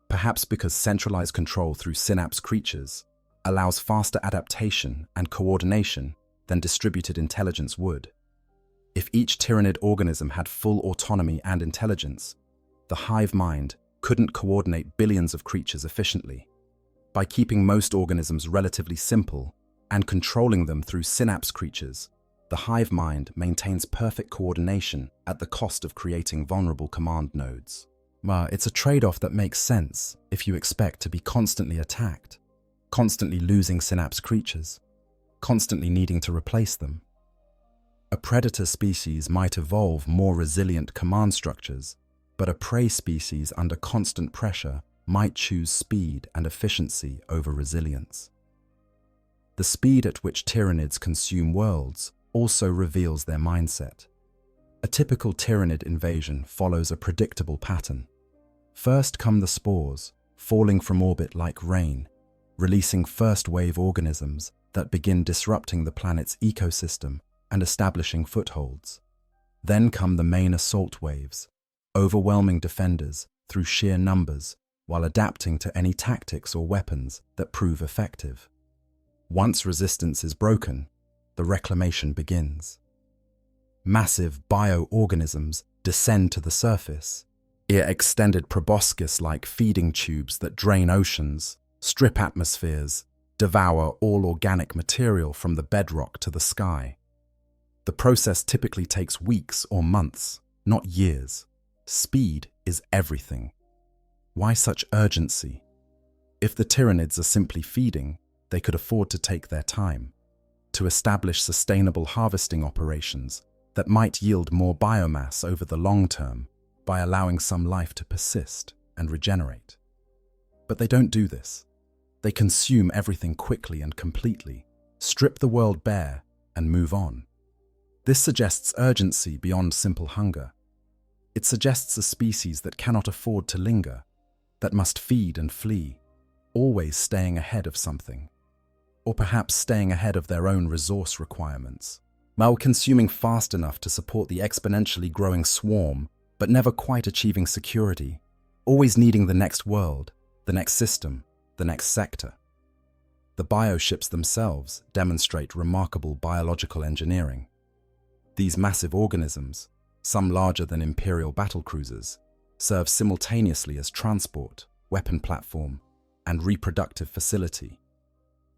Perhaps because centralized control through synapse creatures allows faster adaptation and coordination than distributed intelligence would. If each Tyranid organism had full autonomy and intelligence, the hive mind couldn't coordinate billions of creatures efficiently. By keeping most organisms relatively simple and controlling them through synapse creatures, the hive mind maintains perfect coordination at the cost of creating vulnerable command nodes. It's a trade-off that makes sense if you expect to be constantly attacked, constantly losing synapse creatures, constantly needing to replace them. A predator species might evolve more resilient command structures, but a prey species under constant pressure might choose speed and efficiency over resilience. The speed at which Tyranids consume worlds also reveals their mindset. A typical Tyranid invasion follows a predictable pattern. First come the spores, falling from orbit like rain, releasing first-wave organisms that begin disrupting the planet's ecosystem and establishing footholds. Then come the main assault waves, overwhelming defenders through sheer numbers while adapting to any tactics or weapons that prove effective. Once resistance is broken, the reclamation begins. Massive bioorganisms descend to the surface, extended proboscis-like feeding tubes that drain oceans, strip atmospheres, devour all organic material from the bedrock to the sky. The process typically takes weeks or months, not years. Speed is everything. Why such urgency? If the Tyranids are simply feeding, they could afford to take their time, to establish sustainable harvesting operations that might yield more biomass over the long term by allowing some life to persist and regenerate. But they don't do this. They consume everything quickly and completely, strip the world bare, and move on. This suggests urgency beyond simple hunger. It suggests a species that cannot afford to linger, that must feed and flee, always staying ahead of something, or perhaps staying ahead of their own resource requirements, while consuming fast enough to support the exponentially growing swarm, but never quite achieving security, always needing the next world, the next system, the next sector. The bioships themselves demonstrate remarkable biological engineering. These massive organisms, some larger than Imperial battlecruisers, serve simultaneously as transport, weapon platform, and reproductive facility.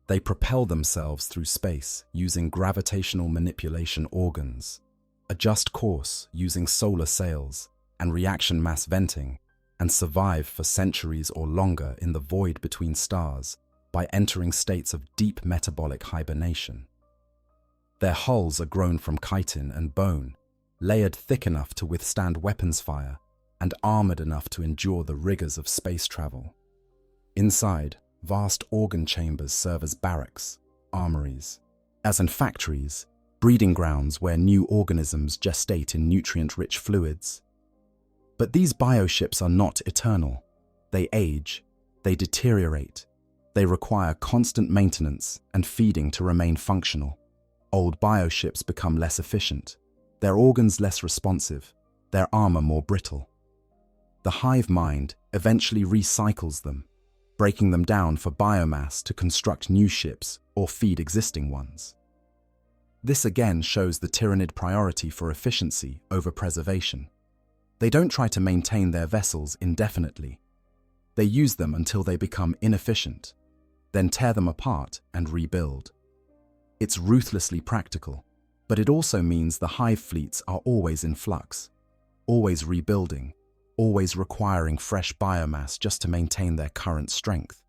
They propel themselves through space using gravitational manipulation organs, adjust course using solar sails and reaction mass venting, and survive for centuries or longer in the void between stars by entering states of deep metabolic hibernation. Their hulls are grown from chitin and bone, layered thick enough to withstand weapons fire and armored enough to endure the rigors of space travel. Inside, vast organ chambers serve as barracks, armories, as in factories, breeding grounds where new organisms gestate in nutrient-rich fluids. But these bioships are not eternal. They age, they deteriorate, they require constant maintenance and feeding to remain functional. Old bioships become less efficient, their organs less responsive, their armor more brittle. The hive mind eventually recycles them, breaking them down for biomass to construct new ships or feed existing ones. This again shows the Tyranid priority for efficiency over preservation. They don't try to maintain their vessels indefinitely. They use them until they become inefficient, then tear them apart and rebuild. It's ruthlessly practical, But it also means the hive fleets are always in flux, always rebuilding, always requiring fresh biomass just to maintain their current strength.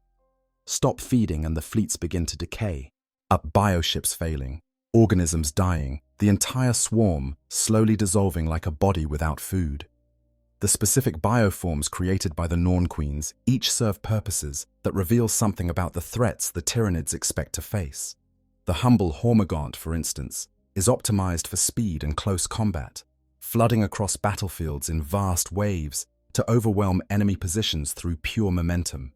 Stop feeding and the fleets begin to decay. Up bioships failing, organisms dying, the entire swarm slowly dissolving like a body without food. The specific bioforms created by the Norn Queens each serve purposes that reveal something about the threats the Tyranids expect to face. The humble Hormigaunt, for instance, is optimized for speed and close combat, flooding across battlefields in vast waves to overwhelm enemy positions through pure momentum.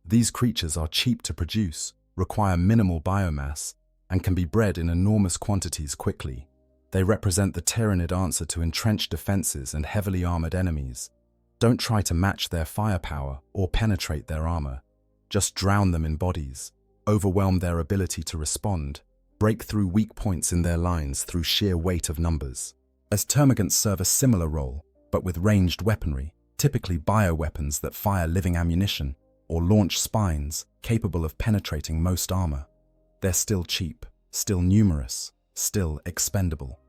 These creatures are cheap to produce, require minimal biomass, and can be bred in enormous quantities quickly. They represent the Tyranid answer to entrenched defenses and heavily armored enemies. Don't try to match their firepower or penetrate their armor. Just drown them in bodies, overwhelm their ability to respond, break through weak points in their lines through sheer weight of numbers. As termagants serve a similar role, but with ranged weaponry, typically bioweapons that fire living ammunition, or launch spines capable of penetrating most armor. They're still cheap, still numerous, still expendable.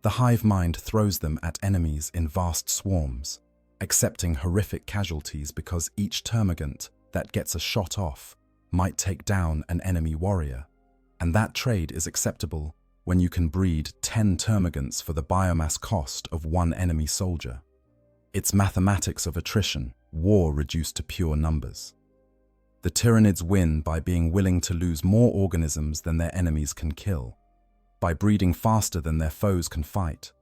The hive mind throws them at enemies in vast swarms, accepting horrific casualties because each termagant that gets a shot off might take down an enemy warrior. And that trade is acceptable when you can breed 10 termagants for the biomass cost of one enemy soldier. It's mathematics of attrition, war reduced to pure numbers. The Tyranids win by being willing to lose more organisms than their enemies can kill, by breeding faster than their foes can fight,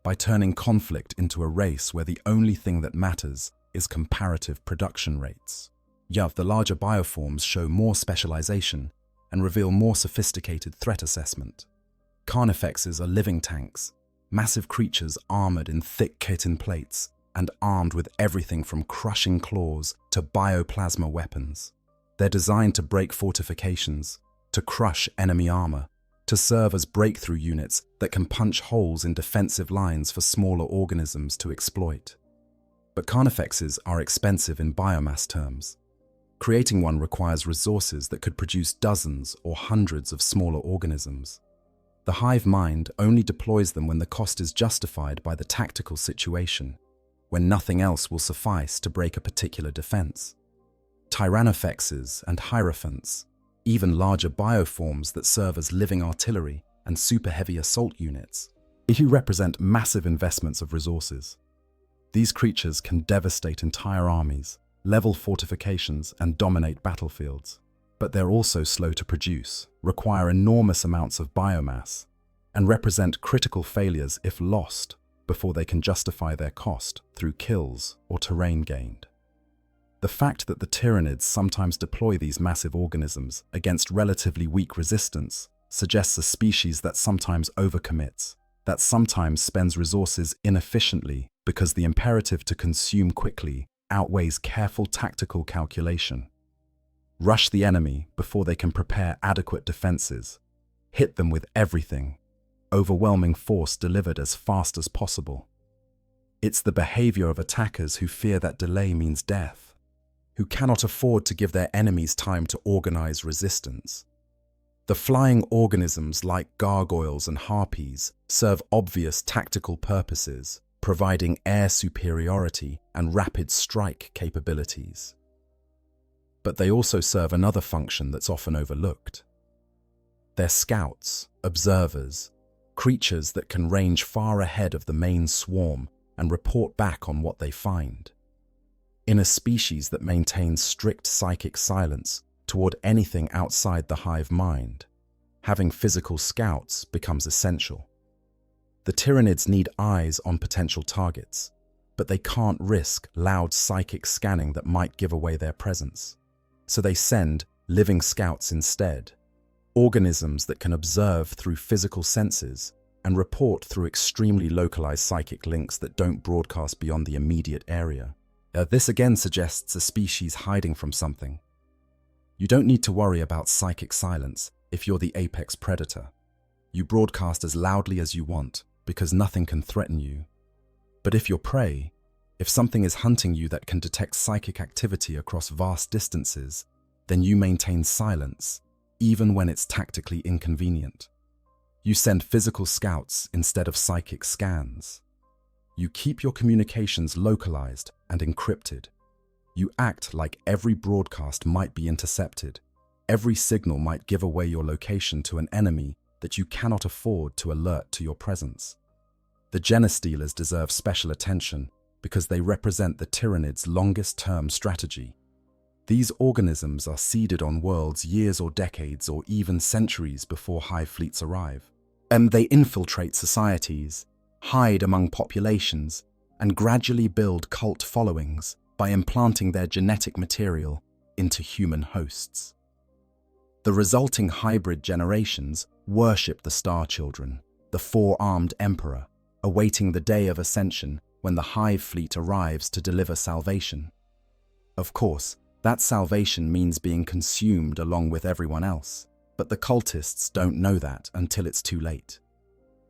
by turning conflict into a race where the only thing that matters is comparative production rates. The larger bioforms show more specialization and reveal more sophisticated threat assessment. Carnifexes are living tanks, massive creatures armored in thick chitin plates and armed with everything from crushing claws to bioplasma weapons. They're designed to break fortifications, to crush enemy armor, to serve as breakthrough units that can punch holes in defensive lines for smaller organisms to exploit. But carnifexes are expensive in biomass terms. Creating one requires resources that could produce dozens or hundreds of smaller organisms. The hive mind only deploys them when the cost is justified by the tactical situation, when nothing else will suffice to break a particular defense. Tyrannofexes and hierophants, even larger bioforms that serve as living artillery and super heavy assault units, represent massive investments of resources. These creatures can devastate entire armies, level fortifications, and dominate battlefields. But they're also slow to produce, require enormous amounts of biomass, and represent critical failures if lost before they can justify their cost through kills or terrain gained. The fact that the Tyranids sometimes deploy these massive organisms against relatively weak resistance suggests a species that sometimes overcommits, that sometimes spends resources inefficiently because the imperative to consume quickly outweighs careful tactical calculation. Rush the enemy before they can prepare adequate defenses. Hit them with everything. Overwhelming force delivered as fast as possible. It's the behavior of attackers who fear that delay means death, who cannot afford to give their enemies time to organize resistance. The flying organisms like gargoyles and harpies serve obvious tactical purposes, providing air superiority and rapid strike capabilities. But they also serve another function that's often overlooked. They're scouts, observers, creatures that can range far ahead of the main swarm and report back on what they find. In a species that maintains strict psychic silence toward anything outside the hive mind, having physical scouts becomes essential. The Tyranids need eyes on potential targets, but they can't risk loud psychic scanning that might give away their presence. So they send living scouts instead, organisms that can observe through physical senses and report through extremely localized psychic links that don't broadcast beyond the immediate area. This again suggests a species hiding from something. You don't need to worry about psychic silence if you're the apex predator. You broadcast as loudly as you want because nothing can threaten you. But if you're prey, if something is hunting you that can detect psychic activity across vast distances, then you maintain silence, even when it's tactically inconvenient. You send physical scouts instead of psychic scans. You keep your communications localized and encrypted. You act like every broadcast might be intercepted. Every signal might give away your location to an enemy that you cannot afford to alert to your presence. The Genestealers deserve special attention because they represent the Tyranids' longest-term strategy. These organisms are seeded on worlds years or decades or even centuries before hive fleets arrive. They infiltrate societies, hide among populations, and gradually build cult followings by implanting their genetic material into human hosts. The resulting hybrid generations worship the Star Children, the four-armed Emperor, awaiting the day of ascension when the hive fleet arrives to deliver salvation. Of course, that salvation means being consumed along with everyone else, but the cultists don't know that until it's too late.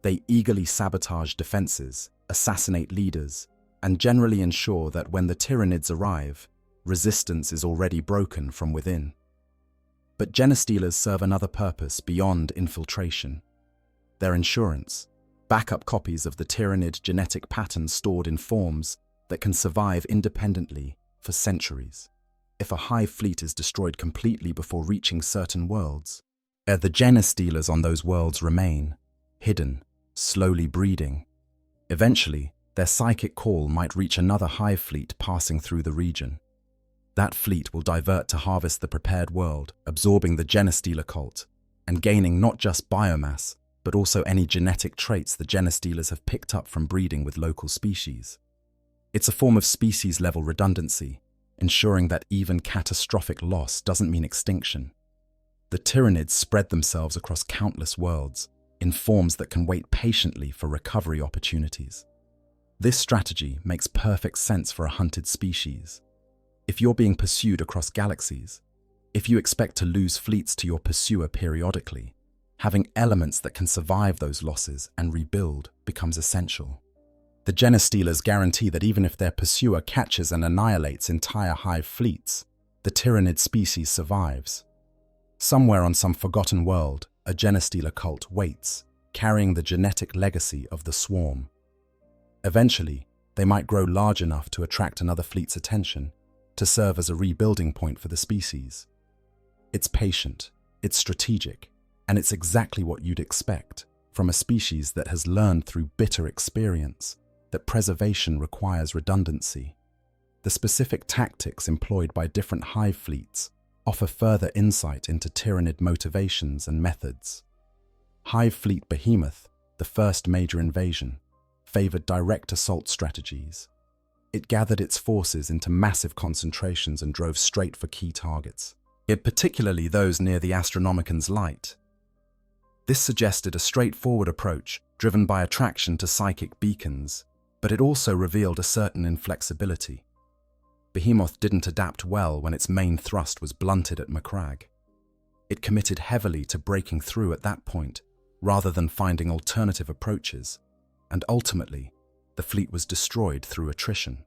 They eagerly sabotage defenses, assassinate leaders, and generally ensure that when the Tyranids arrive, resistance is already broken from within. But Genestealers serve another purpose beyond infiltration. Their insurance, backup copies of the Tyranid genetic pattern stored in forms that can survive independently for centuries. If a hive fleet is destroyed completely before reaching certain worlds, the Genestealers on those worlds remain, hidden, slowly breeding. Eventually, their psychic call might reach another hive fleet passing through the region. That fleet will divert to harvest the prepared world, absorbing the Genestealer cult, and gaining not just biomass, but also any genetic traits the Genestealers have picked up from breeding with local species. It's a form of species-level redundancy, ensuring that even catastrophic loss doesn't mean extinction. The Tyranids spread themselves across countless worlds, in forms that can wait patiently for recovery opportunities. This strategy makes perfect sense for a hunted species. If you're being pursued across galaxies, if you expect to lose fleets to your pursuer periodically, having elements that can survive those losses and rebuild becomes essential. The Genestealers guarantee that even if their pursuer catches and annihilates entire hive fleets, the Tyranid species survives. Somewhere on some forgotten world, a Genestealer cult waits, carrying the genetic legacy of the swarm. Eventually, they might grow large enough to attract another fleet's attention, to serve as a rebuilding point for the species. It's patient, it's strategic, and it's exactly what you'd expect from a species that has learned through bitter experience that preservation requires redundancy. The specific tactics employed by different hive fleets offer further insight into Tyranid motivations and methods. Hive Fleet Behemoth, the first major invasion, favored direct assault strategies. It gathered its forces into massive concentrations and drove straight for key targets, particularly those near the Astronomican's light. This suggested a straightforward approach driven by attraction to psychic beacons, but it also revealed a certain inflexibility. Behemoth didn't adapt well when its main thrust was blunted at Macragge. It committed heavily to breaking through at that point, rather than finding alternative approaches, and ultimately, the fleet was destroyed through attrition.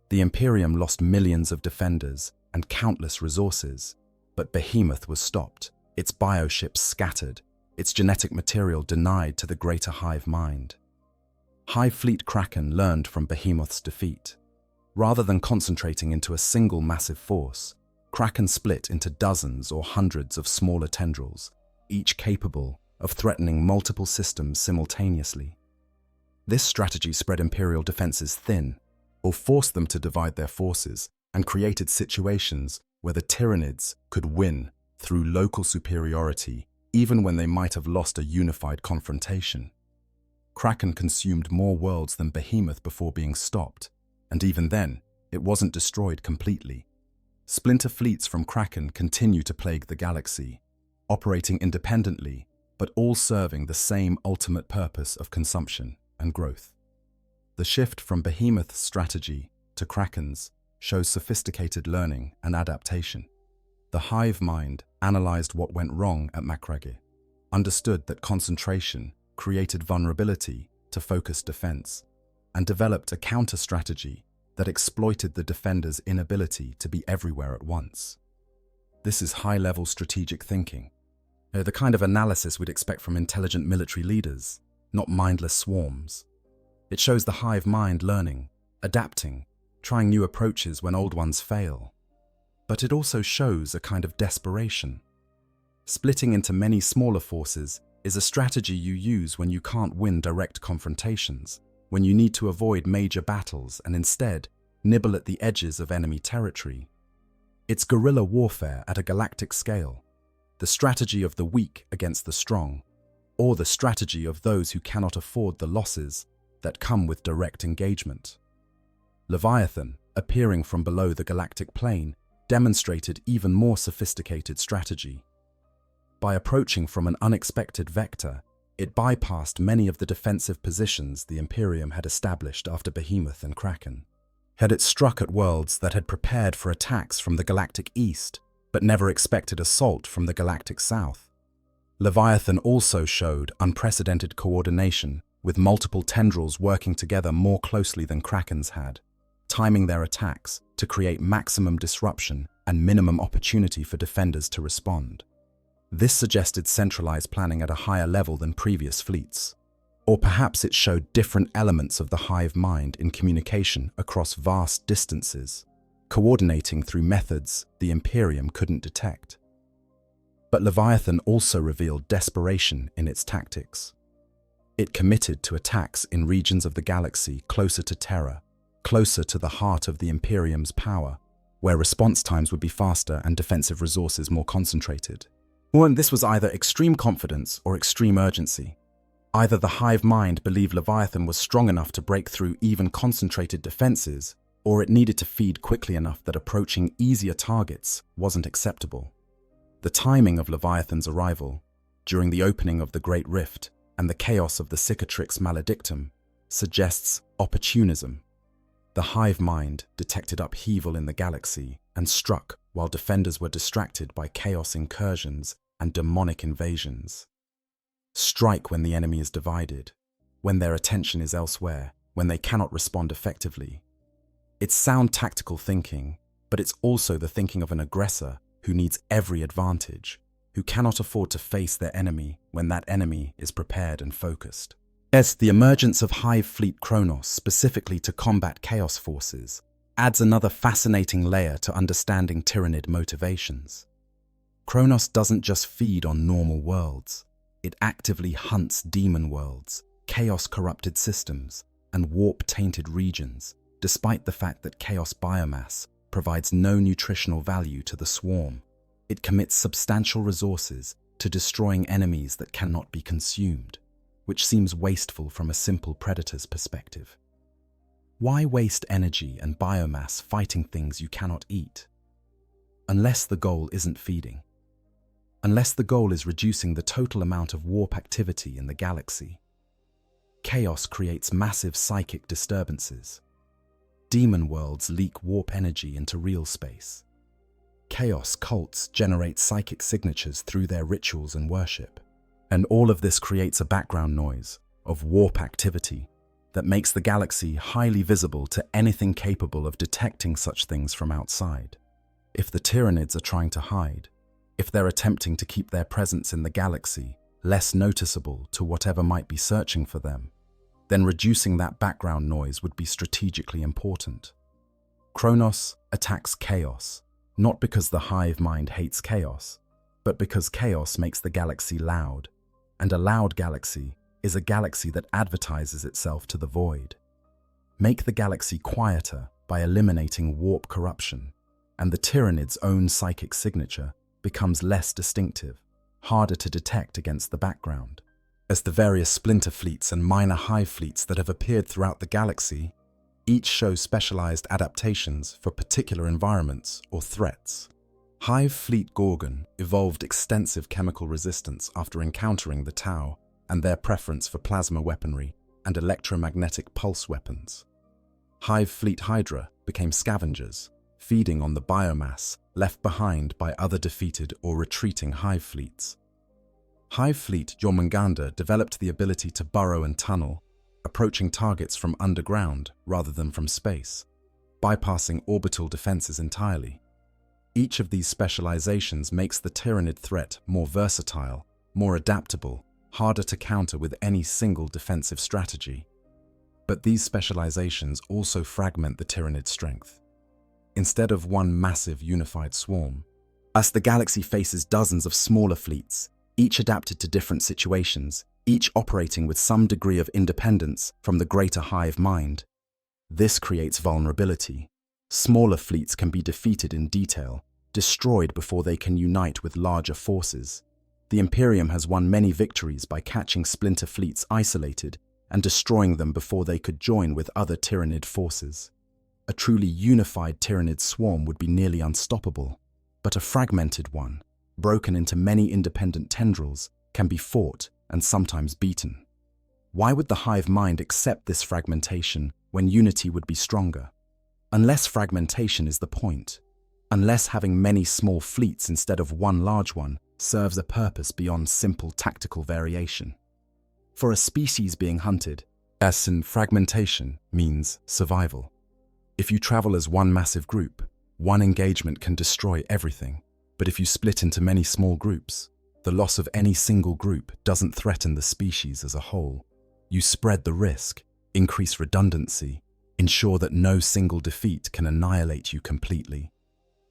The Imperium lost millions of defenders and countless resources, but Behemoth was stopped, its bioships scattered, its genetic material denied to the greater hive mind. Hive Fleet Kraken learned from Behemoth's defeat. Rather than concentrating into a single massive force, Kraken split into dozens or hundreds of smaller tendrils, each capable of threatening multiple systems simultaneously. This strategy spread Imperial defenses thin, or forced them to divide their forces, and created situations where the Tyranids could win through local superiority, even when they might have lost a unified confrontation. Kraken consumed more worlds than Behemoth before being stopped, and even then, it wasn't destroyed completely. Splinter fleets from Kraken continue to plague the galaxy, operating independently, but all serving the same ultimate purpose of consumption and growth. The shift from Behemoth's strategy to Kraken's shows sophisticated learning and adaptation. The hive mind analyzed what went wrong at Macragge, understood that concentration created vulnerability to focused defense, and developed a counter-strategy that exploited the defender's inability to be everywhere at once. This is high-level strategic thinking. The kind of analysis we'd expect from intelligent military leaders, not mindless swarms. It shows the hive mind learning, adapting, trying new approaches when old ones fail. But it also shows a kind of desperation. Splitting into many smaller forces is a strategy you use when you can't win direct confrontations, when you need to avoid major battles and instead nibble at the edges of enemy territory. It's guerrilla warfare at a galactic scale, the strategy of the weak against the strong, or the strategy of those who cannot afford the losses that come with direct engagement. Leviathan, appearing from below the galactic plane, demonstrated even more sophisticated strategy. By approaching from an unexpected vector, it bypassed many of the defensive positions the Imperium had established after Behemoth and Kraken. Had it struck at worlds that had prepared for attacks from the galactic east, but never expected assault from the galactic south. Leviathan also showed unprecedented coordination, with multiple tendrils working together more closely than Krakens had, timing their attacks to create maximum disruption and minimum opportunity for defenders to respond. This suggested centralized planning at a higher level than previous fleets. Or perhaps it showed different elements of the hive mind in communication across vast distances, coordinating through methods the Imperium couldn't detect. But Leviathan also revealed desperation in its tactics. It committed to attacks in regions of the galaxy closer to Terra, closer to the heart of the Imperium's power, where response times would be faster and defensive resources more concentrated. And this was either extreme confidence or extreme urgency. Either the hive mind believed Leviathan was strong enough to break through even concentrated defenses, or it needed to feed quickly enough that approaching easier targets wasn't acceptable. The timing of Leviathan's arrival, during the opening of the Great Rift and the chaos of the Cicatrix Maledictum, suggests opportunism. The hive mind detected upheaval in the galaxy and struck while defenders were distracted by chaos incursions and demonic invasions. Strike when the enemy is divided, when their attention is elsewhere, when they cannot respond effectively. It's sound tactical thinking, but it's also the thinking of an aggressor who needs every advantage, who cannot afford to face their enemy when that enemy is prepared and focused. Yes, the emergence of Hive Fleet Kronos specifically to combat Chaos forces adds another fascinating layer to understanding Tyranid motivations. Kronos doesn't just feed on normal worlds. It actively hunts demon worlds, chaos-corrupted systems, and warp-tainted regions, despite the fact that chaos biomass provides no nutritional value to the swarm. It commits substantial resources to destroying enemies that cannot be consumed, which seems wasteful from a simple predator's perspective. Why waste energy and biomass fighting things you cannot eat? Unless the goal isn't feeding. Unless the goal is reducing the total amount of warp activity in the galaxy. Chaos creates massive psychic disturbances. Demon worlds leak warp energy into real space. Chaos cults generate psychic signatures through their rituals and worship. And all of this creates a background noise of warp activity that makes the galaxy highly visible to anything capable of detecting such things from outside. If the Tyranids are trying to hide, if they're attempting to keep their presence in the galaxy less noticeable to whatever might be searching for them, then reducing that background noise would be strategically important. Kronos attacks chaos, not because the hive mind hates chaos, but because chaos makes the galaxy loud, and a loud galaxy is a galaxy that advertises itself to the void. Make the galaxy quieter by eliminating warp corruption, and the Tyranid's own psychic signature becomes less distinctive, harder to detect against the background. As the various splinter fleets and minor hive fleets that have appeared throughout the galaxy, each show specialized adaptations for particular environments or threats. Hive Fleet Gorgon evolved extensive chemical resistance after encountering the Tau and their preference for plasma weaponry and electromagnetic pulse weapons. Hive Fleet Hydra became scavengers, feeding on the biomass left behind by other defeated or retreating hive fleets. Hive Fleet Jormungandr developed the ability to burrow and tunnel, approaching targets from underground rather than from space, bypassing orbital defenses entirely. Each of these specializations makes the Tyranid threat more versatile, more adaptable, harder to counter with any single defensive strategy. But these specializations also fragment the Tyranid strength. Instead of one massive unified swarm, as the galaxy faces dozens of smaller fleets, each adapted to different situations, each operating with some degree of independence from the greater hive mind. This creates vulnerability. Smaller fleets can be defeated in detail, destroyed before they can unite with larger forces. The Imperium has won many victories by catching splinter fleets isolated and destroying them before they could join with other Tyranid forces. A truly unified Tyranid swarm would be nearly unstoppable, but a fragmented one, broken into many independent tendrils, can be fought and sometimes beaten. Why would the hive mind accept this fragmentation when unity would be stronger? Unless fragmentation is the point, unless having many small fleets instead of one large one serves a purpose beyond simple tactical variation. For a species being hunted, as in fragmentation means survival. If you travel as one massive group, one engagement can destroy everything. But if you split into many small groups, the loss of any single group doesn't threaten the species as a whole. You spread the risk, increase redundancy, ensure that no single defeat can annihilate you completely.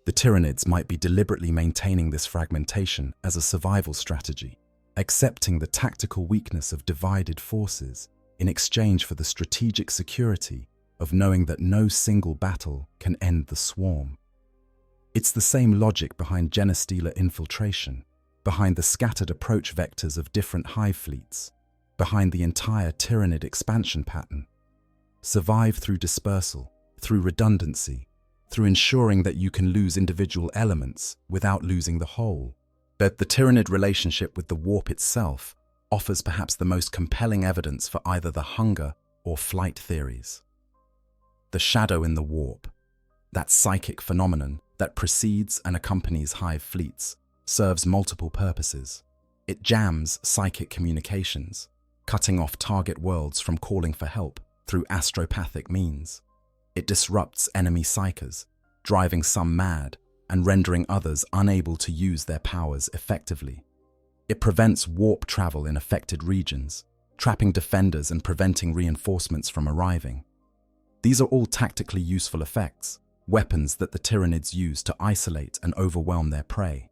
The Tyranids might be deliberately maintaining this fragmentation as a survival strategy, accepting the tactical weakness of divided forces in exchange for the strategic security of knowing that no single battle can end the swarm. It's the same logic behind genestealer infiltration, behind the scattered approach vectors of different hive fleets, behind the entire Tyranid expansion pattern. Survive through dispersal, through redundancy, through ensuring that you can lose individual elements without losing the whole. But the Tyranid relationship with the warp itself offers perhaps the most compelling evidence for either the hunger or flight theories. The shadow in the warp, that psychic phenomenon that precedes and accompanies hive fleets, serves multiple purposes. It jams psychic communications, cutting off target worlds from calling for help through astropathic means. It disrupts enemy psychers, driving some mad and rendering others unable to use their powers effectively. It prevents warp travel in affected regions, trapping defenders and preventing reinforcements from arriving. These are all tactically useful effects, weapons that the Tyranids use to isolate and overwhelm their prey.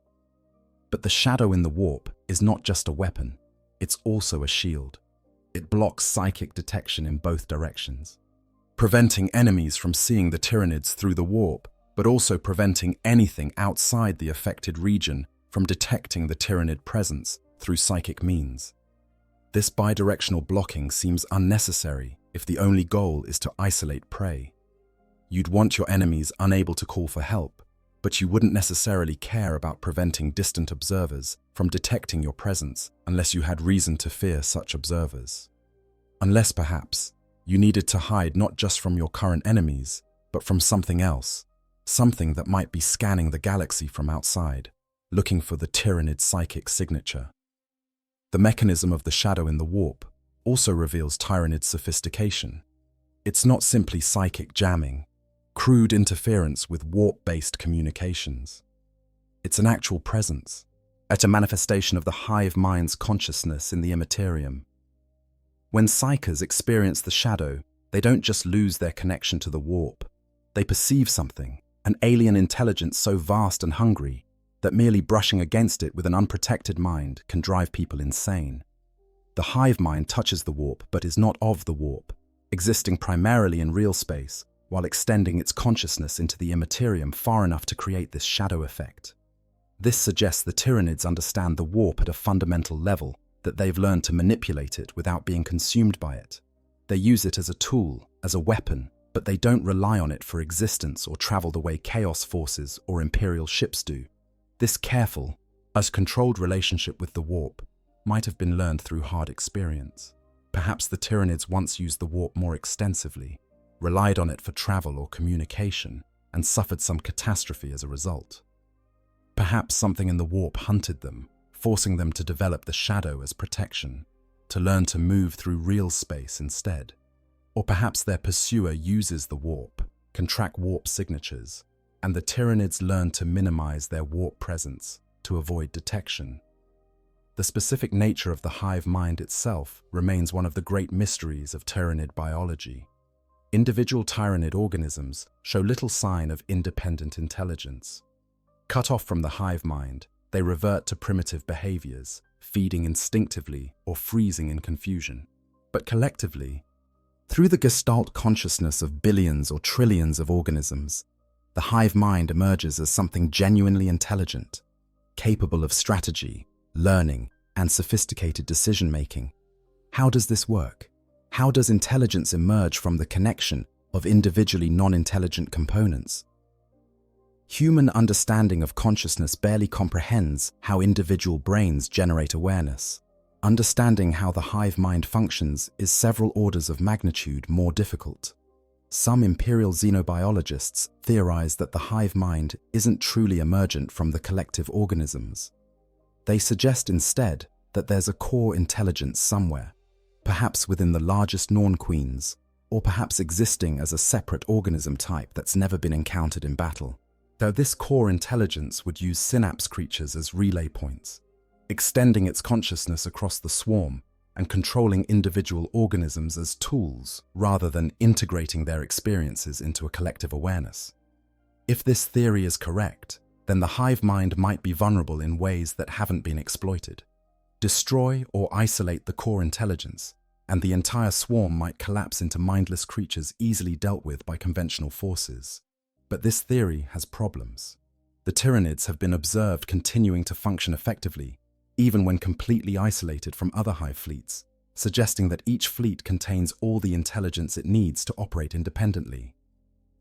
But the shadow in the warp is not just a weapon, it's also a shield. It blocks psychic detection in both directions, preventing enemies from seeing the Tyranids through the warp, but also preventing anything outside the affected region from detecting the Tyranid presence through psychic means. This bidirectional blocking seems unnecessary if the only goal is to isolate prey. You'd want your enemies unable to call for help, but you wouldn't necessarily care about preventing distant observers from detecting your presence unless you had reason to fear such observers. Unless, perhaps, you needed to hide not just from your current enemies, but from something else, something that might be scanning the galaxy from outside, looking for the Tyranid psychic signature. The mechanism of the shadow in the warp also reveals Tyranid sophistication. It's not simply psychic jamming, crude interference with warp-based communications. It's an actual presence, a manifestation of the hive mind's consciousness in the Imperium. When psychers experience the shadow, they don't just lose their connection to the warp. They perceive something, an alien intelligence so vast and hungry that merely brushing against it with an unprotected mind can drive people insane. The hive mind touches the warp but is not of the warp, existing primarily in real space while extending its consciousness into the Imperium far enough to create this shadow effect. This suggests the Tyranids understand the warp at a fundamental level, that they've learned to manipulate it without being consumed by it. They use it as a tool, as a weapon, but they don't rely on it for existence or travel the way Chaos forces or Imperial ships do. This careful, as controlled relationship with the warp might have been learned through hard experience. Perhaps the Tyranids once used the warp more extensively, relied on it for travel or communication, and suffered some catastrophe as a result. Perhaps something in the warp hunted them, forcing them to develop the shadow as protection, to learn to move through real space instead. Or perhaps their pursuer uses the warp, can track warp signatures, and the Tyranids learned to minimize their warp presence to avoid detection. The specific nature of the hive mind itself remains one of the great mysteries of Tyranid biology. Individual Tyranid organisms show little sign of independent intelligence. Cut off from the hive mind, they revert to primitive behaviors, feeding instinctively or freezing in confusion. But collectively, through the gestalt consciousness of billions or trillions of organisms, the hive mind emerges as something genuinely intelligent, capable of strategy, learning, and sophisticated decision-making. How does this work? How does intelligence emerge from the connection of individually non-intelligent components? Human understanding of consciousness barely comprehends how individual brains generate awareness. Understanding how the hive mind functions is several orders of magnitude more difficult. Some imperial xenobiologists theorize that the hive mind isn't truly emergent from the collective organisms. They suggest instead that there's a core intelligence somewhere, perhaps within the largest Norn queens, or perhaps existing as a separate organism type that's never been encountered in battle. Though this core intelligence would use synapse creatures as relay points, extending its consciousness across the swarm and controlling individual organisms as tools rather than integrating their experiences into a collective awareness. If this theory is correct, then the hive mind might be vulnerable in ways that haven't been exploited. Destroy or isolate the core intelligence, and the entire swarm might collapse into mindless creatures easily dealt with by conventional forces. But this theory has problems. The Tyranids have been observed continuing to function effectively, even when completely isolated from other hive fleets, suggesting that each fleet contains all the intelligence it needs to operate independently.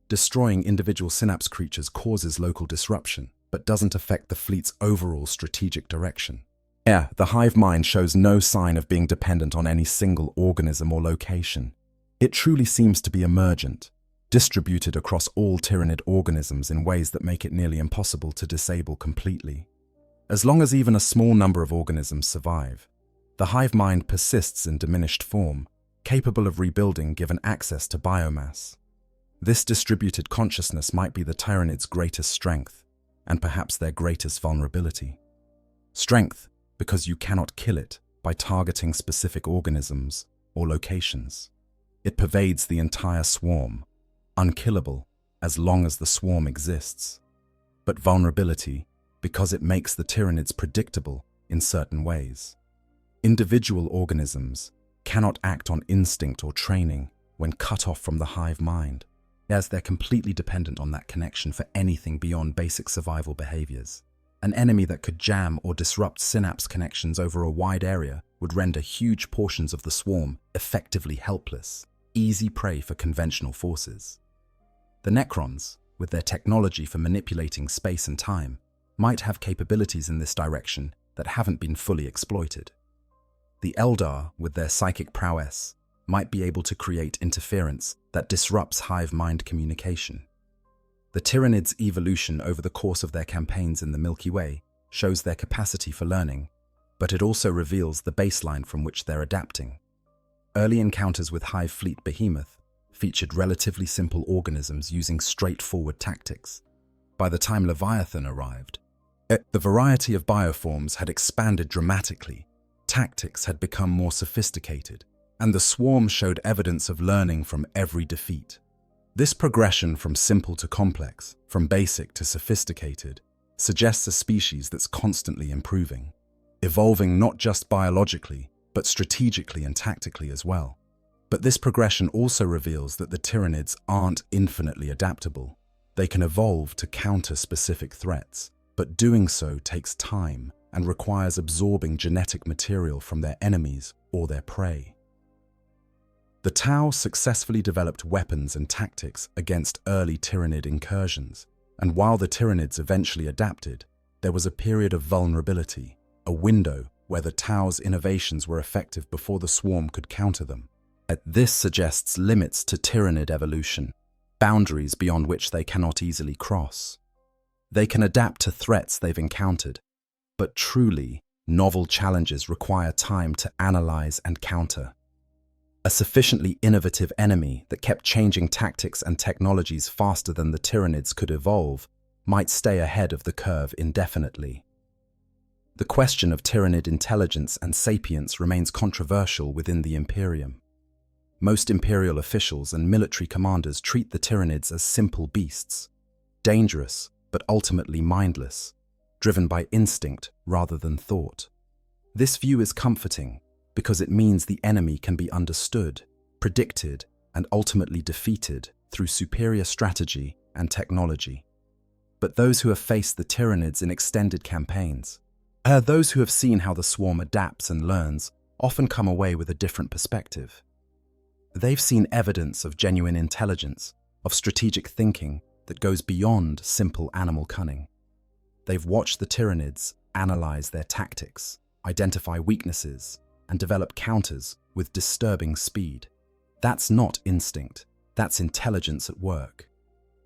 Destroying individual synapse creatures causes local disruption, but doesn't affect the fleet's overall strategic direction. The hive mind shows no sign of being dependent on any single organism or location. It truly seems to be emergent, distributed across all Tyranid organisms in ways that make it nearly impossible to disable completely. As long as even a small number of organisms survive, the hive mind persists in diminished form, capable of rebuilding given access to biomass. This distributed consciousness might be the Tyranids' greatest strength, and perhaps their greatest vulnerability. Strength, because you cannot kill it by targeting specific organisms or locations. It pervades the entire swarm, unkillable as long as the swarm exists. But vulnerability, because it makes the Tyranids predictable in certain ways. Individual organisms cannot act on instinct or training when cut off from the hive mind, as they're completely dependent on that connection for anything beyond basic survival behaviors. An enemy that could jam or disrupt synapse connections over a wide area would render huge portions of the swarm effectively helpless, easy prey for conventional forces. The Necrons, with their technology for manipulating space and time, might have capabilities in this direction that haven't been fully exploited. The Eldar, with their psychic prowess, might be able to create interference that disrupts hive mind communication. The Tyranids' evolution over the course of their campaigns in the Milky Way shows their capacity for learning, but it also reveals the baseline from which they're adapting. Early encounters with Hive Fleet Behemoth featured relatively simple organisms using straightforward tactics. By the time Leviathan arrived, the variety of bioforms had expanded dramatically, tactics had become more sophisticated, and the swarm showed evidence of learning from every defeat. This progression from simple to complex, from basic to sophisticated, suggests a species that's constantly improving, evolving not just biologically, but strategically and tactically as well. But this progression also reveals that the Tyranids aren't infinitely adaptable. They can evolve to counter specific threats, but doing so takes time and requires absorbing genetic material from their enemies or their prey. The Tau successfully developed weapons and tactics against early Tyranid incursions, and while the Tyranids eventually adapted, there was a period of vulnerability, a window where the Tau's innovations were effective before the swarm could counter them. This suggests limits to Tyranid evolution, boundaries beyond which they cannot easily cross. They can adapt to threats they've encountered, but truly, novel challenges require time to analyze and counter. A sufficiently innovative enemy that kept changing tactics and technologies faster than the Tyranids could evolve might stay ahead of the curve indefinitely. The question of Tyranid intelligence and sapience remains controversial within the Imperium. Most Imperial officials and military commanders treat the Tyranids as simple beasts, dangerous but ultimately mindless, driven by instinct rather than thought. This view is comforting because it means the enemy can be understood, predicted, and ultimately defeated through superior strategy and technology. But those who have faced the Tyranids in extended campaigns, those who have seen how the swarm adapts and learns, often come away with a different perspective. They've seen evidence of genuine intelligence, of strategic thinking that goes beyond simple animal cunning. They've watched the Tyranids analyze their tactics, identify weaknesses, and develop counters with disturbing speed. That's not instinct, that's intelligence at work.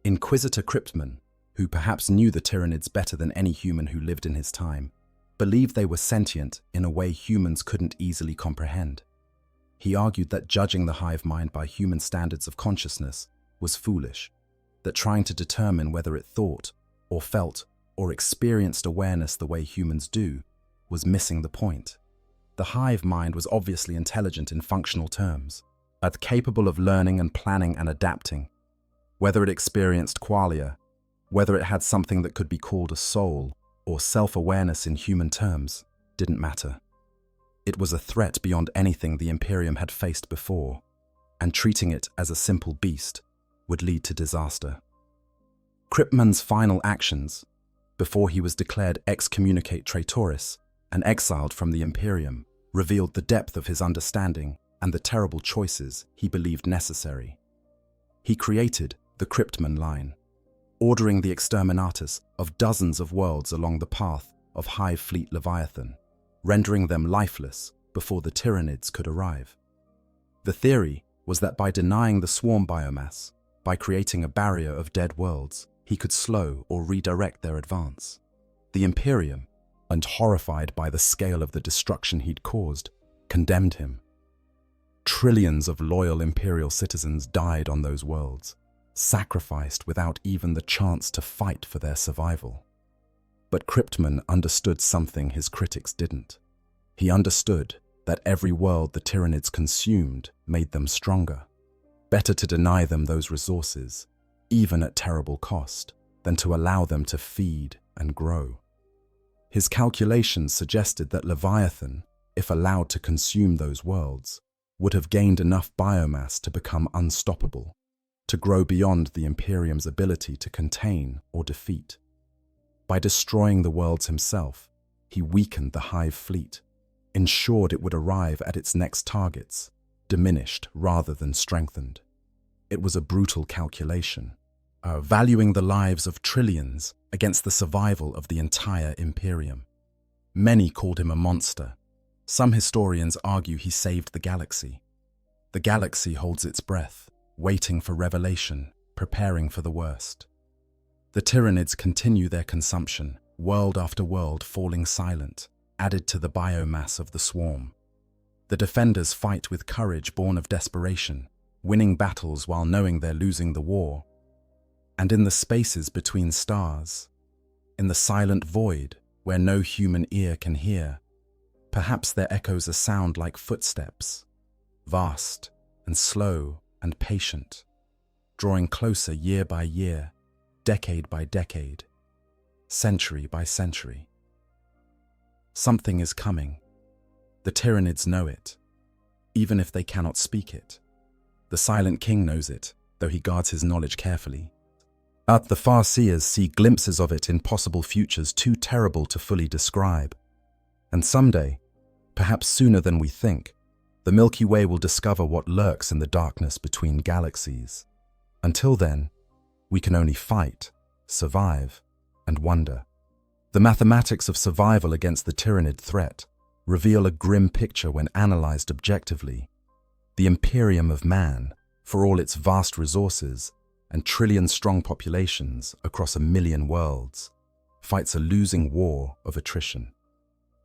Inquisitor Cryptman, who perhaps knew the Tyranids better than any human who lived in his time, believed they were sentient in a way humans couldn't easily comprehend. He argued that judging the hive mind by human standards of consciousness was foolish, that trying to determine whether it thought, or felt, or experienced awareness the way humans do was missing the point. The hive mind was obviously intelligent in functional terms, but capable of learning and planning and adapting. Whether it experienced qualia, whether it had something that could be called a soul or self-awareness in human terms, didn't matter. It was a threat beyond anything the Imperium had faced before, and treating it as a simple beast would lead to disaster. Cryptman's final actions, before he was declared excommunicate traitoris and exiled from the Imperium, revealed the depth of his understanding and the terrible choices he believed necessary. He created the Cryptman line, ordering the exterminatus of dozens of worlds along the path of Hive Fleet Leviathan, rendering them lifeless before the Tyranids could arrive. The theory was that by denying the swarm biomass, by creating a barrier of dead worlds, he could slow or redirect their advance. The Imperium, and horrified by the scale of the destruction he'd caused, condemned him. Trillions of loyal Imperial citizens died on those worlds, sacrificed without even the chance to fight for their survival. But Cryptman understood something his critics didn't. He understood that every world the Tyranids consumed made them stronger. Better to deny them those resources, even at terrible cost, than to allow them to feed and grow. His calculations suggested that Leviathan, if allowed to consume those worlds, would have gained enough biomass to become unstoppable, to grow beyond the Imperium's ability to contain or defeat. By destroying the worlds himself, he weakened the Hive fleet, ensured it would arrive at its next targets, diminished rather than strengthened. It was a brutal calculation, valuing the lives of trillions against the survival of the entire Imperium. Many called him a monster. Some historians argue he saved the galaxy. The galaxy holds its breath, waiting for revelation, preparing for the worst. The Tyranids continue their consumption, world after world falling silent, added to the biomass of the swarm. The defenders fight with courage born of desperation, winning battles while knowing they're losing the war. And in the spaces between stars, in the silent void where no human ear can hear, perhaps their echoes a sound like footsteps, vast and slow and patient, drawing closer year by year, decade by decade, century by century. Something is coming. The Tyranids know it, even if they cannot speak it. The Silent King knows it, though he guards his knowledge carefully. The far-seers see glimpses of it in possible futures too terrible to fully describe. And someday, perhaps sooner than we think, the Milky Way will discover what lurks in the darkness between galaxies. Until then, we can only fight, survive, and wonder. The mathematics of survival against the Tyranid threat reveal a grim picture when analyzed objectively. The Imperium of man, for all its vast resources and trillion-strong populations across 1 million worlds, fights a losing war of attrition.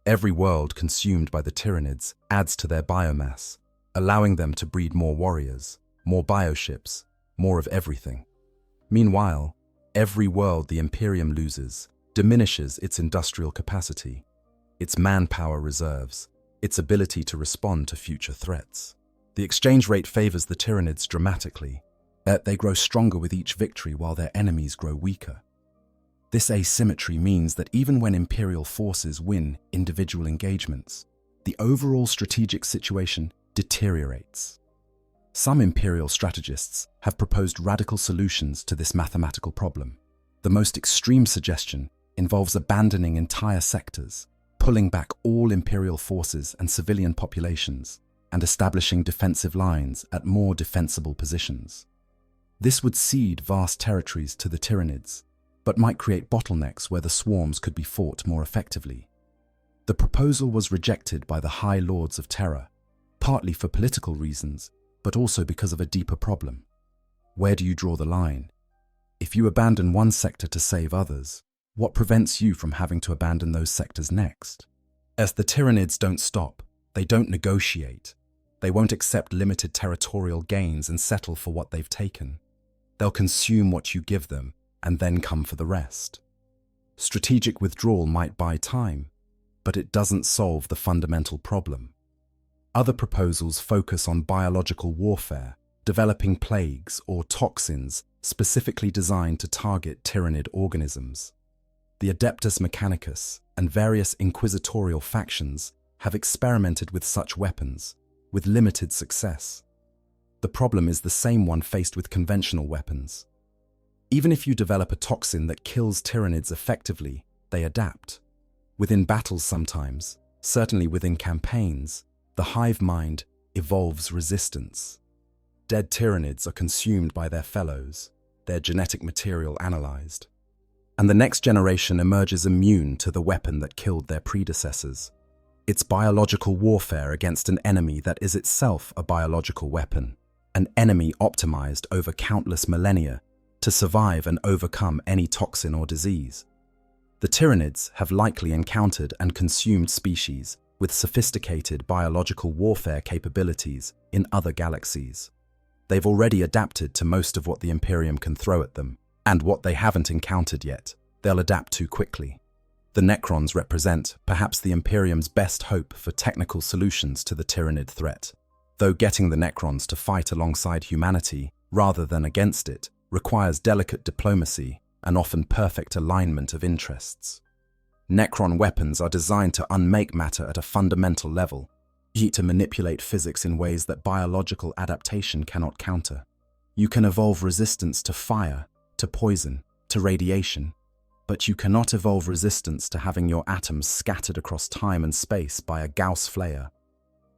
Every world consumed by the Tyranids adds to their biomass, allowing them to breed more warriors, more bioships, more of everything. Meanwhile, every world the Imperium loses diminishes its industrial capacity, its manpower reserves, its ability to respond to future threats. The exchange rate favors the Tyranids dramatically, yet they grow stronger with each victory while their enemies grow weaker. This asymmetry means that even when Imperial forces win individual engagements, the overall strategic situation deteriorates. Some Imperial strategists have proposed radical solutions to this mathematical problem. The most extreme suggestion involves abandoning entire sectors, pulling back all Imperial forces and civilian populations, and establishing defensive lines at more defensible positions. This would cede vast territories to the Tyranids, but might create bottlenecks where the swarms could be fought more effectively. The proposal was rejected by the High Lords of Terror, partly for political reasons, but also because of a deeper problem. Where do you draw the line? If you abandon one sector to save others, what prevents you from having to abandon those sectors next? As the Tyranids don't stop, they don't negotiate. They won't accept limited territorial gains and settle for what they've taken. They'll consume what you give them and then come for the rest. Strategic withdrawal might buy time, but it doesn't solve the fundamental problem. Other proposals focus on biological warfare, developing plagues or toxins specifically designed to target Tyranid organisms. The Adeptus Mechanicus and various inquisitorial factions have experimented with such weapons, with limited success. The problem is the same one faced with conventional weapons. Even if you develop a toxin that kills Tyranids effectively, they adapt. Within battles sometimes, certainly within campaigns, the hive mind evolves resistance. Dead Tyranids are consumed by their fellows, their genetic material analyzed, and the next generation emerges immune to the weapon that killed their predecessors. It's biological warfare against an enemy that is itself a biological weapon, an enemy optimized over countless millennia to survive and overcome any toxin or disease. The Tyranids have likely encountered and consumed species with sophisticated biological warfare capabilities in other galaxies. They've already adapted to most of what the Imperium can throw at them, and what they haven't encountered yet, they'll adapt to quickly. The Necrons represent perhaps the Imperium's best hope for technical solutions to the Tyranid threat, though getting the Necrons to fight alongside humanity rather than against it requires delicate diplomacy and often perfect alignment of interests. Necron weapons are designed to unmake matter at a fundamental level, to manipulate physics in ways that biological adaptation cannot counter. You can evolve resistance to fire, to poison, to radiation, but you cannot evolve resistance to having your atoms scattered across time and space by a Gauss flare,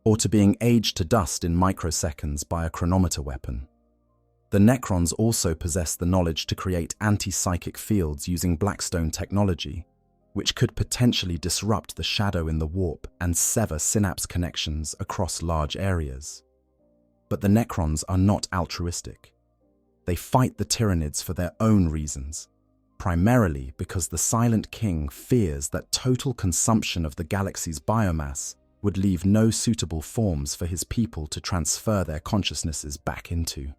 or to being aged to dust in microseconds by a chronometer weapon. The Necrons also possess the knowledge to create anti-psychic fields using Blackstone technology, which could potentially disrupt the shadow in the warp and sever synapse connections across large areas. But the Necrons are not altruistic. They fight the Tyranids for their own reasons, primarily because the Silent King fears that total consumption of the galaxy's biomass would leave no suitable forms for his people to transfer their consciousnesses back into.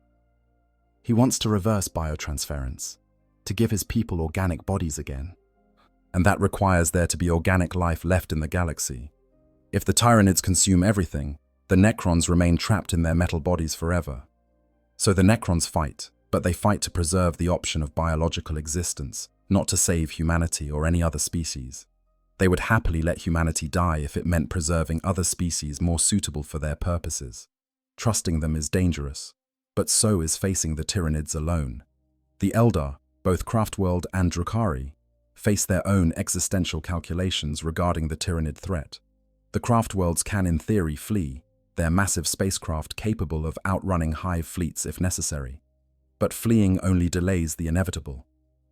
He wants to reverse biotransference, to give his people organic bodies again. And that requires there to be organic life left in the galaxy. If the Tyranids consume everything, the Necrons remain trapped in their metal bodies forever. So the Necrons fight, but they fight to preserve the option of biological existence, not to save humanity or any other species. They would happily let humanity die if it meant preserving other species more suitable for their purposes. Trusting them is dangerous, but so is facing the Tyranids alone. The Eldar, both Craftworld and Drukhari, face their own existential calculations regarding the Tyranid threat. The Craftworlds can in theory flee, their massive spacecraft capable of outrunning hive fleets if necessary. But fleeing only delays the inevitable.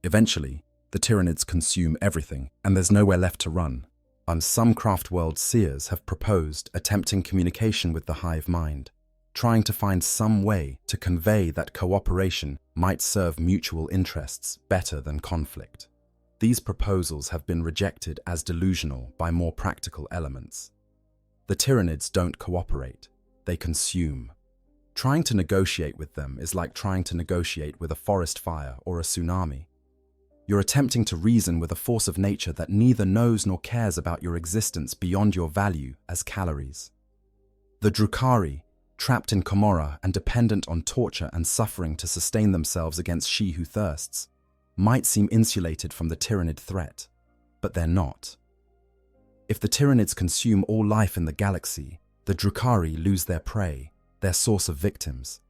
Eventually, the Tyranids consume everything, and there's nowhere left to run. Some Craftworld seers have proposed attempting communication with the hive mind, trying to find some way to convey that cooperation might serve mutual interests better than conflict. These proposals have been rejected as delusional by more practical elements. The Tyranids don't cooperate. they consume. Trying to negotiate with them is like trying to negotiate with a forest fire or a tsunami. You're attempting to reason with a force of nature that neither knows nor cares about your existence beyond your value as calories. The Drukhari, trapped in Comorra and dependent on torture and suffering to sustain themselves against she who thirsts, might seem insulated from the Tyranid threat, but they're not. If the Tyranids consume all life in the galaxy, the Drukhari lose their prey, their source of victims.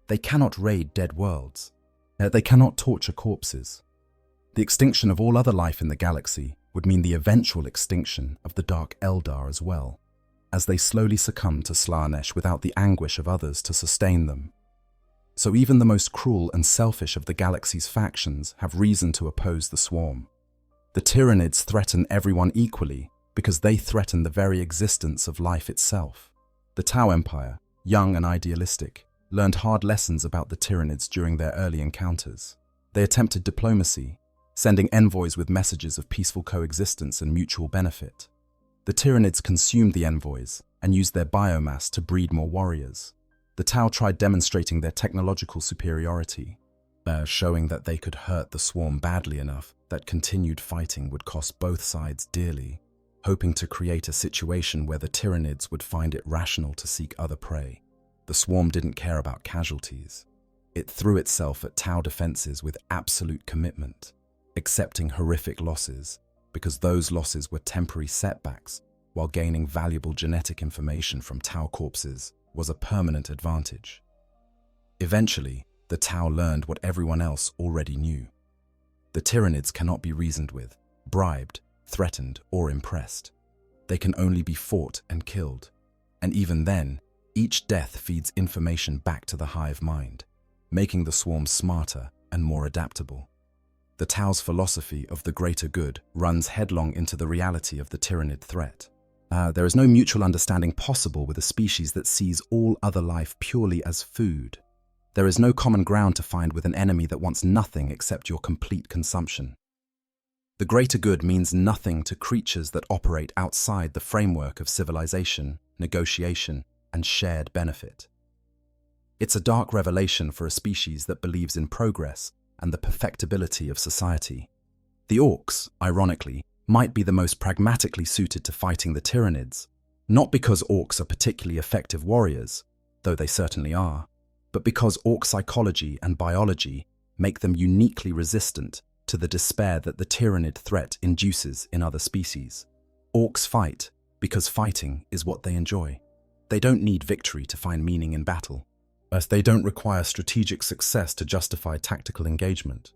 They cannot raid dead worlds. They cannot torture corpses. The extinction of all other life in the galaxy would mean the eventual extinction of the Dark Eldar as well, as they slowly succumb to Slaanesh without the anguish of others to sustain them. So even the most cruel and selfish of the galaxy's factions have reason to oppose the swarm. The Tyranids threaten everyone equally because they threaten the very existence of life itself. The Tau Empire, young and idealistic, learned hard lessons about the Tyranids during their early encounters. They attempted diplomacy, sending envoys with messages of peaceful coexistence and mutual benefit. The Tyranids consumed the envoys and used their biomass to breed more warriors. The Tau tried demonstrating their technological superiority, showing that they could hurt the swarm badly enough that continued fighting would cost both sides dearly, hoping to create a situation where the Tyranids would find it rational to seek other prey. The swarm didn't care about casualties. It threw itself at Tau defenses with absolute commitment, accepting horrific losses because those losses were temporary setbacks, while gaining valuable genetic information from Tau corpses was a permanent advantage. Eventually, the Tau learned what everyone else already knew. The Tyranids cannot be reasoned with, bribed, threatened, or impressed. They can only be fought and killed, and even then, each death feeds information back to the hive mind, making the swarm smarter and more adaptable. The Tau's philosophy of the greater good runs headlong into the reality of the Tyranid threat. There is no mutual understanding possible with a species that sees all other life purely as food. There is no common ground to find with an enemy that wants nothing except your complete consumption. The greater good means nothing to creatures that operate outside the framework of civilization, negotiation, and shared benefit. It's a dark revelation for a species that believes in progress and the perfectibility of society. The Orcs, ironically, might be the most pragmatically suited to fighting the Tyranids, not because Orcs are particularly effective warriors, though they certainly are, but because Orc psychology and biology make them uniquely resistant to the despair that the Tyranid threat induces in other species. Orcs fight because fighting is what they enjoy. They don't need victory to find meaning in battle, as they don't require strategic success to justify tactical engagement.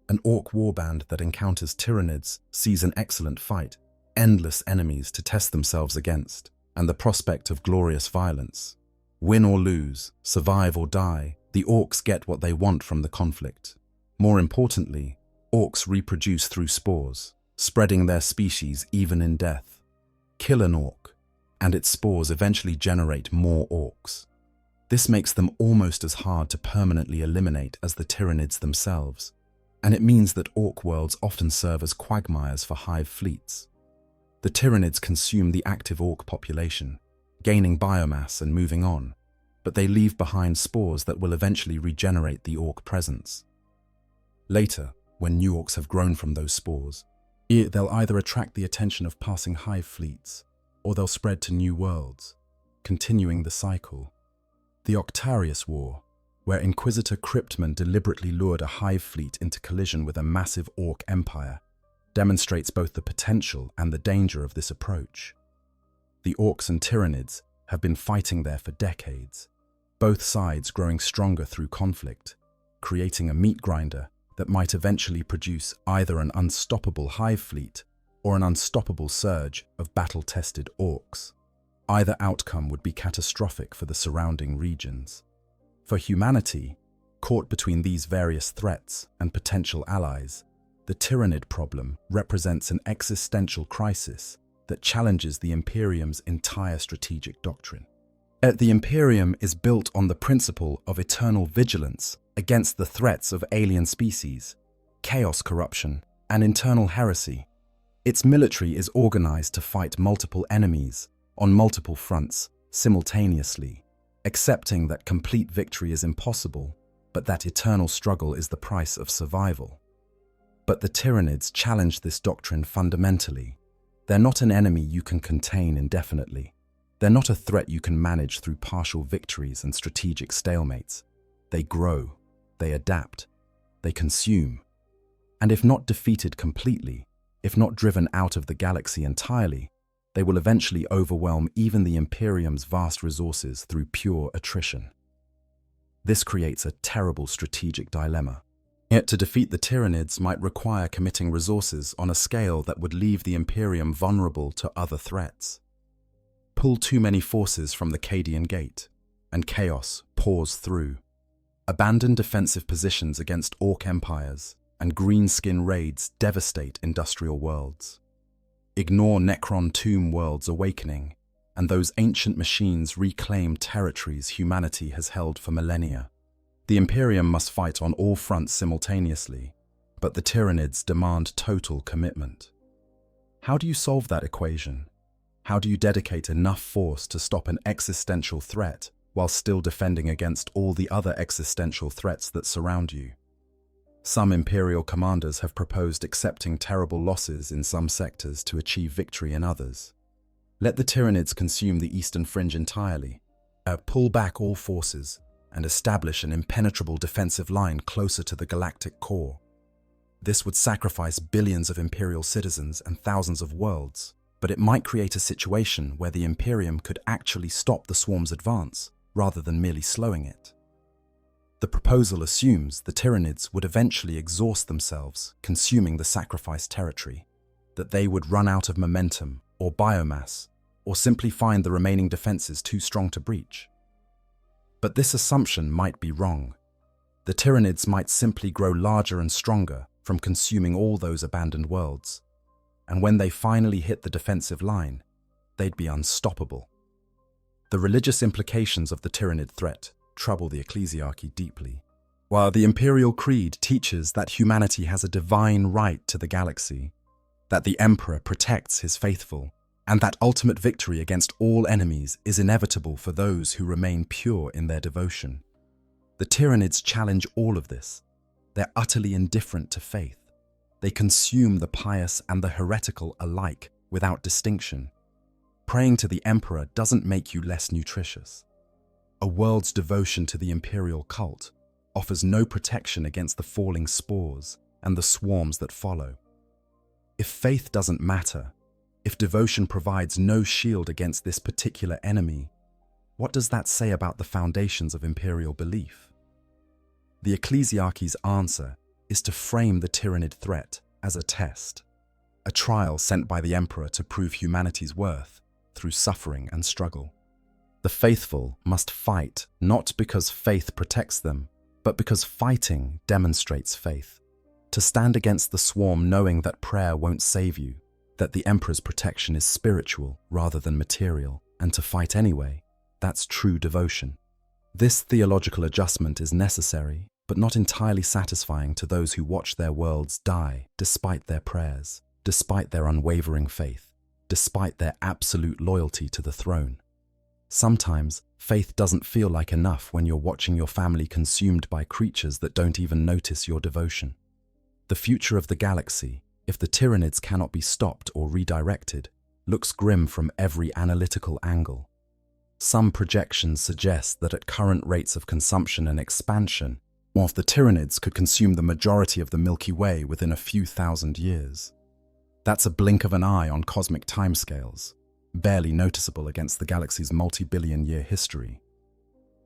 An Orc warband that encounters Tyranids sees an excellent fight, endless enemies to test themselves against, and the prospect of glorious violence. Win or lose, survive or die, the Orcs get what they want from the conflict. More importantly, Orcs reproduce through spores, spreading their species even in death. Kill an Orc, and its spores eventually generate more Orcs. This makes them almost as hard to permanently eliminate as the Tyranids themselves, and it means that Orc worlds often serve as quagmires for hive fleets. The Tyranids consume the active Orc population, gaining biomass and moving on, but they leave behind spores that will eventually regenerate the Orc presence. Later, when new Orcs have grown from those spores, they'll either attract the attention of passing hive fleets, or they'll spread to new worlds, continuing the cycle. The Octarius War, where Inquisitor Cryptman deliberately lured a hive fleet into collision with a massive Orc empire, demonstrates both the potential and the danger of this approach. The Orcs and Tyranids have been fighting there for decades, both sides growing stronger through conflict, creating a meat grinder that might eventually produce either an unstoppable hive fleet or an unstoppable surge of battle-tested Orcs. Either outcome would be catastrophic for the surrounding regions. For humanity, caught between these various threats and potential allies, the Tyranid problem represents an existential crisis that challenges the Imperium's entire strategic doctrine. The Imperium is built on the principle of eternal vigilance against the threats of alien species, chaos corruption, and internal heresy. Its military is organized to fight multiple enemies on multiple fronts simultaneously, accepting that complete victory is impossible, but that eternal struggle is the price of survival. But the Tyranids challenge this doctrine fundamentally. They're not an enemy you can contain indefinitely. They're not a threat you can manage through partial victories and strategic stalemates. They grow, they adapt, they consume. And if not defeated completely, if not driven out of the galaxy entirely, they will eventually overwhelm even the Imperium's vast resources through pure attrition. This creates a terrible strategic dilemma. Yet to defeat the Tyranids might require committing resources on a scale that would leave the Imperium vulnerable to other threats. Pull too many forces from the Cadian Gate, and chaos pours through. Abandon defensive positions against Orc empires, and greenskin raids devastate industrial worlds. Ignore Necron tomb worlds awakening, and those ancient machines reclaim territories humanity has held for millennia. The Imperium must fight on all fronts simultaneously, but the Tyranids demand total commitment. How do you solve that equation? How do you dedicate enough force to stop an existential threat while still defending against all the other existential threats that surround you? Some Imperial commanders have proposed accepting terrible losses in some sectors to achieve victory in others. Let the Tyranids consume the eastern fringe entirely, pull back all forces, and establish an impenetrable defensive line closer to the galactic core. This would sacrifice billions of Imperial citizens and thousands of worlds, but it might create a situation where the Imperium could actually stop the swarm's advance, rather than merely slowing it. The proposal assumes the Tyranids would eventually exhaust themselves, consuming the sacrificed territory, that they would run out of momentum or biomass, or simply find the remaining defenses too strong to breach. But this assumption might be wrong. The Tyranids might simply grow larger and stronger from consuming all those abandoned worlds, and when they finally hit the defensive line, they'd be unstoppable. The religious implications of the Tyranid threat trouble the ecclesiarchy deeply. While the Imperial Creed teaches that humanity has a divine right to the galaxy, that the Emperor protects his faithful, and that ultimate victory against all enemies is inevitable for those who remain pure in their devotion, the Tyranids challenge all of this. They're utterly indifferent to faith. They consume the pious and the heretical alike without distinction. Praying to the Emperor doesn't make you less nutritious. A world's devotion to the imperial cult offers no protection against the falling spores and the swarms that follow. If faith doesn't matter, if devotion provides no shield against this particular enemy, what does that say about the foundations of imperial belief? The ecclesiarchy's answer is to frame the Tyranid threat as a test, a trial sent by the emperor to prove humanity's worth through suffering and struggle. The faithful must fight not because faith protects them, but because fighting demonstrates faith. To stand against the swarm knowing that prayer won't save you, that the emperor's protection is spiritual rather than material, and to fight anyway, that's true devotion. This theological adjustment is necessary, but not entirely satisfying to those who watch their worlds die despite their prayers, despite their unwavering faith, despite their absolute loyalty to the throne. Sometimes, faith doesn't feel like enough when you're watching your family consumed by creatures that don't even notice your devotion. The future of the galaxy, if the Tyranids cannot be stopped or redirected, looks grim from every analytical angle. Some projections suggest that at current rates of consumption and expansion, one of the Tyranids could consume the majority of the Milky Way within a few thousand years. That's a blink of an eye on cosmic timescales, barely noticeable against the galaxy's multi-billion-year history.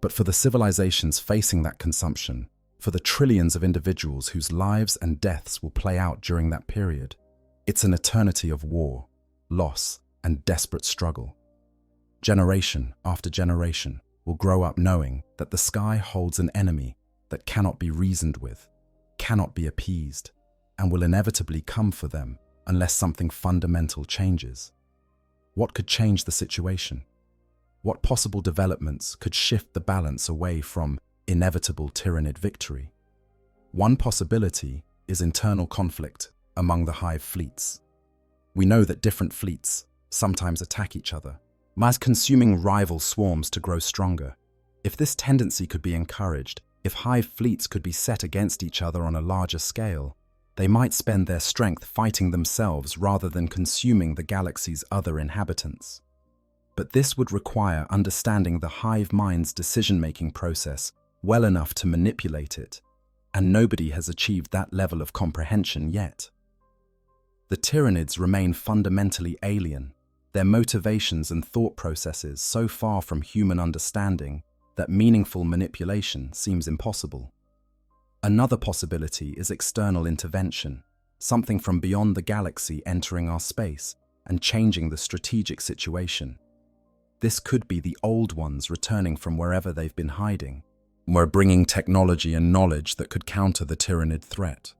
But for the civilizations facing that consumption, for the trillions of individuals whose lives and deaths will play out during that period, it's an eternity of war, loss, and desperate struggle. Generation after generation will grow up knowing that the sky holds an enemy that cannot be reasoned with, cannot be appeased, and will inevitably come for them unless something fundamental changes. What could change the situation? What possible developments could shift the balance away from inevitable Tyranid victory? One possibility is internal conflict among the hive fleets. We know that different fleets sometimes attack each other, consuming rival swarms to grow stronger. If this tendency could be encouraged, if hive fleets could be set against each other on a larger scale, they might spend their strength fighting themselves rather than consuming the galaxy's other inhabitants. But this would require understanding the hive mind's decision-making process well enough to manipulate it, and nobody has achieved that level of comprehension yet. The Tyranids remain fundamentally alien, their motivations and thought processes so far from human understanding that meaningful manipulation seems impossible. Another possibility is external intervention, something from beyond the galaxy entering our space and changing the strategic situation. This could be the old ones returning from wherever they've been hiding. We're bringing technology and knowledge that could counter the Tyranid threat.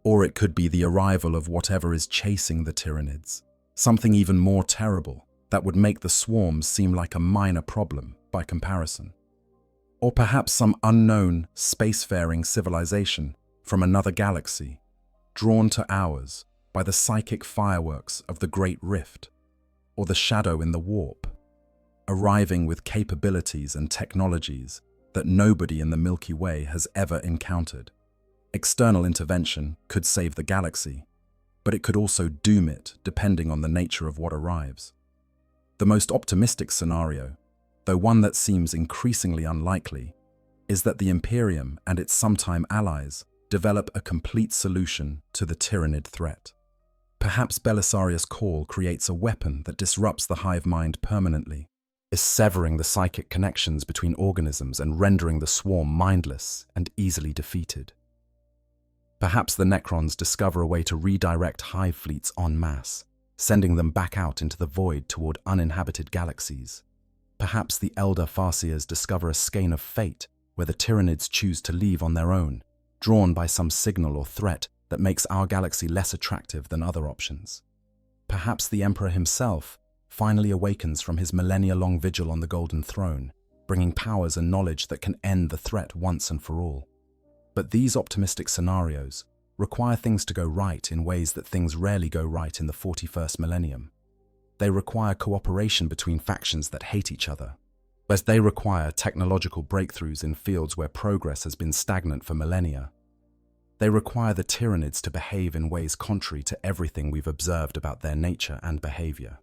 Or it could be the arrival of whatever is chasing the Tyranids, something even more terrible that would make the swarms seem like a minor problem by comparison. Or perhaps some unknown, spacefaring civilization from another galaxy, drawn to ours by the psychic fireworks of the Great Rift, or the shadow in the warp, arriving with capabilities and technologies that nobody in the Milky Way has ever encountered. External intervention could save the galaxy, but it could also doom it depending on the nature of what arrives. The most optimistic scenario, though one that seems increasingly unlikely, is that the Imperium and its sometime allies develop a complete solution to the Tyranid threat. Perhaps Belisarius' call creates a weapon that disrupts the hive mind permanently, is severing the psychic connections between organisms and rendering the swarm mindless and easily defeated. Perhaps the Necrons discover a way to redirect hive fleets en masse, sending them back out into the void toward uninhabited galaxies. Perhaps the Elder Farseers discover a skein of fate where the Tyranids choose to leave on their own, drawn by some signal or threat that makes our galaxy less attractive than other options. Perhaps the Emperor himself finally awakens from his millennia-long vigil on the Golden Throne, bringing powers and knowledge that can end the threat once and for all. But these optimistic scenarios require things to go right in ways that things rarely go right in the 41st millennium. They require cooperation between factions that hate each other, as they require technological breakthroughs in fields where progress has been stagnant for millennia. They require the Tyranids to behave in ways contrary to everything we've observed about their nature and behavior.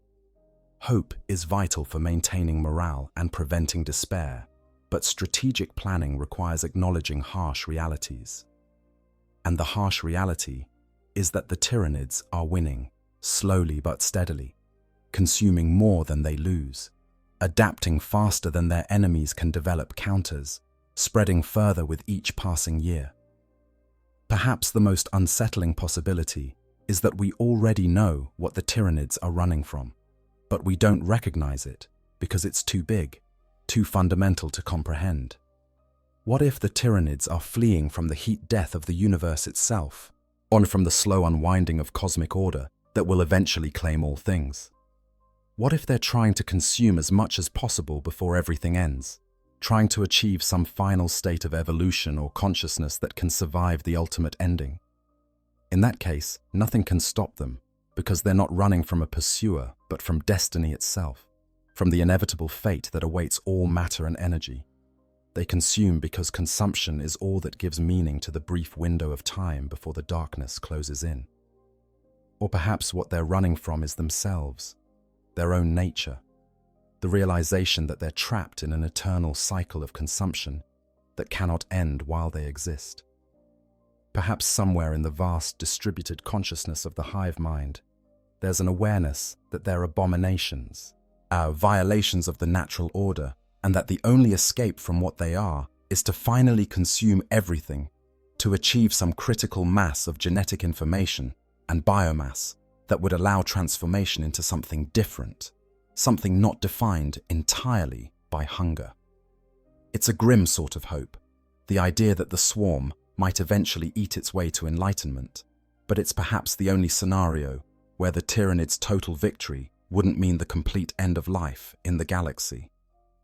Hope is vital for maintaining morale and preventing despair, but strategic planning requires acknowledging harsh realities. And the harsh reality is that the Tyranids are winning, slowly but steadily, consuming more than they lose, adapting faster than their enemies can develop counters, spreading further with each passing year. Perhaps the most unsettling possibility is that we already know what the Tyranids are running from, but we don't recognize it because it's too big, too fundamental to comprehend. What if the Tyranids are fleeing from the heat death of the universe itself, on from the slow unwinding of cosmic order that will eventually claim all things? What if they're trying to consume as much as possible before everything ends, trying to achieve some final state of evolution or consciousness that can survive the ultimate ending? In that case, nothing can stop them, because they're not running from a pursuer, but from destiny itself, from the inevitable fate that awaits all matter and energy. They consume because consumption is all that gives meaning to the brief window of time before the darkness closes in. Or perhaps what they're running from is themselves, their own nature, the realization that they're trapped in an eternal cycle of consumption that cannot end while they exist. Perhaps somewhere in the vast distributed consciousness of the hive mind, there's an awareness that they're abominations, violations of the natural order, and that the only escape from what they are is to finally consume everything, to achieve some critical mass of genetic information and biomass that would allow transformation into something different, something not defined entirely by hunger. It's a grim sort of hope, the idea that the swarm might eventually eat its way to enlightenment, but it's perhaps the only scenario where the Tyranids' total victory wouldn't mean the complete end of life in the galaxy.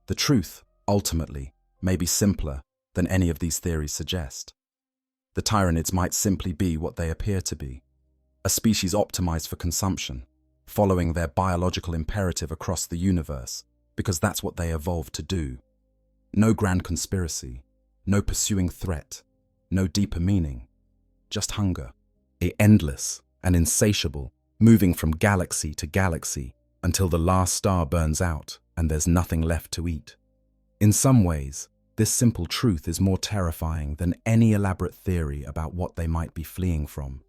The truth, ultimately, may be simpler than any of these theories suggest. The Tyranids might simply be what they appear to be, a species optimized for consumption, following their biological imperative across the universe, because that's what they evolved to do. No grand conspiracy, no pursuing threat, no deeper meaning, just hunger, endless and insatiable, moving from galaxy to galaxy until the last star burns out and there's nothing left to eat. In some ways, this simple truth is more terrifying than any elaborate theory about what they might be fleeing from.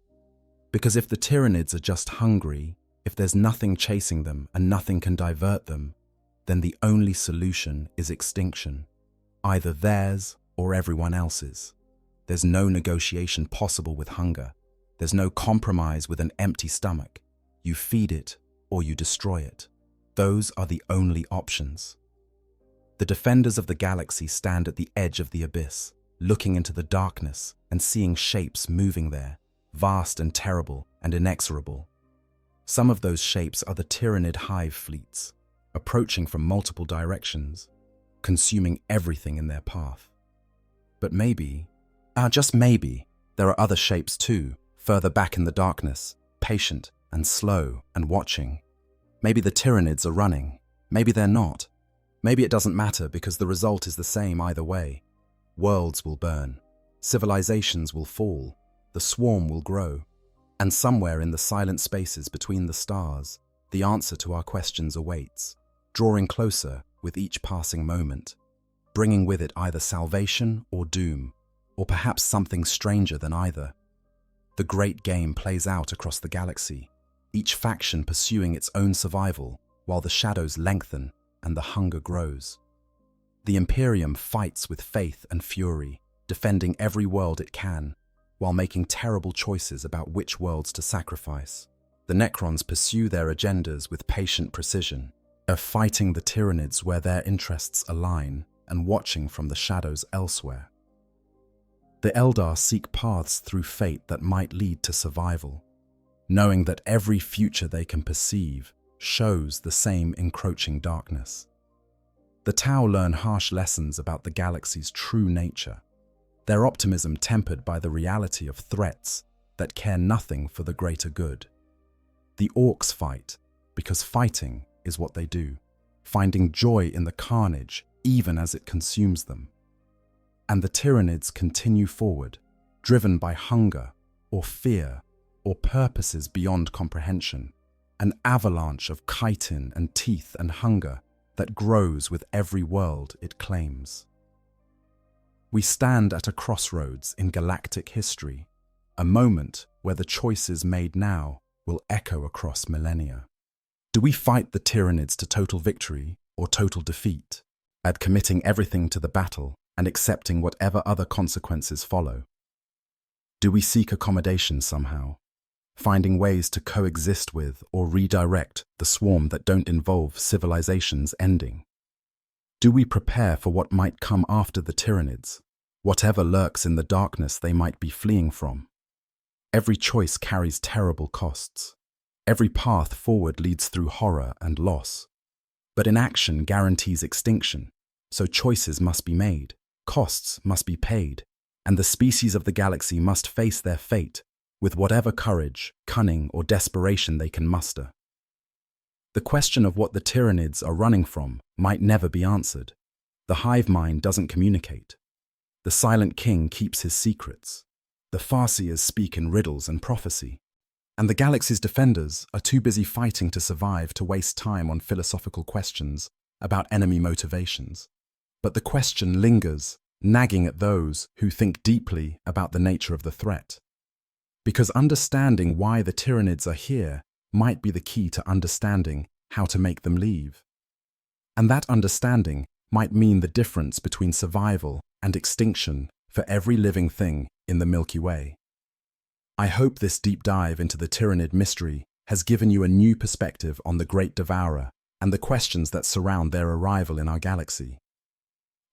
Because if the Tyranids are just hungry, if there's nothing chasing them and nothing can divert them, then the only solution is extinction, either theirs or everyone else's. There's no negotiation possible with hunger. There's no compromise with an empty stomach. You feed it or you destroy it. Those are the only options. The defenders of the galaxy stand at the edge of the abyss, looking into the darkness and seeing shapes moving there, vast and terrible and inexorable. Some of those shapes are the Tyranid hive fleets, approaching from multiple directions, consuming everything in their path. But maybe, just maybe, there are other shapes too, further back in the darkness, patient and slow and watching. Maybe the Tyranids are running, maybe they're not. Maybe it doesn't matter because the result is the same either way. Worlds will burn, civilizations will fall, the swarm will grow, and somewhere in the silent spaces between the stars, the answer to our questions awaits, drawing closer with each passing moment, bringing with it either salvation or doom, or perhaps something stranger than either. The great game plays out across the galaxy, each faction pursuing its own survival while the shadows lengthen and the hunger grows. The Imperium fights with faith and fury, defending every world it can, while making terrible choices about which worlds to sacrifice. The Necrons pursue their agendas with patient precision, fighting the Tyranids where their interests align and watching from the shadows elsewhere. The Eldar seek paths through fate that might lead to survival, knowing that every future they can perceive shows the same encroaching darkness. The Tau learn harsh lessons about the galaxy's true nature, their optimism tempered by the reality of threats that care nothing for the greater good. The Orcs fight because fighting is what they do, finding joy in the carnage even as it consumes them. And the Tyranids continue forward, driven by hunger or fear or purposes beyond comprehension, an avalanche of chitin and teeth and hunger that grows with every world it claims. We stand at a crossroads in galactic history, a moment where the choices made now will echo across millennia. Do we fight the Tyranids to total victory or total defeat, at committing everything to the battle and accepting whatever other consequences follow? Do we seek accommodation somehow, finding ways to coexist with or redirect the swarm that don't involve civilization's ending? Do we prepare for what might come after the Tyranids, whatever lurks in the darkness they might be fleeing from? Every choice carries terrible costs. Every path forward leads through horror and loss. But inaction guarantees extinction, so choices must be made, costs must be paid, and the species of the galaxy must face their fate with whatever courage, cunning, or desperation they can muster. The question of what the Tyranids are running from might never be answered. The hive mind doesn't communicate. The silent king keeps his secrets. The farseers speak in riddles and prophecy. And the galaxy's defenders are too busy fighting to survive to waste time on philosophical questions about enemy motivations. But the question lingers, nagging at those who think deeply about the nature of the threat. Because understanding why the Tyranids are here might be the key to understanding how to make them leave. And that understanding might mean the difference between survival and extinction for every living thing in the Milky Way. I hope this deep dive into the Tyranid mystery has given you a new perspective on the Great Devourer and the questions that surround their arrival in our galaxy.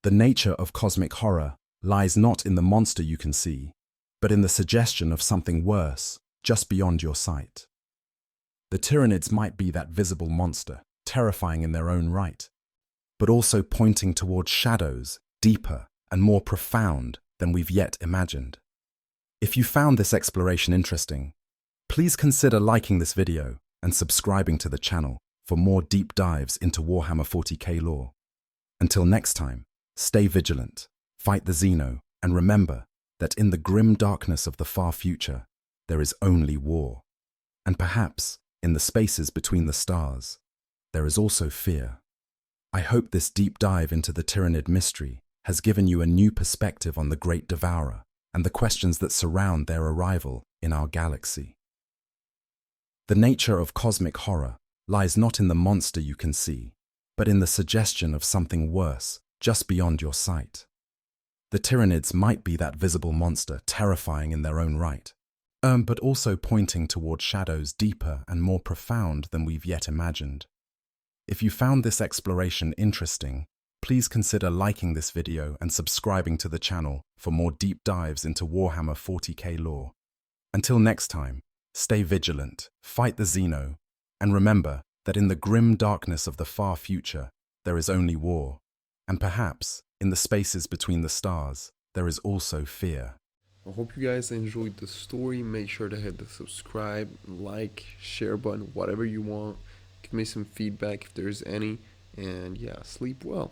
The nature of cosmic horror lies not in the monster you can see, but in the suggestion of something worse, just beyond your sight. The Tyranids might be that visible monster, terrifying in their own right, but also pointing towards shadows deeper and more profound than we've yet imagined. If you found this exploration interesting, please consider liking this video and subscribing to the channel for more deep dives into Warhammer 40k lore. Until next time, Stay vigilant, fight the Xeno, and remember that in the grim darkness of the far future, there is only war. And perhaps, in the spaces between the stars, there is also fear. I hope this deep dive into the Tyranid mystery has given you a new perspective on the Great Devourer and the questions that surround their arrival in our galaxy. The nature of cosmic horror lies not in the monster you can see, but in the suggestion of something worse just beyond your sight. The Tyranids might be that visible monster, terrifying in their own right, but also pointing toward shadows deeper and more profound than we've yet imagined. If you found this exploration interesting, please consider liking this video and subscribing to the channel for more deep dives into Warhammer 40k lore. Until next time, stay vigilant, fight the Xeno, and remember that in the grim darkness of the far future, there is only war, and perhaps, in the spaces between the stars, there is also fear. I hope you guys enjoyed the story. Make sure to hit the subscribe, like, share button, whatever you want. Give me some feedback if there's any. And yeah, sleep well.